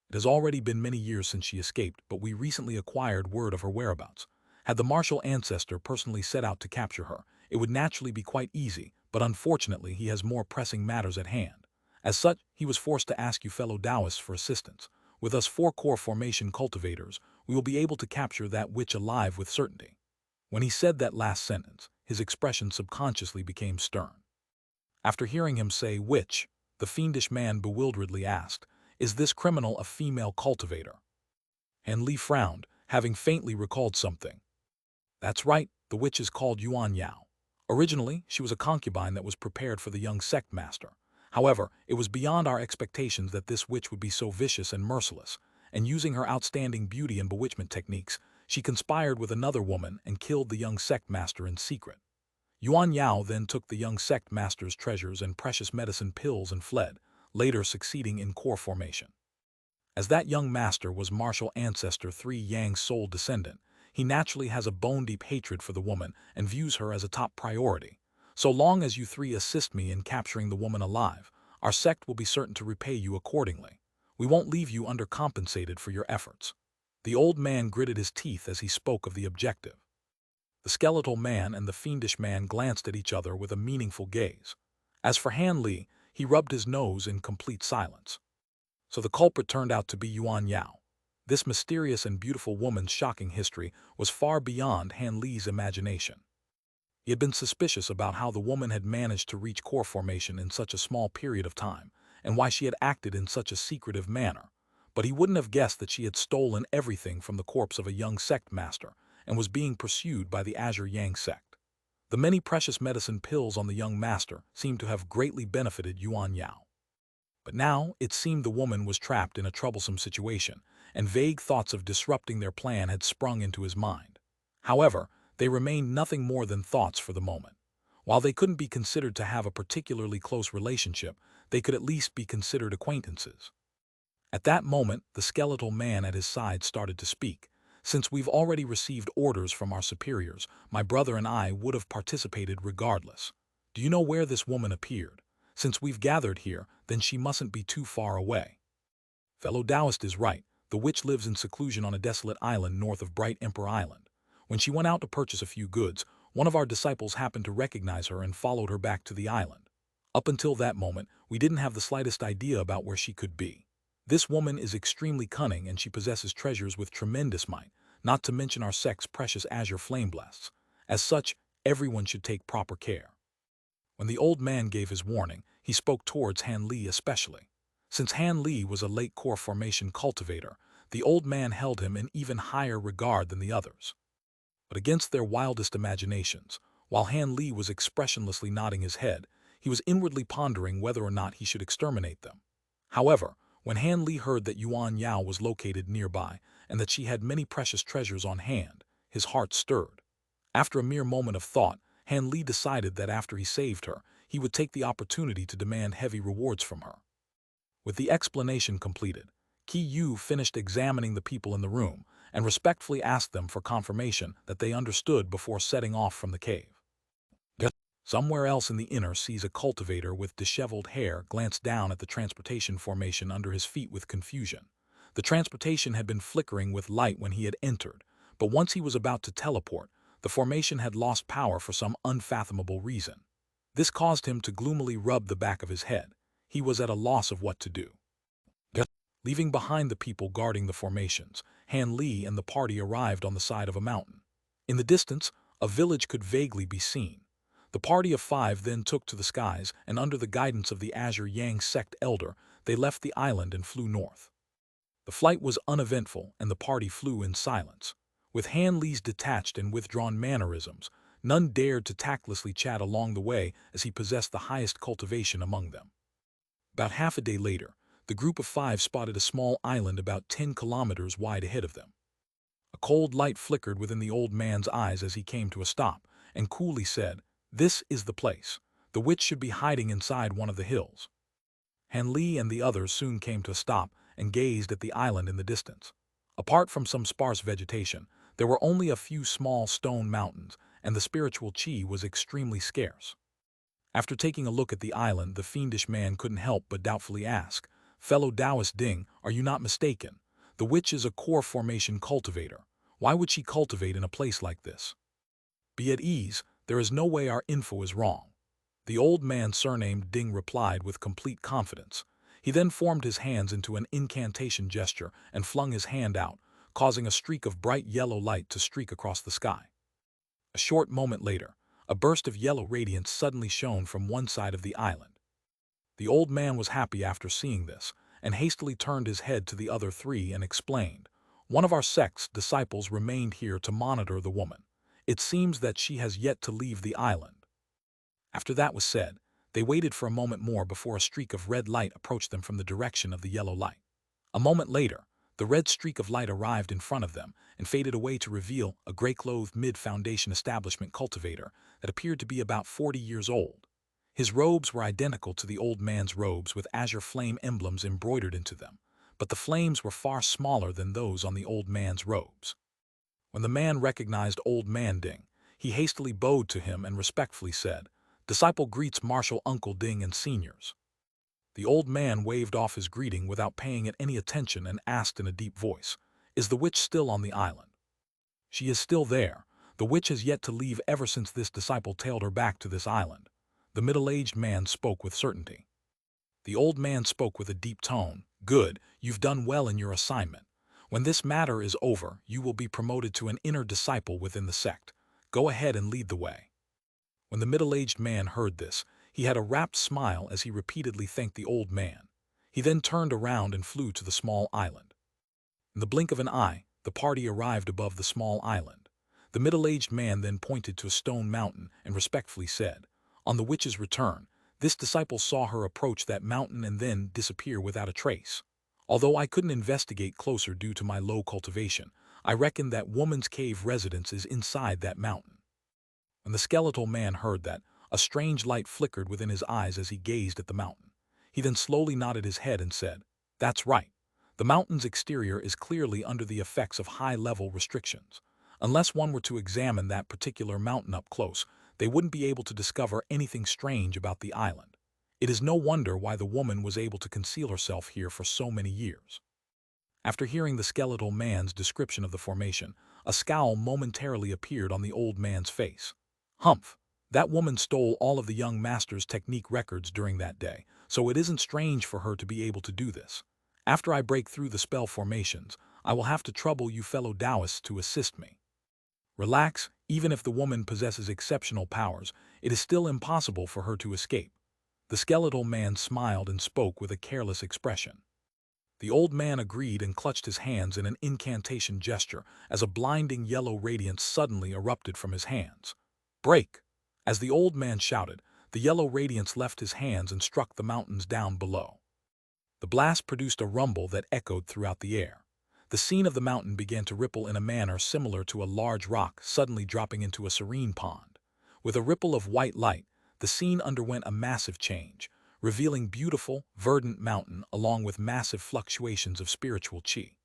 It has already been many years since she escaped, but we recently acquired word of her whereabouts. Had the martial ancestor personally set out to capture her, it would naturally be quite easy, but unfortunately he has more pressing matters at hand. As such, he was forced to ask you fellow Taoists for assistance. With us four core formation cultivators, we will be able to capture that witch alive with certainty. When he said that last sentence, his expression subconsciously became stern. After hearing him say witch, the fiendish man bewilderedly asked, "Is this criminal a female cultivator?" And Li frowned, having faintly recalled something. "That's right, the witch is called Yuan Yao. Originally, she was a concubine that was prepared for the young sect master. However, it was beyond our expectations that this witch would be so vicious and merciless, and using her outstanding beauty and bewitchment techniques, she conspired with another woman and killed the young sect master in secret. Yuan Yao then took the young sect master's treasures and precious medicine pills and fled, later succeeding in core formation. As that young master was martial ancestor 3 Yang's sole descendant, he naturally has a bone-deep hatred for the woman and views her as a top priority. So long as you three assist me in capturing the woman alive, our sect will be certain to repay you accordingly. We won't leave you undercompensated for your efforts." The old man gritted his teeth as he spoke of the objective. The skeletal man and the fiendish man glanced at each other with a meaningful gaze. As for Han Li, he rubbed his nose in complete silence. So the culprit turned out to be Yuan Yao. This mysterious and beautiful woman's shocking history was far beyond Han Li's imagination. He had been suspicious about how the woman had managed to reach core formation in such a small period of time, and why she had acted in such a secretive manner, but he wouldn't have guessed that she had stolen everything from the corpse of a young sect master and was being pursued by the Azure Yang sect. The many precious medicine pills on the young master seemed to have greatly benefited Yuan Yao. But now it seemed the woman was trapped in a troublesome situation, and vague thoughts of disrupting their plan had sprung into his mind. However, they remained nothing more than thoughts for the moment. While they couldn't be considered to have a particularly close relationship, they could at least be considered acquaintances. At that moment, the skeletal man at his side started to speak. "Since we've already received orders from our superiors, my brother and I would have participated regardless. Do you know where this woman appeared? Since we've gathered here, then she mustn't be too far away." Fellow Taoist is right. The witch lives in seclusion on a desolate island north of Bright Emperor Island. When she went out to purchase a few goods, one of our disciples happened to recognize her and followed her back to the island. Up until that moment, we didn't have the slightest idea about where she could be. This woman is extremely cunning and she possesses treasures with tremendous might, not to mention our sect's precious azure flame blasts. As such, everyone should take proper care. When the old man gave his warning, he spoke towards Han Li especially. Since Han Li was a late core formation cultivator, the old man held him in even higher regard than the others. But against their wildest imaginations, while Han Li was expressionlessly nodding his head, he was inwardly pondering whether or not he should exterminate them. However, when Han Li heard that Yuan Yao was located nearby and that she had many precious treasures on hand, his heart stirred. After a mere moment of thought, Han Li decided that after he saved her, he would take the opportunity to demand heavy rewards from her. With the explanation completed, Qi Yu finished examining the people in the room and respectfully asked them for confirmation that they understood before setting off from the cave. Somewhere else in the inner sees a cultivator with disheveled hair glance down at the transportation formation under his feet with confusion. The transportation had been flickering with light when he had entered, but once he was about to teleport, the formation had lost power for some unfathomable reason. This caused him to gloomily rub the back of his head. He was at a loss of what to do. Leaving behind the people guarding the formations, Han Li and the party arrived on the side of a mountain. In the distance, a village could vaguely be seen. The party of 5 then took to the skies, and under the guidance of the Azure Yang sect elder, they left the island and flew north. The flight was uneventful, and the party flew in silence. With Han Li's detached and withdrawn mannerisms, none dared to tactlessly chat along the way as he possessed the highest cultivation among them. About half a day later, the group of 5 spotted a small island about 10 kilometers wide ahead of them. A cold light flickered within the old man's eyes as he came to a stop, and coolly said, "This is the place. The witch should be hiding inside one of the hills." Han Li and the others soon came to a stop and gazed at the island in the distance. Apart from some sparse vegetation, there were only a few small stone mountains, and the spiritual qi was extremely scarce. After taking a look at the island, the fiendish man couldn't help but doubtfully ask, "Fellow Taoist Ding, are you not mistaken? The witch is a core formation cultivator. Why would she cultivate in a place like this?" "Be at ease, there is no way our info is wrong," the old man surnamed Ding replied with complete confidence. He then formed his hands into an incantation gesture and flung his hand out, causing a streak of bright yellow light to streak across the sky. A short moment later, a burst of yellow radiance suddenly shone from one side of the island. The old man was happy after seeing this, and hastily turned his head to the other three and explained, "One of our sect's disciples remained here to monitor the woman. It seems that she has yet to leave the island." After that was said, they waited for a moment more before a streak of red light approached them from the direction of the yellow light. A moment later, the red streak of light arrived in front of them and faded away to reveal a gray-clothed mid-foundation establishment cultivator that appeared to be about 40 years old. His robes were identical to the old man's robes with azure flame emblems embroidered into them, but the flames were far smaller than those on the old man's robes. When the man recognized Old Man Ding, he hastily bowed to him and respectfully said, "Disciple greets Marshal Uncle Ding and seniors." The old man waved off his greeting without paying it any attention and asked in a deep voice, "Is the witch still on the island?" "She is still there. The witch has yet to leave ever since this disciple tailed her back to this island," the middle-aged man spoke with certainty. The old man spoke with a deep tone, "Good, you've done well in your assignment. When this matter is over, you will be promoted to an inner disciple within the sect. Go ahead and lead the way." When the middle-aged man heard this, he had a rapt smile as he repeatedly thanked the old man. He then turned around and flew to the small island. In the blink of an eye, the party arrived above the small island. The middle-aged man then pointed to a stone mountain and respectfully said, "On the witch's return, this disciple saw her approach that mountain and then disappear without a trace. Although I couldn't investigate closer due to my low cultivation, I reckon that woman's cave residence is inside that mountain." When the skeletal man heard that, a strange light flickered within his eyes as he gazed at the mountain. He then slowly nodded his head and said, "That's right. The mountain's exterior is clearly under the effects of high-level restrictions. Unless one were to examine that particular mountain up close, they wouldn't be able to discover anything strange about the island. It is no wonder why the woman was able to conceal herself here for so many years." After hearing the skeletal man's description of the formation, a scowl momentarily appeared on the old man's face. "Humph! That woman stole all of the young master's technique records during that day, so it isn't strange for her to be able to do this. After I break through the spell formations, I will have to trouble you fellow Taoists to assist me." "Relax, even if the woman possesses exceptional powers, it is still impossible for her to escape." The skeletal man smiled and spoke with a careless expression. The old man agreed and clutched his hands in an incantation gesture as a blinding yellow radiance suddenly erupted from his hands. "Break!" As the old man shouted, the yellow radiance left his hands and struck the mountains down below. The blast produced a rumble that echoed throughout the air. The scene of the mountain began to ripple in a manner similar to a large rock suddenly dropping into a serene pond. With a ripple of white light, the scene underwent a massive change, revealing beautiful, verdant mountain along with massive fluctuations of spiritual qi.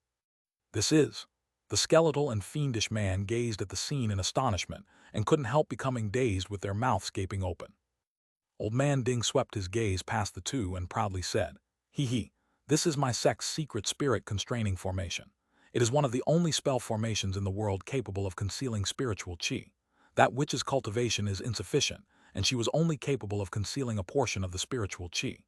"This is..." The skeletal and fiendish man gazed at the scene in astonishment and couldn't help becoming dazed with their mouths gaping open. Old Man Ding swept his gaze past the two and proudly said, "Hee, this is my sect's secret spirit constraining formation. It is one of the only spell formations in the world capable of concealing spiritual qi. That witch's cultivation is insufficient, and she was only capable of concealing a portion of the spiritual qi.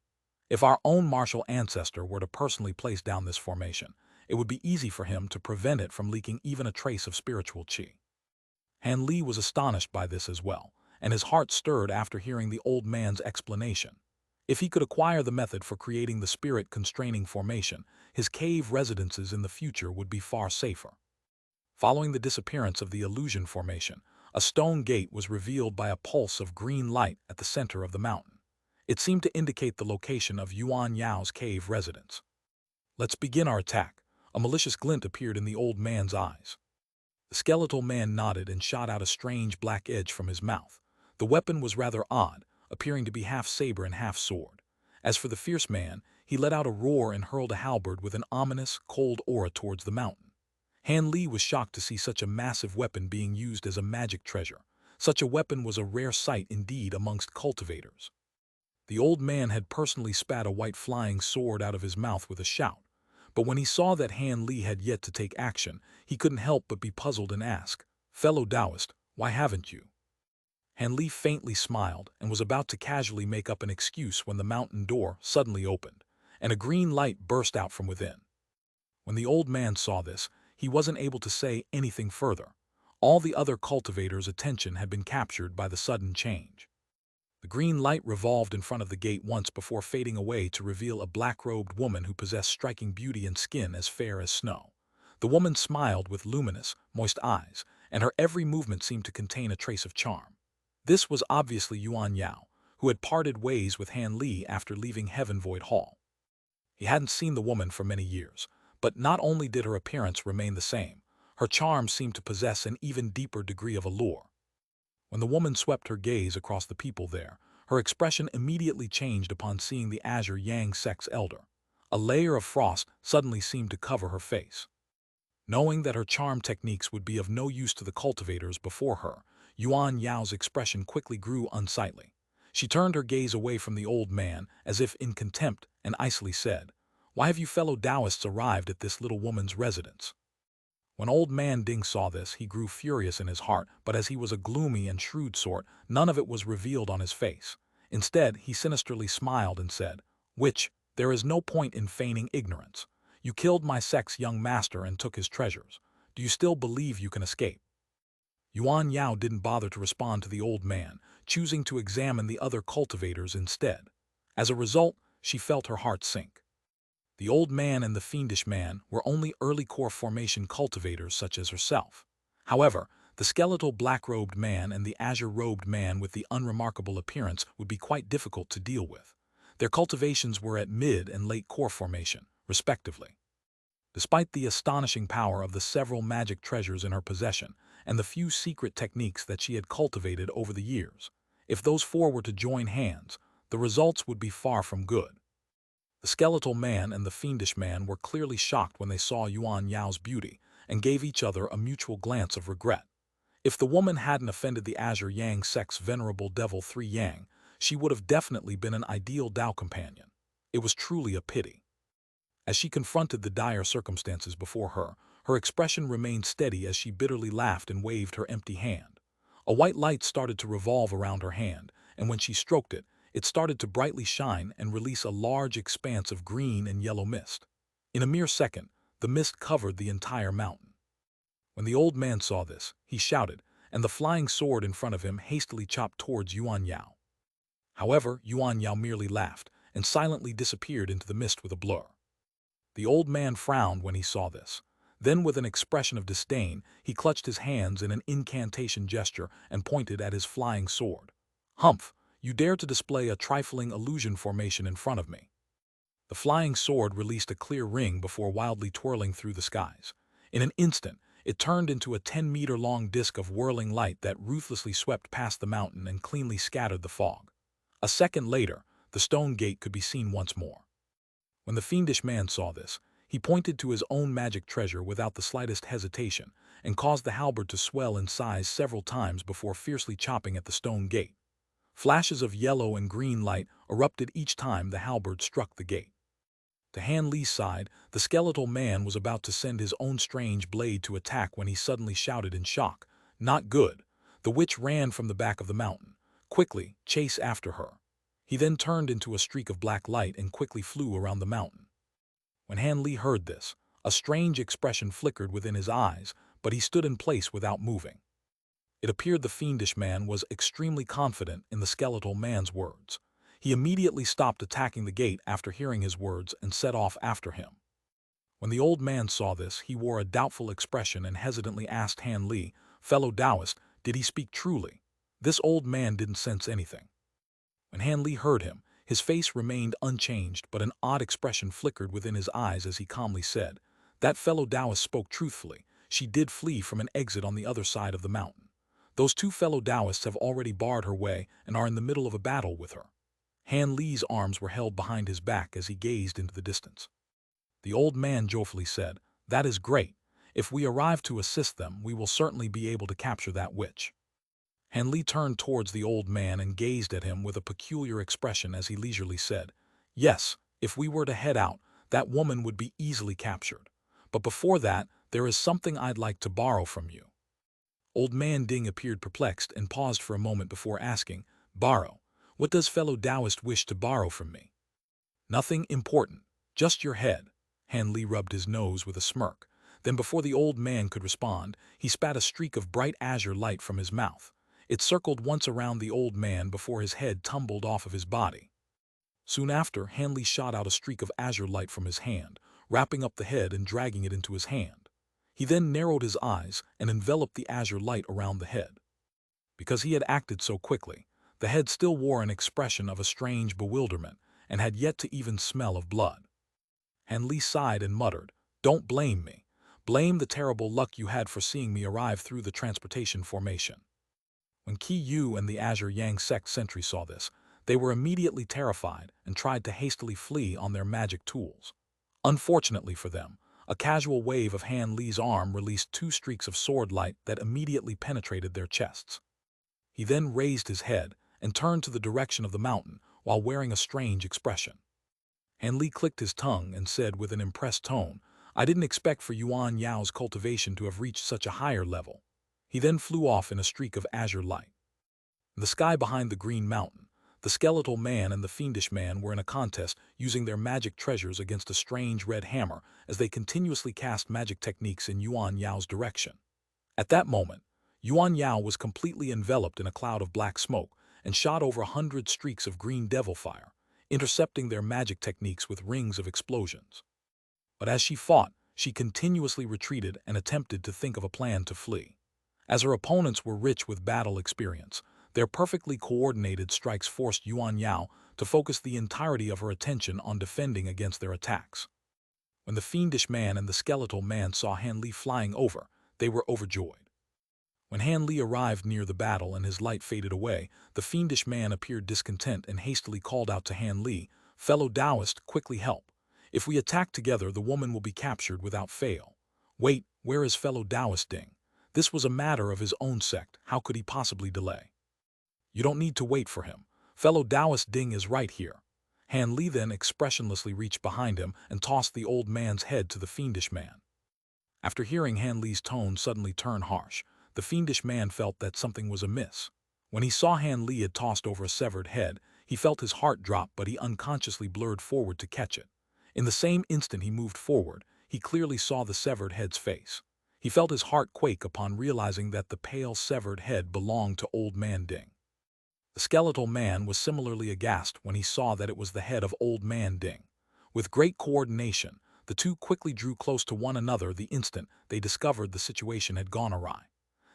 If our own martial ancestor were to personally place down this formation, it would be easy for him to prevent it from leaking even a trace of spiritual qi." Han Li was astonished by this as well, and his heart stirred after hearing the old man's explanation. If he could acquire the method for creating the spirit-constraining formation, his cave residences in the future would be far safer. Following the disappearance of the illusion formation, a stone gate was revealed by a pulse of green light at the center of the mountain. It seemed to indicate the location of Yuan Yao's cave residence. "Let's begin our attack." A malicious glint appeared in the old man's eyes. The skeletal man nodded and shot out a strange black edge from his mouth. The weapon was rather odd, appearing to be half saber and half sword. As for the fierce man, he let out a roar and hurled a halberd with an ominous, cold aura towards the mountain. Han Li was shocked to see such a massive weapon being used as a magic treasure. Such a weapon was a rare sight indeed amongst cultivators. The old man had personally spat a white flying sword out of his mouth with a shout, but when he saw that Han Li had yet to take action, he couldn't help but be puzzled and ask, "Fellow Taoist, why haven't you?" Han Li faintly smiled and was about to casually make up an excuse when the mountain door suddenly opened, and a green light burst out from within. When the old man saw this, he wasn't able to say anything further. All the other cultivators' attention had been captured by the sudden change. The green light revolved in front of the gate once before fading away to reveal a black-robed woman who possessed striking beauty and skin as fair as snow. The woman smiled with luminous, moist eyes, and her every movement seemed to contain a trace of charm. This was obviously Yuan Yao, who had parted ways with Han Li after leaving Heaven Void Hall. He hadn't seen the woman for many years, but not only did her appearance remain the same, her charm seemed to possess an even deeper degree of allure. When the woman swept her gaze across the people there, her expression immediately changed upon seeing the Azure Yang Sect's elder. A layer of frost suddenly seemed to cover her face. Knowing that her charm techniques would be of no use to the cultivators before her, Yuan Yao's expression quickly grew unsightly. She turned her gaze away from the old man, as if in contempt, and icily said, "Why have you fellow Taoists arrived at this little woman's residence?" When old man Ding saw this, he grew furious in his heart, but as he was a gloomy and shrewd sort, none of it was revealed on his face. Instead, he sinisterly smiled and said, "Which, there is no point in feigning ignorance. You killed my sect's young master and took his treasures. Do you still believe you can escape?" Yuan Yao didn't bother to respond to the old man, choosing to examine the other cultivators instead. As a result, she felt her heart sink. The old man and the fiendish man were only early core formation cultivators such as herself. However, the skeletal black-robed man and the azure-robed man with the unremarkable appearance would be quite difficult to deal with. Their cultivations were at mid and late core formation, respectively. Despite the astonishing power of the several magic treasures in her possession and the few secret techniques that she had cultivated over the years, if those four were to join hands, the results would be far from good. The skeletal man and the fiendish man were clearly shocked when they saw Yuan Yao's beauty and gave each other a mutual glance of regret. If the woman hadn't offended the Azure Yang Sect's venerable devil 3 Yang, she would have definitely been an ideal Dao companion. It was truly a pity. As she confronted the dire circumstances before her, her expression remained steady as she bitterly laughed and waved her empty hand. A white light started to revolve around her hand, and when she stroked it, it started to brightly shine and release a large expanse of green and yellow mist. In a mere second, the mist covered the entire mountain. When the old man saw this, he shouted, and the flying sword in front of him hastily chopped towards Yuan Yao. However, Yuan Yao merely laughed and silently disappeared into the mist with a blur. The old man frowned when he saw this. Then, with an expression of disdain, he clutched his hands in an incantation gesture and pointed at his flying sword. "Humph! You dare to display a trifling illusion formation in front of me." The flying sword released a clear ring before wildly twirling through the skies. In an instant, it turned into a 10-meter-long disk of whirling light that ruthlessly swept past the mountain and cleanly scattered the fog. A second later, the stone gate could be seen once more. When the fiendish man saw this, he pointed to his own magic treasure without the slightest hesitation and caused the halberd to swell in size several times before fiercely chopping at the stone gate. Flashes of yellow and green light erupted each time the halberd struck the gate. To Han Li's side, the skeletal man was about to send his own strange blade to attack when he suddenly shouted in shock, "Not good!" The witch ran from the back of the mountain. "Quickly, chase after her." He then turned into a streak of black light and quickly flew around the mountain. When Han Li heard this, a strange expression flickered within his eyes, but he stood in place without moving. It appeared the fiendish man was extremely confident in the skeletal man's words. He immediately stopped attacking the gate after hearing his words and set off after him. When the old man saw this, he wore a doubtful expression and hesitantly asked Han Li, "Fellow Taoist, did he speak truly?" This old man didn't sense anything. When Han Li heard him, his face remained unchanged, but an odd expression flickered within his eyes as he calmly said, "That fellow Taoist spoke truthfully. She did flee from an exit on the other side of the mountain. Those two fellow Taoists have already barred her way and are in the middle of a battle with her." Han Li's arms were held behind his back as he gazed into the distance. The old man joyfully said, "That is great. If we arrive to assist them, we will certainly be able to capture that witch." Han Li turned towards the old man and gazed at him with a peculiar expression as he leisurely said, "Yes, if we were to head out, that woman would be easily captured. But before that, there is something I'd like to borrow from you." Old man Ding appeared perplexed and paused for a moment before asking, "Borrow? What does fellow Taoist wish to borrow from me?" "Nothing important, just your head." Han Li rubbed his nose with a smirk. Then before the old man could respond, he spat a streak of bright azure light from his mouth. It circled once around the old man before his head tumbled off of his body. Soon after, Han Li shot out a streak of azure light from his hand, wrapping up the head and dragging it into his hand. He then narrowed his eyes and enveloped the azure light around the head. Because he had acted so quickly, the head still wore an expression of a strange bewilderment and had yet to even smell of blood. Han Li sighed and muttered, "Don't blame me. Blame the terrible luck you had for seeing me arrive through the transportation formation." When Qi Yu and the Azure Yang sect sentry saw this, they were immediately terrified and tried to hastily flee on their magic tools. Unfortunately for them, a casual wave of Han Li's arm released two streaks of sword light that immediately penetrated their chests. He then raised his head and turned to the direction of the mountain while wearing a strange expression. Han Li clicked his tongue and said with an impressed tone, "I didn't expect for Yuan Yao's cultivation to have reached such a higher level." He then flew off in a streak of azure light. In the sky behind the Green Mountain, the skeletal man and the fiendish man were in a contest using their magic treasures against a strange red hammer as they continuously cast magic techniques in Yuan Yao's direction. At that moment, Yuan Yao was completely enveloped in a cloud of black smoke and shot over 100 streaks of green devil fire, intercepting their magic techniques with rings of explosions. But as she fought, she continuously retreated and attempted to think of a plan to flee. As her opponents were rich with battle experience, their perfectly coordinated strikes forced Yuan Yao to focus the entirety of her attention on defending against their attacks. When the fiendish man and the skeletal man saw Han Li flying over, they were overjoyed. When Han Li arrived near the battle and his light faded away, the fiendish man appeared discontent and hastily called out to Han Li, "Fellow Taoist, quickly help. If we attack together, the woman will be captured without fail." "Wait, where is fellow Taoist Ding? This was a matter of his own sect, how could he possibly delay?" "You don't need to wait for him. Fellow Taoist Ding is right here." Han Li then expressionlessly reached behind him and tossed the old man's head to the fiendish man. After hearing Han Li's tone suddenly turn harsh, the fiendish man felt that something was amiss. When he saw Han Li had tossed over a severed head, he felt his heart drop, but he unconsciously blurred forward to catch it. In the same instant he moved forward, he clearly saw the severed head's face. He felt his heart quake upon realizing that the pale severed head belonged to Old Man Ding. The skeletal man was similarly aghast when he saw that it was the head of Old Man Ding. With great coordination, the two quickly drew close to one another the instant they discovered the situation had gone awry.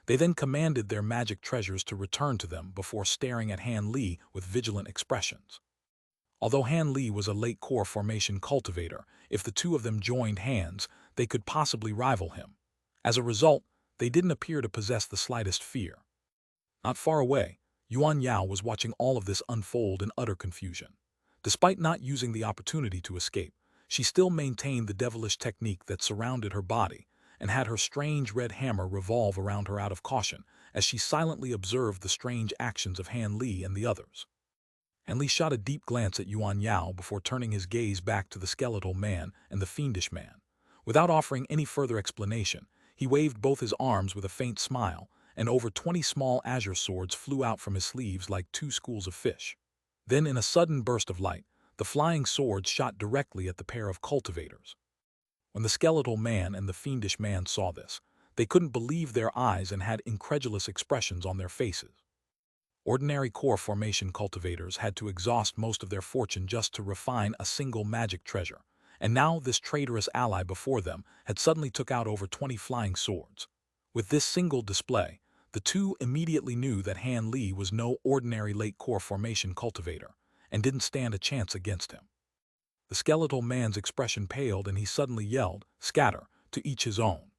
They then commanded their magic treasures to return to them before staring at Han Li with vigilant expressions. Although Han Li was a late core formation cultivator, if the two of them joined hands, they could possibly rival him. As a result, they didn't appear to possess the slightest fear. Not far away, Yuan Yao was watching all of this unfold in utter confusion. Despite not using the opportunity to escape, she still maintained the devilish technique that surrounded her body and had her strange red hammer revolve around her out of caution as she silently observed the strange actions of Han Li and the others. Han Li shot a deep glance at Yuan Yao before turning his gaze back to the skeletal man and the fiendish man. Without offering any further explanation, he waved both his arms with a faint smile, and over 20 small azure swords flew out from his sleeves like two schools of fish. Then, in a sudden burst of light, the flying swords shot directly at the pair of cultivators. When the skeletal man and the fiendish man saw this, they couldn't believe their eyes and had incredulous expressions on their faces. Ordinary core formation cultivators had to exhaust most of their fortune just to refine a single magic treasure, and now this traitorous ally before them had suddenly took out over 20 flying swords. With this single display, the two immediately knew that Han Li was no ordinary late core formation cultivator and didn't stand a chance against him. The skeletal man's expression paled and he suddenly yelled, "Scatter, to each his own."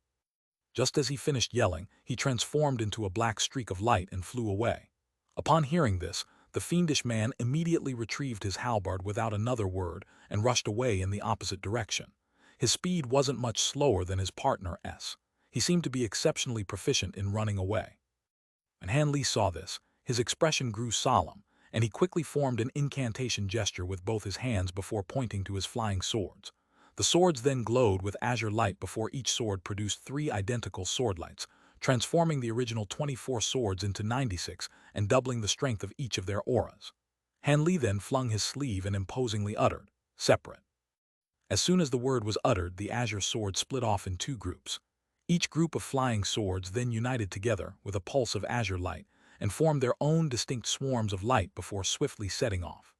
Just as he finished yelling, he transformed into a black streak of light and flew away. Upon hearing this, the fiendish man immediately retrieved his halberd without another word and rushed away in the opposite direction. His speed wasn't much slower than his partner's. He seemed to be exceptionally proficient in running away. When Han Li saw this, his expression grew solemn, and he quickly formed an incantation gesture with both his hands before pointing to his flying swords. The swords then glowed with azure light before each sword produced 3 identical sword lights, transforming the original 24 swords into 96 and doubling the strength of each of their auras. Han Li then flung his sleeve and imposingly uttered, "Separate." As soon as the word was uttered, the azure sword split off in 2 groups. Each group of flying swords then united together with a pulse of azure light and formed their own distinct swarms of light before swiftly setting off.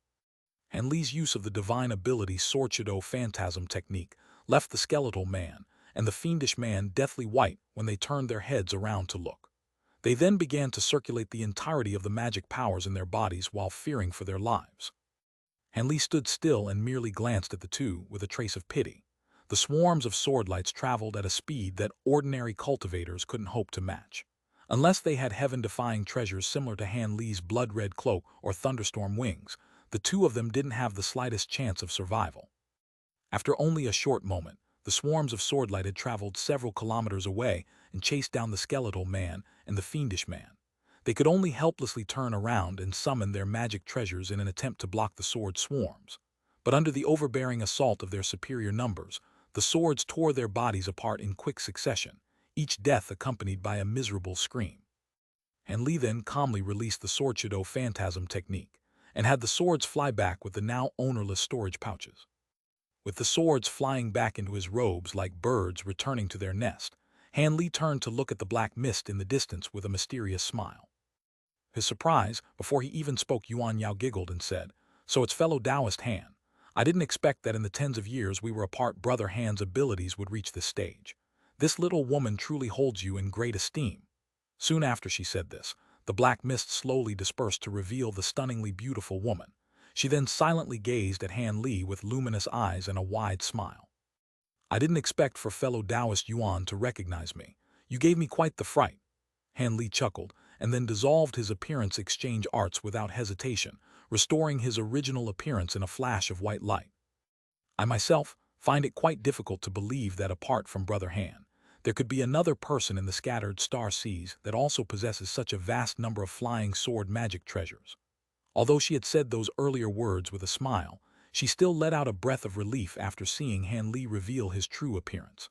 Han Li's use of the divine ability Sword Shadow Phantasm technique left the skeletal man and the fiendish man deathly white when they turned their heads around to look. They then began to circulate the entirety of the magic powers in their bodies while fearing for their lives. Han Li stood still and merely glanced at the two with a trace of pity. The swarms of sword lights traveled at a speed that ordinary cultivators couldn't hope to match. Unless they had heaven-defying treasures similar to Han Li's blood-red cloak or thunderstorm wings, the two of them didn't have the slightest chance of survival. After only a short moment, the swarms of swordlight had traveled several kilometers away and chased down the skeletal man and the fiendish man. They could only helplessly turn around and summon their magic treasures in an attempt to block the sword swarms. But under the overbearing assault of their superior numbers, the swords tore their bodies apart in quick succession, each death accompanied by a miserable scream. Han Li then calmly released the Sword Shadow Phantasm technique, and had the swords fly back with the now ownerless storage pouches. With the swords flying back into his robes like birds returning to their nest, Han Li turned to look at the black mist in the distance with a mysterious smile. His surprise, before he even spoke, Yuan Yao giggled and said, "So it's fellow Taoist Han. I didn't expect that in the tens of years we were apart brother Han's abilities would reach this stage. This little woman truly holds you in great esteem." Soon after she said this, the black mist slowly dispersed to reveal the stunningly beautiful woman. She then silently gazed at Han Li with luminous eyes and a wide smile. "I didn't expect for fellow Taoist Yuan to recognize me. You gave me quite the fright." Han Li chuckled, and then dissolved his appearance exchange arts without hesitation, restoring his original appearance in a flash of white light. "I myself find it quite difficult to believe that apart from Brother Han, there could be another person in the scattered star seas that also possesses such a vast number of flying sword magic treasures." Although she had said those earlier words with a smile, she still let out a breath of relief after seeing Han Li reveal his true appearance.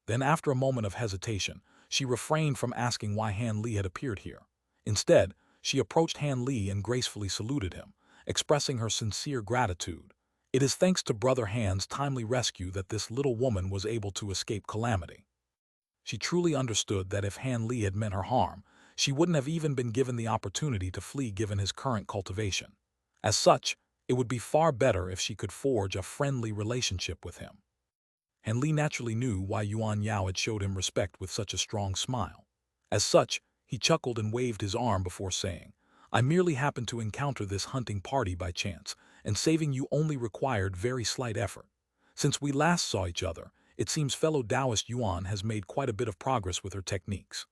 Then, after a moment of hesitation, she refrained from asking why Han Li had appeared here. Instead, she approached Han Li and gracefully saluted him, expressing her sincere gratitude. "It is thanks to Brother Han's timely rescue that this little woman was able to escape calamity." She truly understood that if Han Li had meant her harm, she wouldn't have even been given the opportunity to flee given his current cultivation. As such, it would be far better if she could forge a friendly relationship with him. Han Li naturally knew why Yuan Yao had showed him respect with such a strong smile. As such, he chuckled and waved his arm before saying, "I merely happened to encounter this hunting party by chance, and saving you only required very slight effort. Since we last saw each other, it seems fellow Taoist Yuan has made quite a bit of progress with her techniques."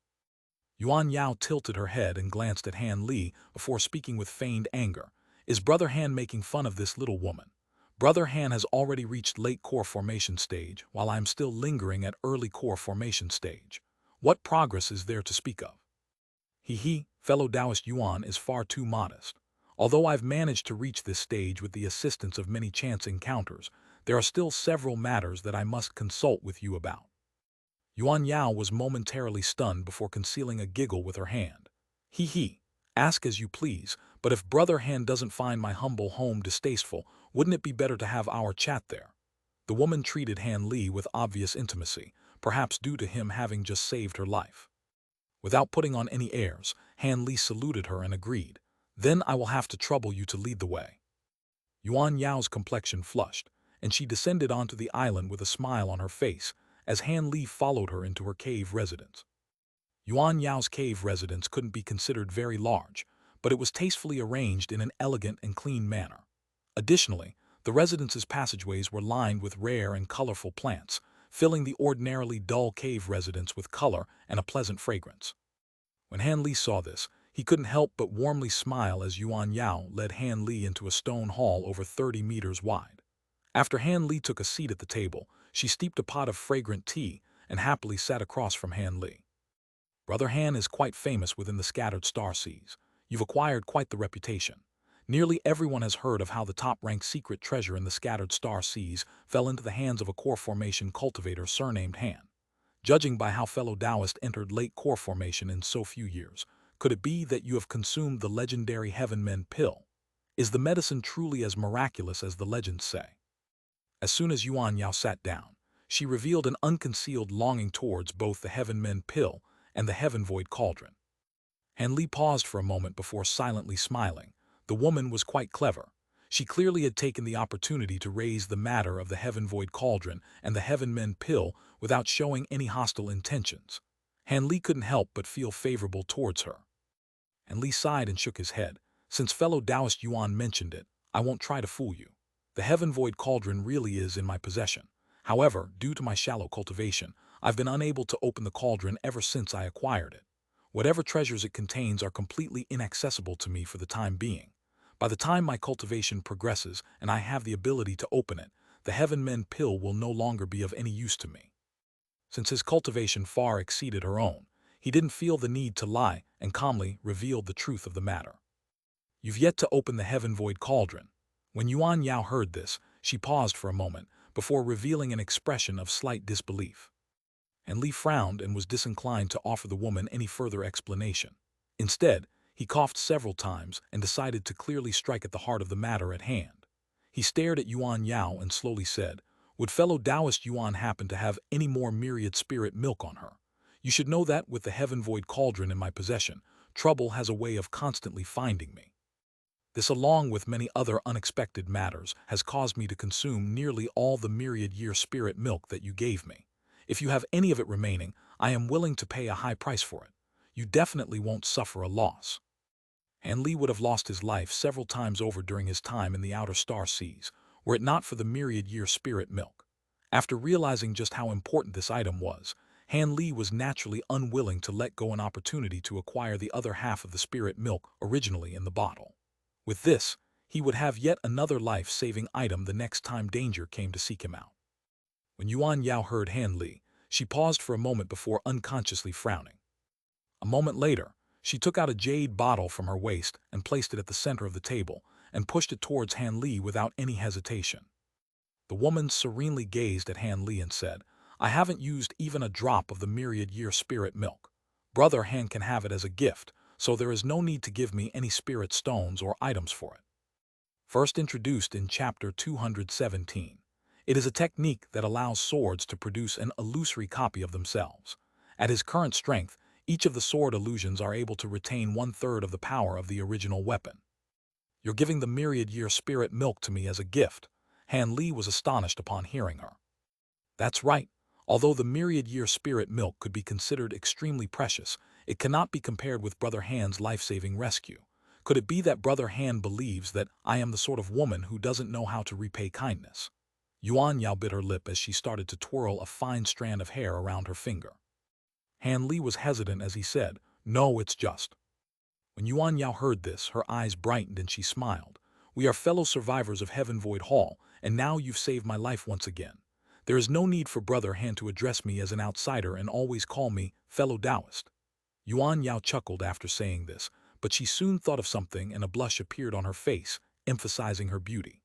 Yuan Yao tilted her head and glanced at Han Li before speaking with feigned anger. "Is Brother Han making fun of this little woman? Brother Han has already reached late core formation stage, while I am still lingering at early core formation stage. What progress is there to speak of?" Fellow Taoist Yuan is far too modest. Although I've managed to reach this stage with the assistance of many chance encounters, there are still several matters that I must consult with you about." Yuan Yao was momentarily stunned before concealing a giggle with her hand. Ask as you please, but if Brother Han doesn't find my humble home distasteful, wouldn't it be better to have our chat there?" The woman treated Han Li with obvious intimacy, perhaps due to him having just saved her life. Without putting on any airs, Han Li saluted her and agreed. "Then I will have to trouble you to lead the way." Yuan Yao's complexion flushed, and she descended onto the island with a smile on her face as Han Li followed her into her cave residence. Yuan Yao's cave residence couldn't be considered very large, but it was tastefully arranged in an elegant and clean manner. Additionally, the residence's passageways were lined with rare and colorful plants, filling the ordinarily dull cave residence with color and a pleasant fragrance. When Han Li saw this, he couldn't help but warmly smile as Yuan Yao led Han Li into a stone hall over 30 meters wide. After Han Li took a seat at the table, she steeped a pot of fragrant tea and happily sat across from Han Li. Brother Han is quite famous within the scattered star seas. You've acquired quite the reputation. Nearly everyone has heard of how the top-ranked secret treasure in the scattered star seas fell into the hands of a core formation cultivator surnamed Han. Judging by how fellow Taoists entered late core formation in so few years, could it be that you have consumed the legendary Heaven Men pill? Is the medicine truly as miraculous as the legends say? As soon as Yuan Yao sat down, she revealed an unconcealed longing towards both the Heaven Men pill and the Heaven Void cauldron. Han Li paused for a moment before silently smiling. The woman was quite clever. She clearly had taken the opportunity to raise the matter of the Heaven Void cauldron and the Heaven Men pill without showing any hostile intentions. Han Li couldn't help but feel favorable towards her. Han Li sighed and shook his head. Since fellow Taoist Yuan mentioned it, I won't try to fool you. The Heaven Void cauldron really is in my possession. However, due to my shallow cultivation, I've been unable to open the cauldron ever since I acquired it. Whatever treasures it contains are completely inaccessible to me for the time being. By the time my cultivation progresses and I have the ability to open it, the Heaven Men pill will no longer be of any use to me. Since his cultivation far exceeded her own, he didn't feel the need to lie and calmly revealed the truth of the matter. You've yet to open the Heaven Void cauldron. When Yuan Yao heard this, she paused for a moment before revealing an expression of slight disbelief. And Li frowned and was disinclined to offer the woman any further explanation. Instead, he coughed several times and decided to clearly strike at the heart of the matter at hand. He stared at Yuan Yao and slowly said, "Would fellow Taoist Yuan happen to have any more myriad spirit milk on her? You should know that with the Heaven Void cauldron in my possession, trouble has a way of constantly finding me. This, along with many other unexpected matters, has caused me to consume nearly all the myriad-year spirit milk that you gave me. If you have any of it remaining, I am willing to pay a high price for it. You definitely won't suffer a loss." Han Li would have lost his life several times over during his time in the outer star seas, were it not for the myriad-year spirit milk. After realizing just how important this item was, Han Li was naturally unwilling to let go an opportunity to acquire the other half of the spirit milk originally in the bottle. With this, he would have yet another life-saving item the next time danger came to seek him out. When Yuan Yao heard Han Li, she paused for a moment before unconsciously frowning. A moment later, she took out a jade bottle from her waist and placed it at the center of the table and pushed it towards Han Li without any hesitation. The woman serenely gazed at Han Li and said, "I haven't used even a drop of the myriad-year spirit milk. Brother Han can have it as a gift, so there is no need to give me any spirit stones or items for it." First introduced in Chapter 217. It is a technique that allows swords to produce an illusory copy of themselves. At his current strength, each of the sword illusions are able to retain 1/3 of the power of the original weapon. "You're giving the myriad-year spirit milk to me as a gift." Han Li was astonished upon hearing her. That's right. Although the myriad-year spirit milk could be considered extremely precious, it cannot be compared with Brother Han's life-saving rescue. Could it be that Brother Han believes that I am the sort of woman who doesn't know how to repay kindness? Yuan Yao bit her lip as she started to twirl a fine strand of hair around her finger. Han Li was hesitant as he said, "No, it's just." When Yuan Yao heard this, her eyes brightened and she smiled. "We are fellow survivors of Heaven Void Hall, and now you've saved my life once again. There is no need for Brother Han to address me as an outsider and always call me fellow Taoist." Yuan Yao chuckled after saying this, but she soon thought of something and a blush appeared on her face, emphasizing her beauty.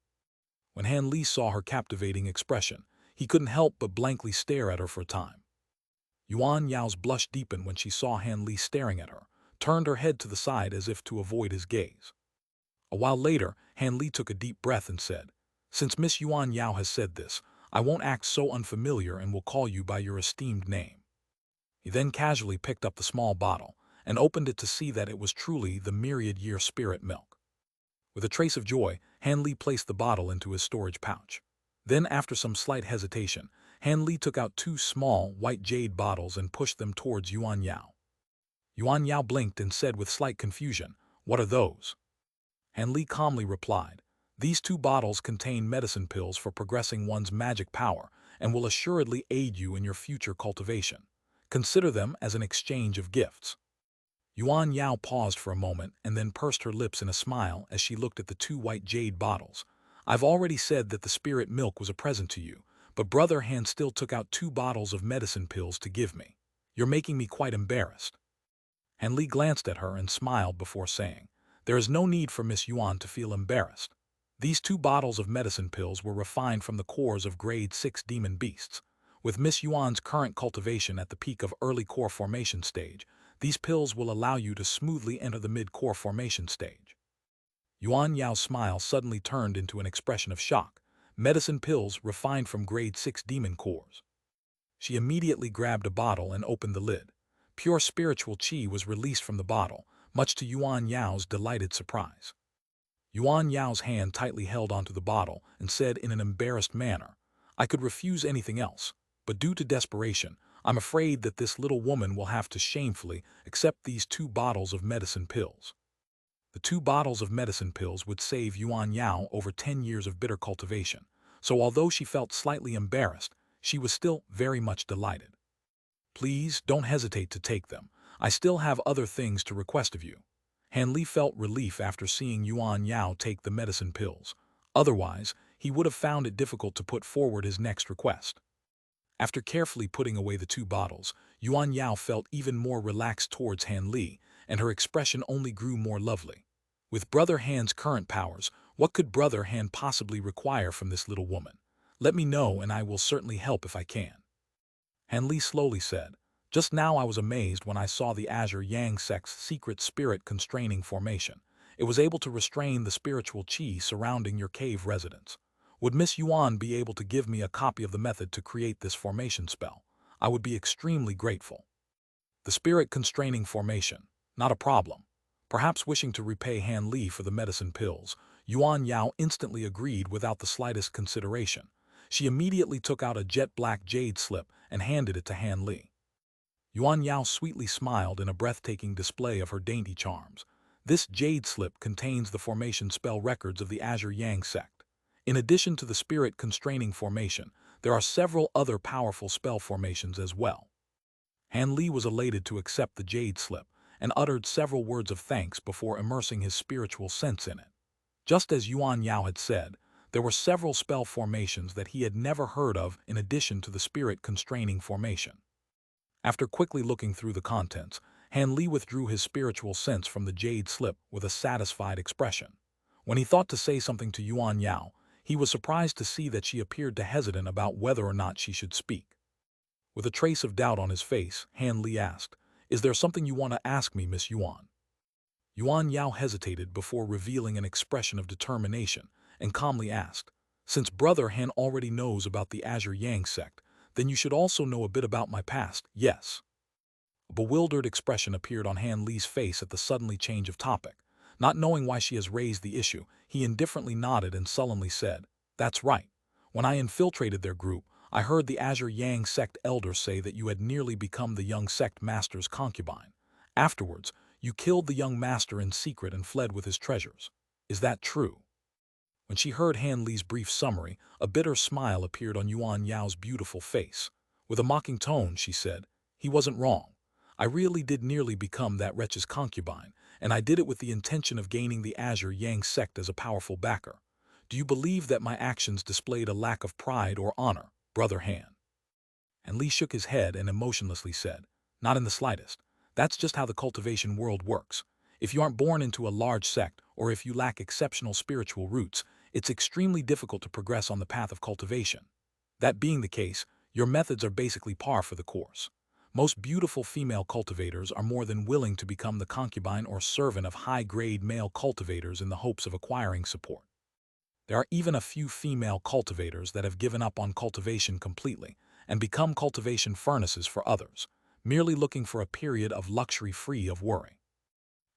When Han Li saw her captivating expression, he couldn't help but blankly stare at her for a time. Yuan Yao's blush deepened when she saw Han Li staring at her, turned her head to the side as if to avoid his gaze. A while later, Han Li took a deep breath and said, "Since Miss Yuan Yao has said this, I won't act so unfamiliar and will call you by your esteemed name." He then casually picked up the small bottle and opened it to see that it was truly the myriad-year spirit milk. With a trace of joy, Han Li placed the bottle into his storage pouch. Then, after some slight hesitation, Han Li took out 2 small, white jade bottles and pushed them towards Yuan Yao. Yuan Yao blinked and said with slight confusion, "What are those?" Han Li calmly replied, "These 2 bottles contain medicine pills for progressing one's magic power and will assuredly aid you in your future cultivation. Consider them as an exchange of gifts." Yuan Yao paused for a moment and then pursed her lips in a smile as she looked at the 2 white jade bottles. "I've already said that the spirit milk was a present to you, but Brother Han still took out 2 bottles of medicine pills to give me. You're making me quite embarrassed." Han Li glanced at her and smiled before saying, "There is no need for Miss Yuan to feel embarrassed. These 2 bottles of medicine pills were refined from the cores of grade 6 demon beasts. With Miss Yuan's current cultivation at the peak of early core formation stage, these pills will allow you to smoothly enter the mid-core formation stage." Yuan Yao's smile suddenly turned into an expression of shock. Medicine pills refined from grade 6 demon cores. She immediately grabbed a bottle and opened the lid. Pure spiritual qi was released from the bottle, much to Yuan Yao's delighted surprise. Yuan Yao's hand tightly held onto the bottle and said in an embarrassed manner, "I could refuse anything else, but due to desperation, I'm afraid that this little woman will have to shamefully accept these 2 bottles of medicine pills." The 2 bottles of medicine pills would save Yuan Yao over 10 years of bitter cultivation, so although she felt slightly embarrassed, she was still very much delighted. "Please don't hesitate to take them. I still have other things to request of you." Han Li felt relief after seeing Yuan Yao take the medicine pills. Otherwise, he would have found it difficult to put forward his next request. After carefully putting away the 2 bottles, Yuan Yao felt even more relaxed towards Han Li, and her expression only grew more lovely. With Brother Han's current powers, what could Brother Han possibly require from this little woman? Let me know and I will certainly help if I can. Han Li slowly said, "Just now I was amazed when I saw the Azure Yang Sect's secret spirit constraining formation. It was able to restrain the spiritual qi surrounding your cave residence. Would Miss Yuan be able to give me a copy of the method to create this formation spell? I would be extremely grateful." The spirit constraining formation, not a problem. Perhaps wishing to repay Han Li for the medicine pills, Yuan Yao instantly agreed without the slightest consideration. She immediately took out a jet-black jade slip and handed it to Han Li. Yuan Yao sweetly smiled in a breathtaking display of her dainty charms. This jade slip contains the formation spell records of the Azure Yang Sect. In addition to the spirit constraining formation, there are several other powerful spell formations as well. Han Li was elated to accept the jade slip and uttered several words of thanks before immersing his spiritual sense in it. Just as Yuan Yao had said, there were several spell formations that he had never heard of in addition to the spirit constraining formation. After quickly looking through the contents, Han Li withdrew his spiritual sense from the jade slip with a satisfied expression. When he thought to say something to Yuan Yao, he was surprised to see that she appeared hesitant about whether or not she should speak. With a trace of doubt on his face, Han Li asked, "Is there something you want to ask me, Miss Yuan?" Yuan Yao hesitated before revealing an expression of determination and calmly asked, "Since Brother Han already knows about the Azure Yang Sect, then you should also know a bit about my past, yes?" A bewildered expression appeared on Han Li's face at the suddenly change of topic. Not knowing why she has raised the issue, he indifferently nodded and sullenly said, "That's right. When I infiltrated their group, I heard the Azure Yang Sect elder say that you had nearly become the young sect master's concubine. Afterwards, you killed the young master in secret and fled with his treasures. Is that true?" When she heard Han Li's brief summary, a bitter smile appeared on Yuan Yao's beautiful face. With a mocking tone, she said, "He wasn't wrong. I really did nearly become that wretch's concubine, and I did it with the intention of gaining the Azure Yang Sect as a powerful backer. Do you believe that my actions displayed a lack of pride or honor, Brother Han?" And Li shook his head and emotionlessly said, "Not in the slightest. That's just how the cultivation world works. If you aren't born into a large sect, or if you lack exceptional spiritual roots, it's extremely difficult to progress on the path of cultivation. That being the case, your methods are basically par for the course. Most beautiful female cultivators are more than willing to become the concubine or servant of high-grade male cultivators in the hopes of acquiring support. There are even a few female cultivators that have given up on cultivation completely and become cultivation furnaces for others, merely looking for a period of luxury free of worry."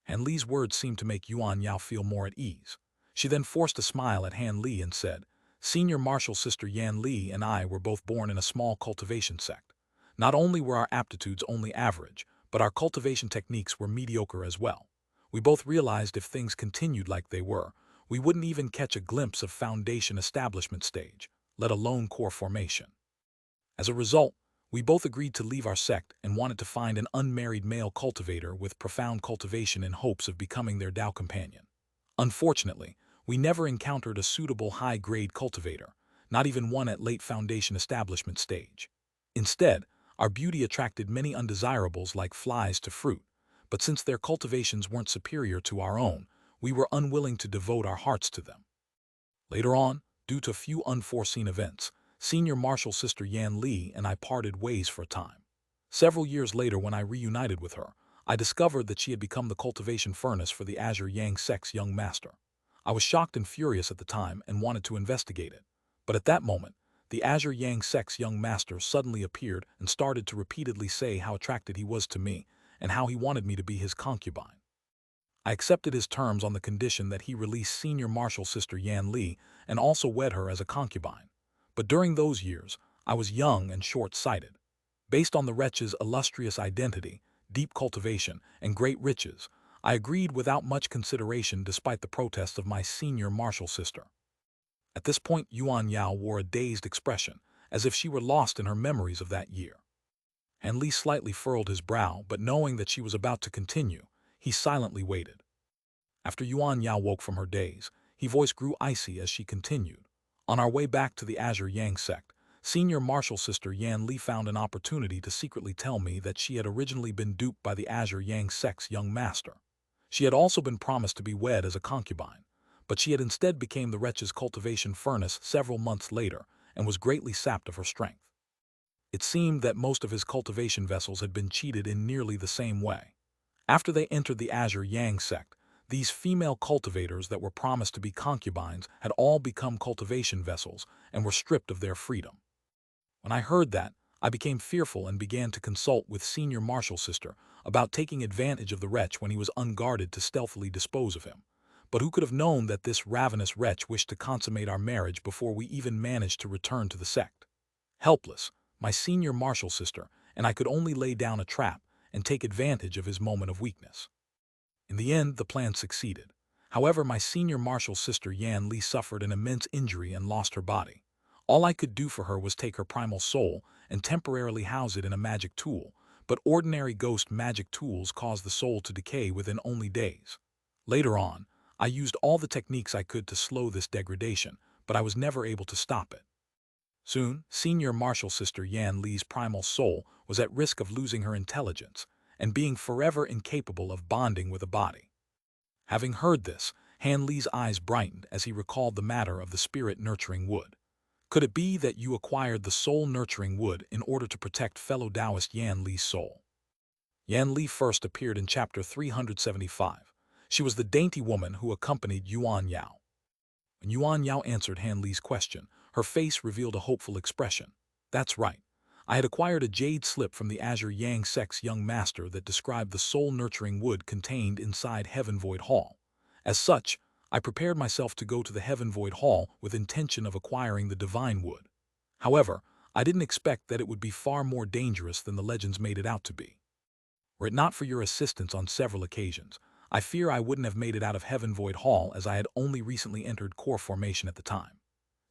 Han Li's words seemed to make Yuan Yao feel more at ease. She then forced a smile at Han Li and said, "Senior Marshal Sister Yan Li and I were both born in a small cultivation sect. Not only were our aptitudes only average, but our cultivation techniques were mediocre as well. We both realized if things continued like they were, we wouldn't even catch a glimpse of foundation establishment stage, let alone core formation. As a result, we both agreed to leave our sect and wanted to find an unmarried male cultivator with profound cultivation in hopes of becoming their Tao companion. Unfortunately, we never encountered a suitable high-grade cultivator, not even one at late foundation establishment stage. Instead, our beauty attracted many undesirables like flies to fruit, but since their cultivations weren't superior to our own, we were unwilling to devote our hearts to them. Later on, due to a few unforeseen events, Senior Marshal Sister Yan Li and I parted ways for a time. Several years later, when I reunited with her, I discovered that she had become the cultivation furnace for the Azure Yang Sect's young master. I was shocked and furious at the time and wanted to investigate it. But at that moment, the Azure Yang Sect's young master suddenly appeared and started to repeatedly say how attracted he was to me and how he wanted me to be his concubine. I accepted his terms on the condition that he release Senior Marshal Sister Yan Li and also wed her as a concubine. But during those years, I was young and short-sighted. Based on the wretch's illustrious identity, deep cultivation, and great riches, I agreed without much consideration despite the protests of my Senior Marshal Sister. At this point, Yuan Yao wore a dazed expression, as if she were lost in her memories of that year. Han Li slightly furrowed his brow, but knowing that she was about to continue, he silently waited. After Yuan Yao woke from her daze, his voice grew icy as she continued. On our way back to the Azure Yang Sect, Senior Marshal Sister Yan Li found an opportunity to secretly tell me that she had originally been duped by the Azure Yang Sect's young master. She had also been promised to be wed as a concubine, but she had instead become the wretch's cultivation furnace several months later and was greatly sapped of her strength. It seemed that most of his cultivation vessels had been cheated in nearly the same way. After they entered the Azure Yang Sect, these female cultivators that were promised to be concubines had all become cultivation vessels and were stripped of their freedom. When I heard that, I became fearful and began to consult with Senior Marshal Sister about taking advantage of the wretch when he was unguarded to stealthily dispose of him. But who could have known that this ravenous wretch wished to consummate our marriage before we even managed to return to the sect? Helpless, my Senior Marshal Sister and I could only lay down a trap and take advantage of his moment of weakness. In the end, the plan succeeded. However, my Senior Marshal Sister Yan Li suffered an immense injury and lost her body. All I could do for her was take her primal soul and temporarily house it in a magic tool, but ordinary ghost magic tools cause the soul to decay within only days. Later on, I used all the techniques I could to slow this degradation, but I was never able to stop it. Soon, Senior Marshal Sister Yan Li's primal soul was at risk of losing her intelligence and being forever incapable of bonding with a body. Having heard this, Han Li's eyes brightened as he recalled the matter of the spirit-nurturing wood. Could it be that you acquired the soul-nurturing wood in order to protect fellow Taoist Yan Li's soul? Yan Li first appeared in chapter 375. She was the dainty woman who accompanied Yuan Yao. When Yuan Yao answered Han Li's question, her face revealed a hopeful expression. That's right. I had acquired a jade slip from the Azure Yang Sect's young master that described the soul-nurturing wood contained inside Heaven Void Hall. As such, I prepared myself to go to the Heaven Void Hall with intention of acquiring the divine wood. However, I didn't expect that it would be far more dangerous than the legends made it out to be. Were it not for your assistance on several occasions, I fear I wouldn't have made it out of Heaven Void Hall as I had only recently entered core formation at the time.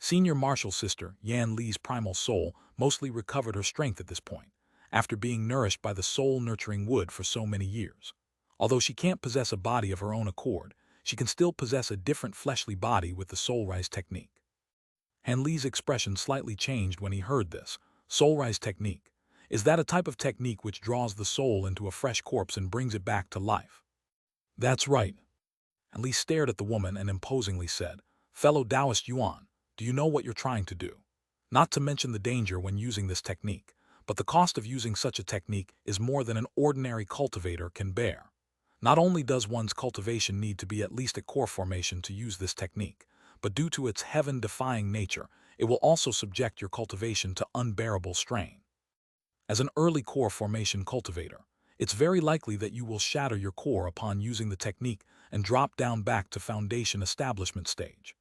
Senior Marshal Sister Yan Li's primal soul mostly recovered her strength at this point, after being nourished by the soul-nurturing wood for so many years. Although she can't possess a body of her own accord, she can still possess a different fleshly body with the Soul Rise technique. Han Li's expression slightly changed when he heard this. Soul Rise technique. Is that a type of technique which draws the soul into a fresh corpse and brings it back to life? That's right. Han Li stared at the woman and imposingly said, Fellow Taoist Yuan, do you know what you're trying to do? Not to mention the danger when using this technique, but the cost of using such a technique is more than an ordinary cultivator can bear. Not only does one's cultivation need to be at least at core formation to use this technique, but due to its heaven-defying nature, it will also subject your cultivation to unbearable strain. As an early core formation cultivator, it's very likely that you will shatter your core upon using the technique and drop down back to foundation establishment stage.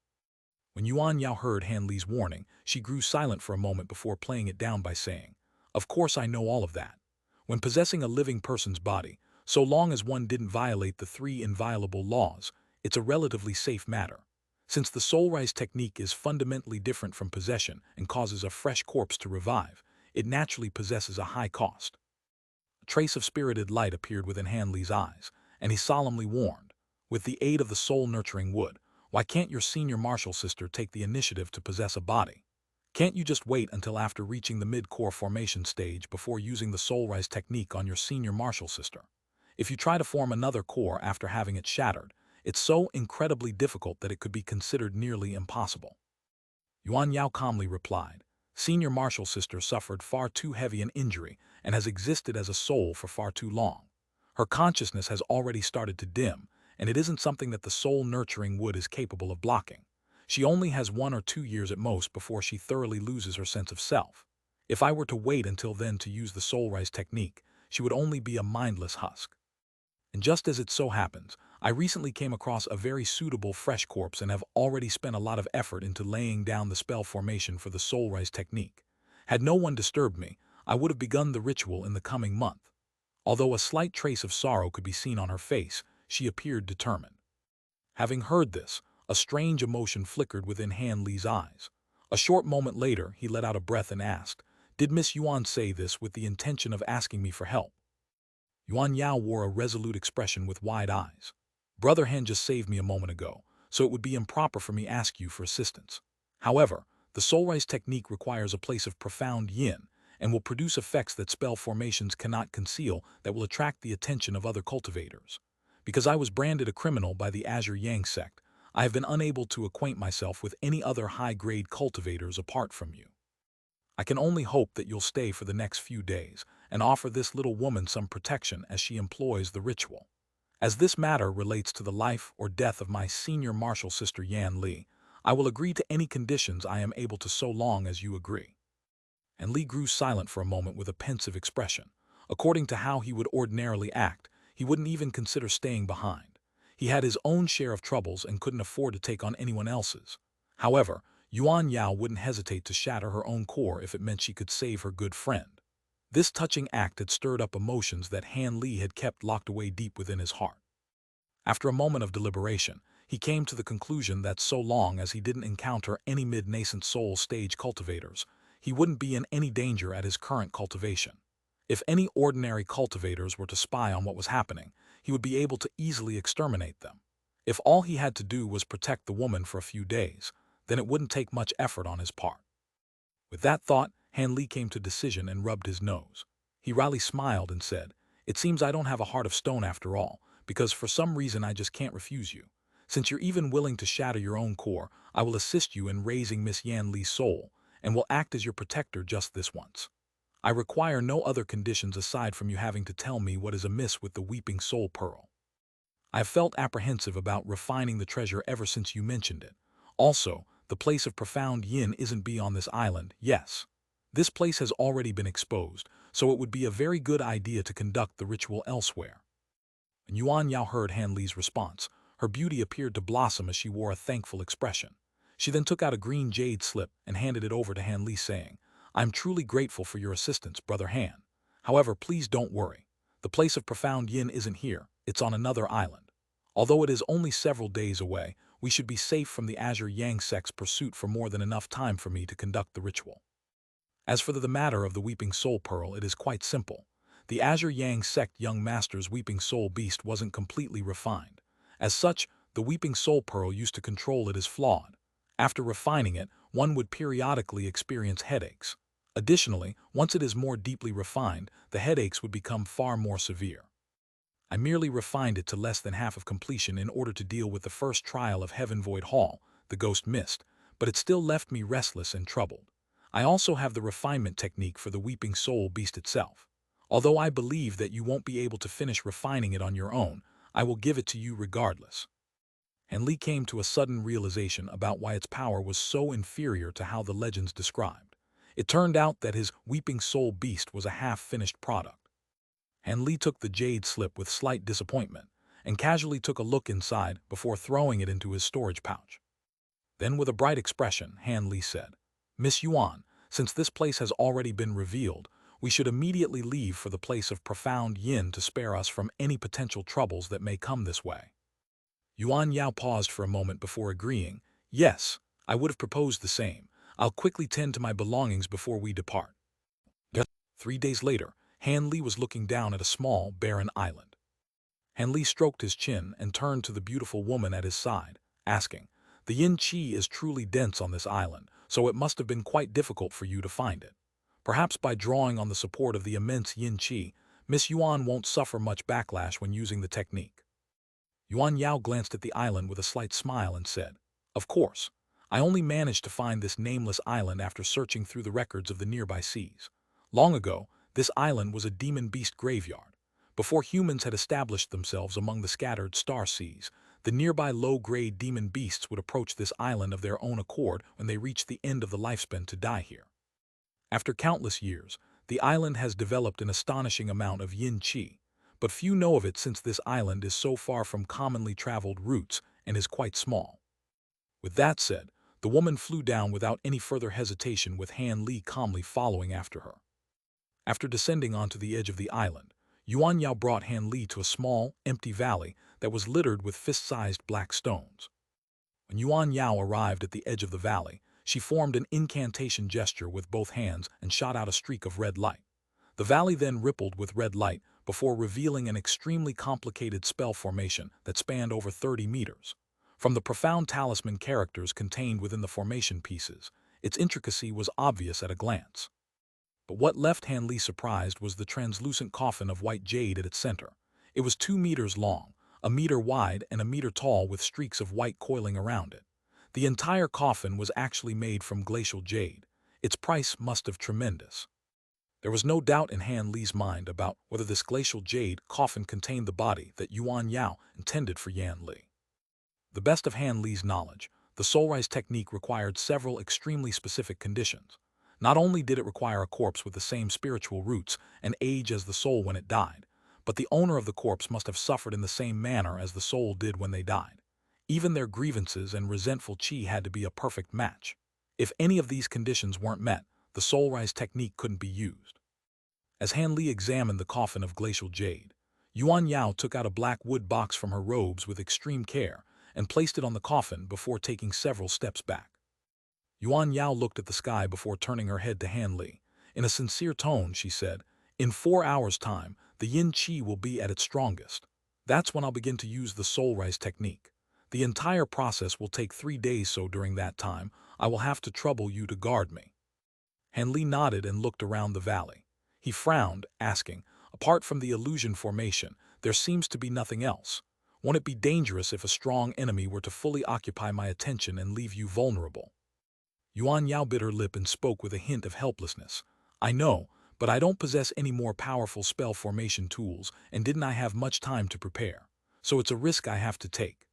When Yuan Yao heard Han Li's warning, she grew silent for a moment before playing it down by saying, Of course I know all of that. When possessing a living person's body, so long as one didn't violate the 3 inviolable laws, it's a relatively safe matter. Since the Soul Rise technique is fundamentally different from possession and causes a fresh corpse to revive, it naturally possesses a high cost. A trace of spirited light appeared within Han Li's eyes, and he solemnly warned, With the aid of the soul-nurturing wood, why can't your Senior Marshal Sister take the initiative to possess a body? Can't you just wait until after reaching the mid-core formation stage before using the Soul Rise technique on your Senior Marshal Sister? If you try to form another core after having it shattered, it's so incredibly difficult that it could be considered nearly impossible. Yuan Yao calmly replied, Senior Martial Sister suffered far too heavy an injury and has existed as a soul for far too long. Her consciousness has already started to dim, and it isn't something that the soul-nurturing wood is capable of blocking. She only has 1 or 2 years at most before she thoroughly loses her sense of self. If I were to wait until then to use the soul rise technique, she would only be a mindless husk. And just as it so happens, I recently came across a very suitable fresh corpse and have already spent a lot of effort into laying down the spell formation for the soul rise technique. Had no one disturbed me, I would have begun the ritual in the coming month. Although a slight trace of sorrow could be seen on her face, she appeared determined. Having heard this, a strange emotion flickered within Han Li's eyes. A short moment later, he let out a breath and asked, Did Miss Yuan say this with the intention of asking me for help? Yuan Yao wore a resolute expression with wide eyes. Brother Hen just saved me a moment ago, so it would be improper for me to ask you for assistance. However, the soul rise technique requires a place of profound yin, and will produce effects that spell formations cannot conceal that will attract the attention of other cultivators. Because I was branded a criminal by the Xianxia sect, I have been unable to acquaint myself with any other high-grade cultivators apart from you. I can only hope that you'll stay for the next few days and offer this little woman some protection as she employs the ritual. As this matter relates to the life or death of my senior martial sister Yan Li, I will agree to any conditions I am able to so long as you agree. And Li grew silent for a moment with a pensive expression. According to how he would ordinarily act, he wouldn't even consider staying behind. He had his own share of troubles and couldn't afford to take on anyone else's. However, Yuan Yao wouldn't hesitate to shatter her own core if it meant she could save her good friend. This touching act had stirred up emotions that Han Li had kept locked away deep within his heart. After a moment of deliberation, he came to the conclusion that so long as he didn't encounter any mid-nascent soul stage cultivators, he wouldn't be in any danger at his current cultivation. If any ordinary cultivators were to spy on what was happening, he would be able to easily exterminate them. If all he had to do was protect the woman for a few days, then it wouldn't take much effort on his part. With that thought, Han Li came to decision and rubbed his nose. He wryly smiled and said, It seems I don't have a heart of stone after all, because for some reason I just can't refuse you. Since you're even willing to shatter your own core, I will assist you in raising Miss Yan Li's soul, and will act as your protector just this once. I require no other conditions aside from you having to tell me what is amiss with the weeping soul pearl. I have felt apprehensive about refining the treasure ever since you mentioned it. Also, the place of profound yin isn't beyond this island, yes. This place has already been exposed, so it would be a very good idea to conduct the ritual elsewhere. And Yuan Yao heard Han Li's response. Her beauty appeared to blossom as she wore a thankful expression. She then took out a green jade slip and handed it over to Han Li, saying, I'm truly grateful for your assistance, Brother Han. However, please don't worry. The place of profound yin isn't here, it's on another island. Although it is only several days away, we should be safe from the Azure Yang sect's pursuit for more than enough time for me to conduct the ritual. As for the matter of the Weeping Soul Pearl, it is quite simple. The Azure Yang sect young master's Weeping Soul Beast wasn't completely refined. As such, the Weeping Soul Pearl used to control it is flawed. After refining it, one would periodically experience headaches. Additionally, once it is more deeply refined, the headaches would become far more severe. I merely refined it to less than half of completion in order to deal with the first trial of Heaven Void Hall, the Ghost Mist, but it still left me restless and troubled. I also have the refinement technique for the Weeping Soul Beast itself. Although I believe that you won't be able to finish refining it on your own, I will give it to you regardless. And Li came to a sudden realization about why its power was so inferior to how the legends described. It turned out that his Weeping Soul Beast was a half-finished product. Han Li took the jade slip with slight disappointment, and casually took a look inside before throwing it into his storage pouch. Then with a bright expression, Han Li said, Miss Yuan, since this place has already been revealed, we should immediately leave for the place of profound yin to spare us from any potential troubles that may come this way. Yuan Yao paused for a moment before agreeing, Yes, I would have proposed the same. I'll quickly tend to my belongings before we depart. 3 days later, Han Li was looking down at a small, barren island. Han Li stroked his chin and turned to the beautiful woman at his side, asking, The yin qi is truly dense on this island, so it must have been quite difficult for you to find it. Perhaps by drawing on the support of the immense yin qi, Miss Yuan won't suffer much backlash when using the technique. Yuan Yao glanced at the island with a slight smile and said, "Of course. I only managed to find this nameless island after searching through the records of the nearby seas. Long ago, this island was a demon beast graveyard. Before humans had established themselves among the scattered star seas, the nearby low-grade demon beasts would approach this island of their own accord when they reached the end of the lifespan to die here. After countless years, the island has developed an astonishing amount of yin qi, but few know of it since this island is so far from commonly traveled routes and is quite small." With that said, the woman flew down without any further hesitation, with Han Li calmly following after her. After descending onto the edge of the island, Yuan Yao brought Han Li to a small, empty valley that was littered with fist-sized black stones. When Yuan Yao arrived at the edge of the valley, she formed an incantation gesture with both hands and shot out a streak of red light. The valley then rippled with red light before revealing an extremely complicated spell formation that spanned over 30 meters. From the profound talisman characters contained within the formation pieces, its intricacy was obvious at a glance. But what left Han Li surprised was the translucent coffin of white jade at its center. It was 2 meters long, a meter wide and a meter tall, with streaks of white coiling around it. The entire coffin was actually made from glacial jade. Its price must have been tremendous. There was no doubt in Han Li's mind about whether this glacial jade coffin contained the body that Yuan Yao intended for Yan Li. The best of Han Li's knowledge, the soulrise technique required several extremely specific conditions. Not only did it require a corpse with the same spiritual roots and age as the soul when it died, but the owner of the corpse must have suffered in the same manner as the soul did when they died. Even their grievances and resentful chi had to be a perfect match. If any of these conditions weren't met, the soulrise technique couldn't be used. As Han Li examined the coffin of glacial jade, Yuan Yao took out a black wood box from her robes with extreme care and placed it on the coffin before taking several steps back. Yuan Yao looked at the sky before turning her head to Han Li. In a sincere tone, she said, "In 4 hours' time, the yin qi will be at its strongest. That's when I'll begin to use the soulrise technique. The entire process will take 3 days, so during that time, I will have to trouble you to guard me." Han Li nodded and looked around the valley. He frowned, asking, "Apart from the illusion formation, there seems to be nothing else. Won't it be dangerous if a strong enemy were to fully occupy my attention and leave you vulnerable?" Yuan Yao bit her lip and spoke with a hint of helplessness. "I know, but I don't possess any more powerful spell formation tools, and didn't I have much time to prepare? So it's a risk I have to take."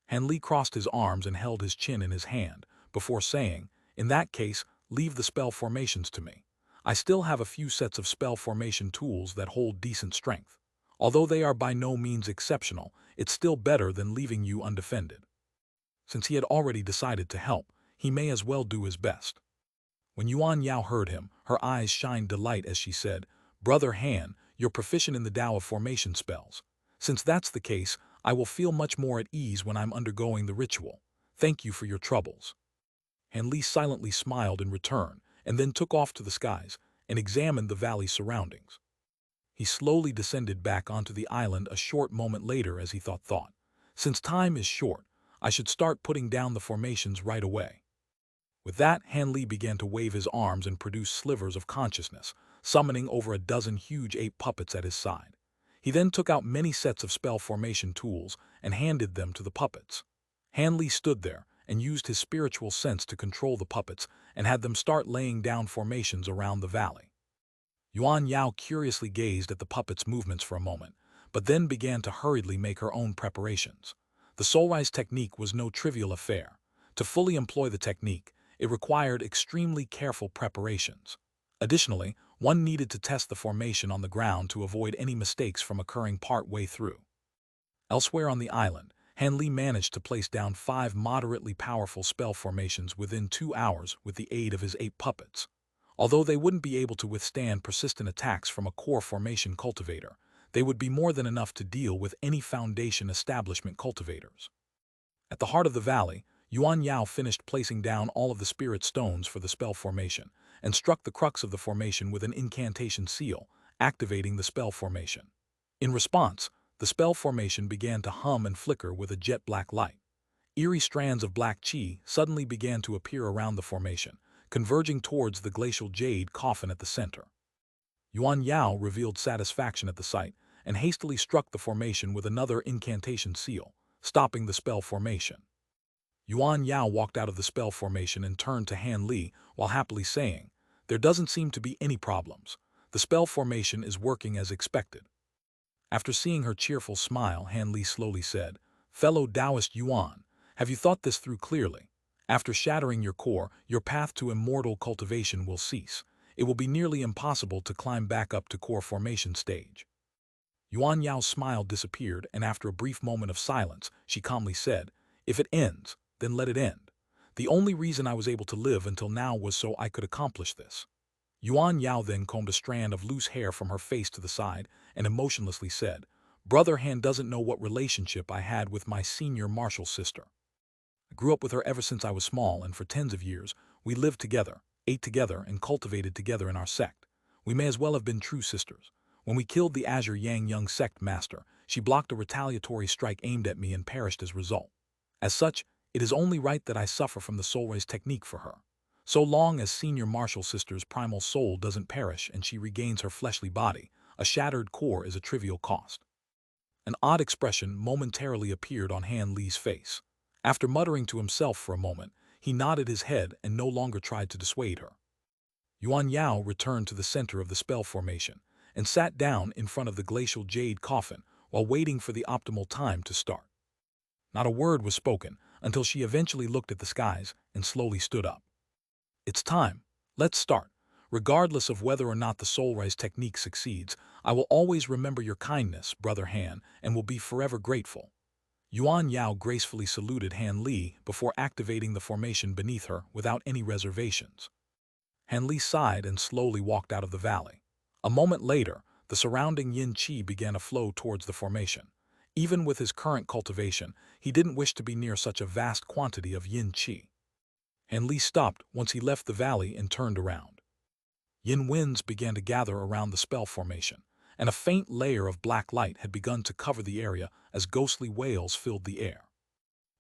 Han Li crossed his arms and held his chin in his hand, before saying, "In that case, leave the spell formations to me. I still have a few sets of spell formation tools that hold decent strength. Although they are by no means exceptional, it's still better than leaving you undefended." Since he had already decided to help, he may as well do his best. When Yuan Yao heard him, her eyes shined delight as she said, "Brother Han, you're proficient in the Tao of formation spells. Since that's the case, I will feel much more at ease when I'm undergoing the ritual. Thank you for your troubles." Han Li silently smiled in return, and then took off to the skies and examined the valley's surroundings. He slowly descended back onto the island a short moment later as he thought, "Since time is short, I should start putting down the formations right away." With that, Han Li began to wave his arms and produce slivers of consciousness, summoning over a dozen huge ape puppets at his side. He then took out many sets of spell formation tools and handed them to the puppets. Han Li stood there and used his spiritual sense to control the puppets and had them start laying down formations around the valley. Yuan Yao curiously gazed at the puppets' movements for a moment, but then began to hurriedly make her own preparations. The soulrise technique was no trivial affair. To fully employ the technique, it required extremely careful preparations. Additionally, one needed to test the formation on the ground to avoid any mistakes from occurring part way through. Elsewhere on the island, Han Li managed to place down 5 moderately powerful spell formations within 2 hours with the aid of his 8 puppets. Although they wouldn't be able to withstand persistent attacks from a core formation cultivator, they would be more than enough to deal with any foundation establishment cultivators. At the heart of the valley, Yuan Yao finished placing down all of the spirit stones for the spell formation, and struck the crux of the formation with an incantation seal, activating the spell formation. In response, the spell formation began to hum and flicker with a jet-black light. Eerie strands of black chi suddenly began to appear around the formation, converging towards the glacial jade coffin at the center. Yuan Yao revealed satisfaction at the sight and hastily struck the formation with another incantation seal, stopping the spell formation. Yuan Yao walked out of the spell formation and turned to Han Li while happily saying, "There doesn't seem to be any problems. The spell formation is working as expected." After seeing her cheerful smile, Han Li slowly said, "Fellow Taoist Yuan, have you thought this through clearly? After shattering your core, your path to immortal cultivation will cease. It will be nearly impossible to climb back up to core formation stage." Yuan Yao's smile disappeared, and after a brief moment of silence, she calmly said, "If it ends, then let it end. The only reason I was able to live until now was so I could accomplish this." Yuan Yao then combed a strand of loose hair from her face to the side and emotionlessly said, "Brother Han doesn't know what relationship I had with my senior martial sister. I grew up with her ever since I was small, and for tens of years, we lived together, ate together, and cultivated together in our sect. We may as well have been true sisters. When we killed the Azure Yang Young sect master, she blocked a retaliatory strike aimed at me and perished as a result. As such, it is only right that I suffer from the soul raise technique for her. So long as senior martial sister's primal soul doesn't perish and she regains her fleshly body, a shattered core is a trivial cost." An odd expression momentarily appeared on Han Li's face. After muttering to himself for a moment, he nodded his head and no longer tried to dissuade her. Yuan Yao returned to the center of the spell formation and sat down in front of the glacial jade coffin while waiting for the optimal time to start. Not a word was spoken until she eventually looked at the skies and slowly stood up. "It's time. Let's start. Regardless of whether or not the soul rise technique succeeds, I will always remember your kindness, Brother Han, and will be forever grateful." Yuan Yao gracefully saluted Han Li before activating the formation beneath her without any reservations. Han Li sighed and slowly walked out of the valley. A moment later, the surrounding yin qi began to flow towards the formation. Even with his current cultivation, he didn't wish to be near such a vast quantity of yin qi. Han Li stopped once he left the valley and turned around. Yin winds began to gather around the spell formation, and a faint layer of black light had begun to cover the area as ghostly wails filled the air.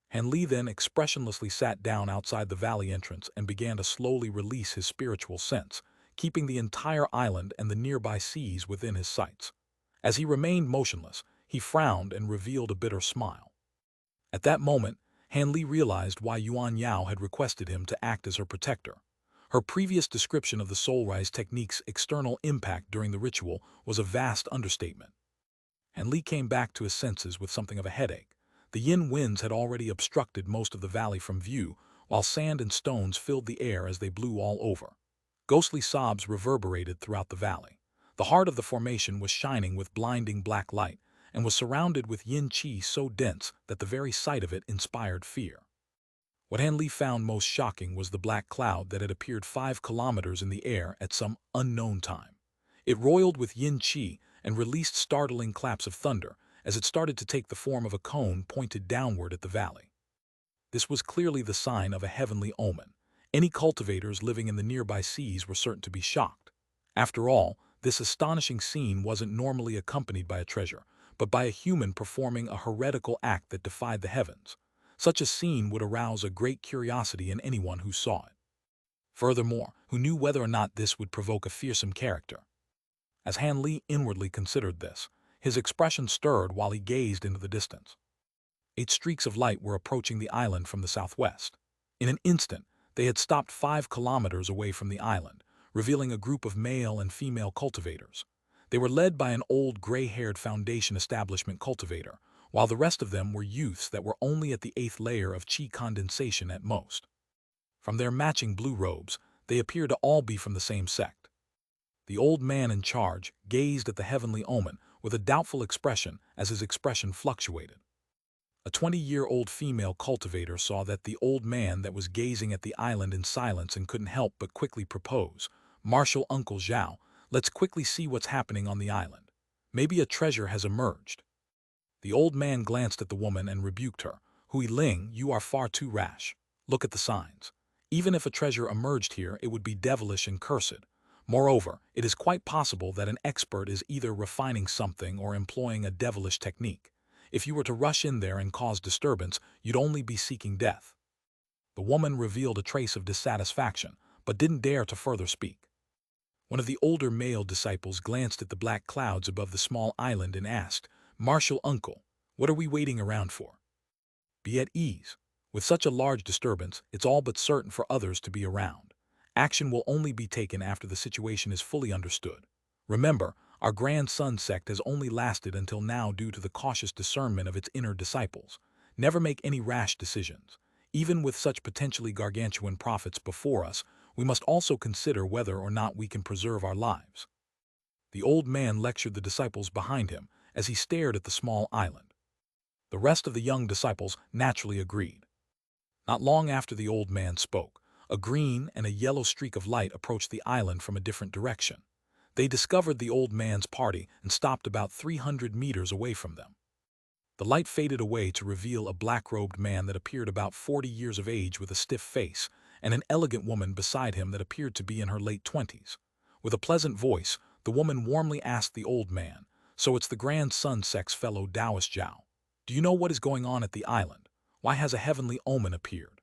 Han Li then expressionlessly sat down outside the valley entrance and began to slowly release his spiritual sense, keeping the entire island and the nearby seas within his sights. As he remained motionless, he frowned and revealed a bitter smile. At that moment, Han Li realized why Yuan Yao had requested him to act as her protector. Her previous description of the soul rise technique's external impact during the ritual was a vast understatement. Han Li came back to his senses with something of a headache. The yin winds had already obstructed most of the valley from view, while sand and stones filled the air as they blew all over. Ghostly sobs reverberated throughout the valley. The heart of the formation was shining with blinding black light, and was surrounded with yin qi so dense that the very sight of it inspired fear. What Han Li found most shocking was the black cloud that had appeared 5 kilometers in the air at some unknown time. It roiled with yin qi and released startling claps of thunder as it started to take the form of a cone pointed downward at the valley. This was clearly the sign of a heavenly omen. Any cultivators living in the nearby seas were certain to be shocked. After all, this astonishing scene wasn't normally accompanied by a treasure, but by a human performing a heretical act that defied the heavens. Such a scene would arouse a great curiosity in anyone who saw it. Furthermore, who knew whether or not this would provoke a fearsome character. As Han Li inwardly considered this, his expression stirred while he gazed into the distance. 8 streaks of light were approaching the island from the southwest. In an instant, they had stopped 5 kilometers away from the island, revealing a group of male and female cultivators. They were led by an old gray-haired Foundation establishment cultivator, while the rest of them were youths that were only at the 8th layer of qi condensation at most. From their matching blue robes, they appeared to all be from the same sect. The old man in charge gazed at the heavenly omen with a doubtful expression as his expression fluctuated. A 20-year-old female cultivator saw that the old man that was gazing at the island in silence and couldn't help but quickly propose, "Martial Uncle Zhao, let's quickly see what's happening on the island. Maybe a treasure has emerged." The old man glanced at the woman and rebuked her. "Hui Ling, you are far too rash. Look at the signs. Even if a treasure emerged here, it would be devilish and cursed. Moreover, it is quite possible that an expert is either refining something or employing a devilish technique. If you were to rush in there and cause disturbance, you'd only be seeking death." The woman revealed a trace of dissatisfaction, but didn't dare to further speak. One of the older male disciples glanced at the black clouds above the small island and asked, "Martial uncle, what are we waiting around for?" "Be at ease. With such a large disturbance, it's all but certain for others to be around. Action will only be taken after the situation is fully understood. Remember, our grandson sect has only lasted until now due to the cautious discernment of its inner disciples. Never make any rash decisions. Even with such potentially gargantuan profits before us, we must also consider whether or not we can preserve our lives." The old man lectured the disciples behind him as he stared at the small island. The rest of the young disciples naturally agreed. Not long after the old man spoke, a green and a yellow streak of light approached the island from a different direction. They discovered the old man's party and stopped about 300 meters away from them. The light faded away to reveal a black-robed man that appeared about 40 years of age with a stiff face, and an elegant woman beside him that appeared to be in her late 20s. With a pleasant voice, the woman warmly asked the old man, "So it's the grandson sect's fellow Taoist Zhao. Do you know what is going on at the island? Why has a heavenly omen appeared?"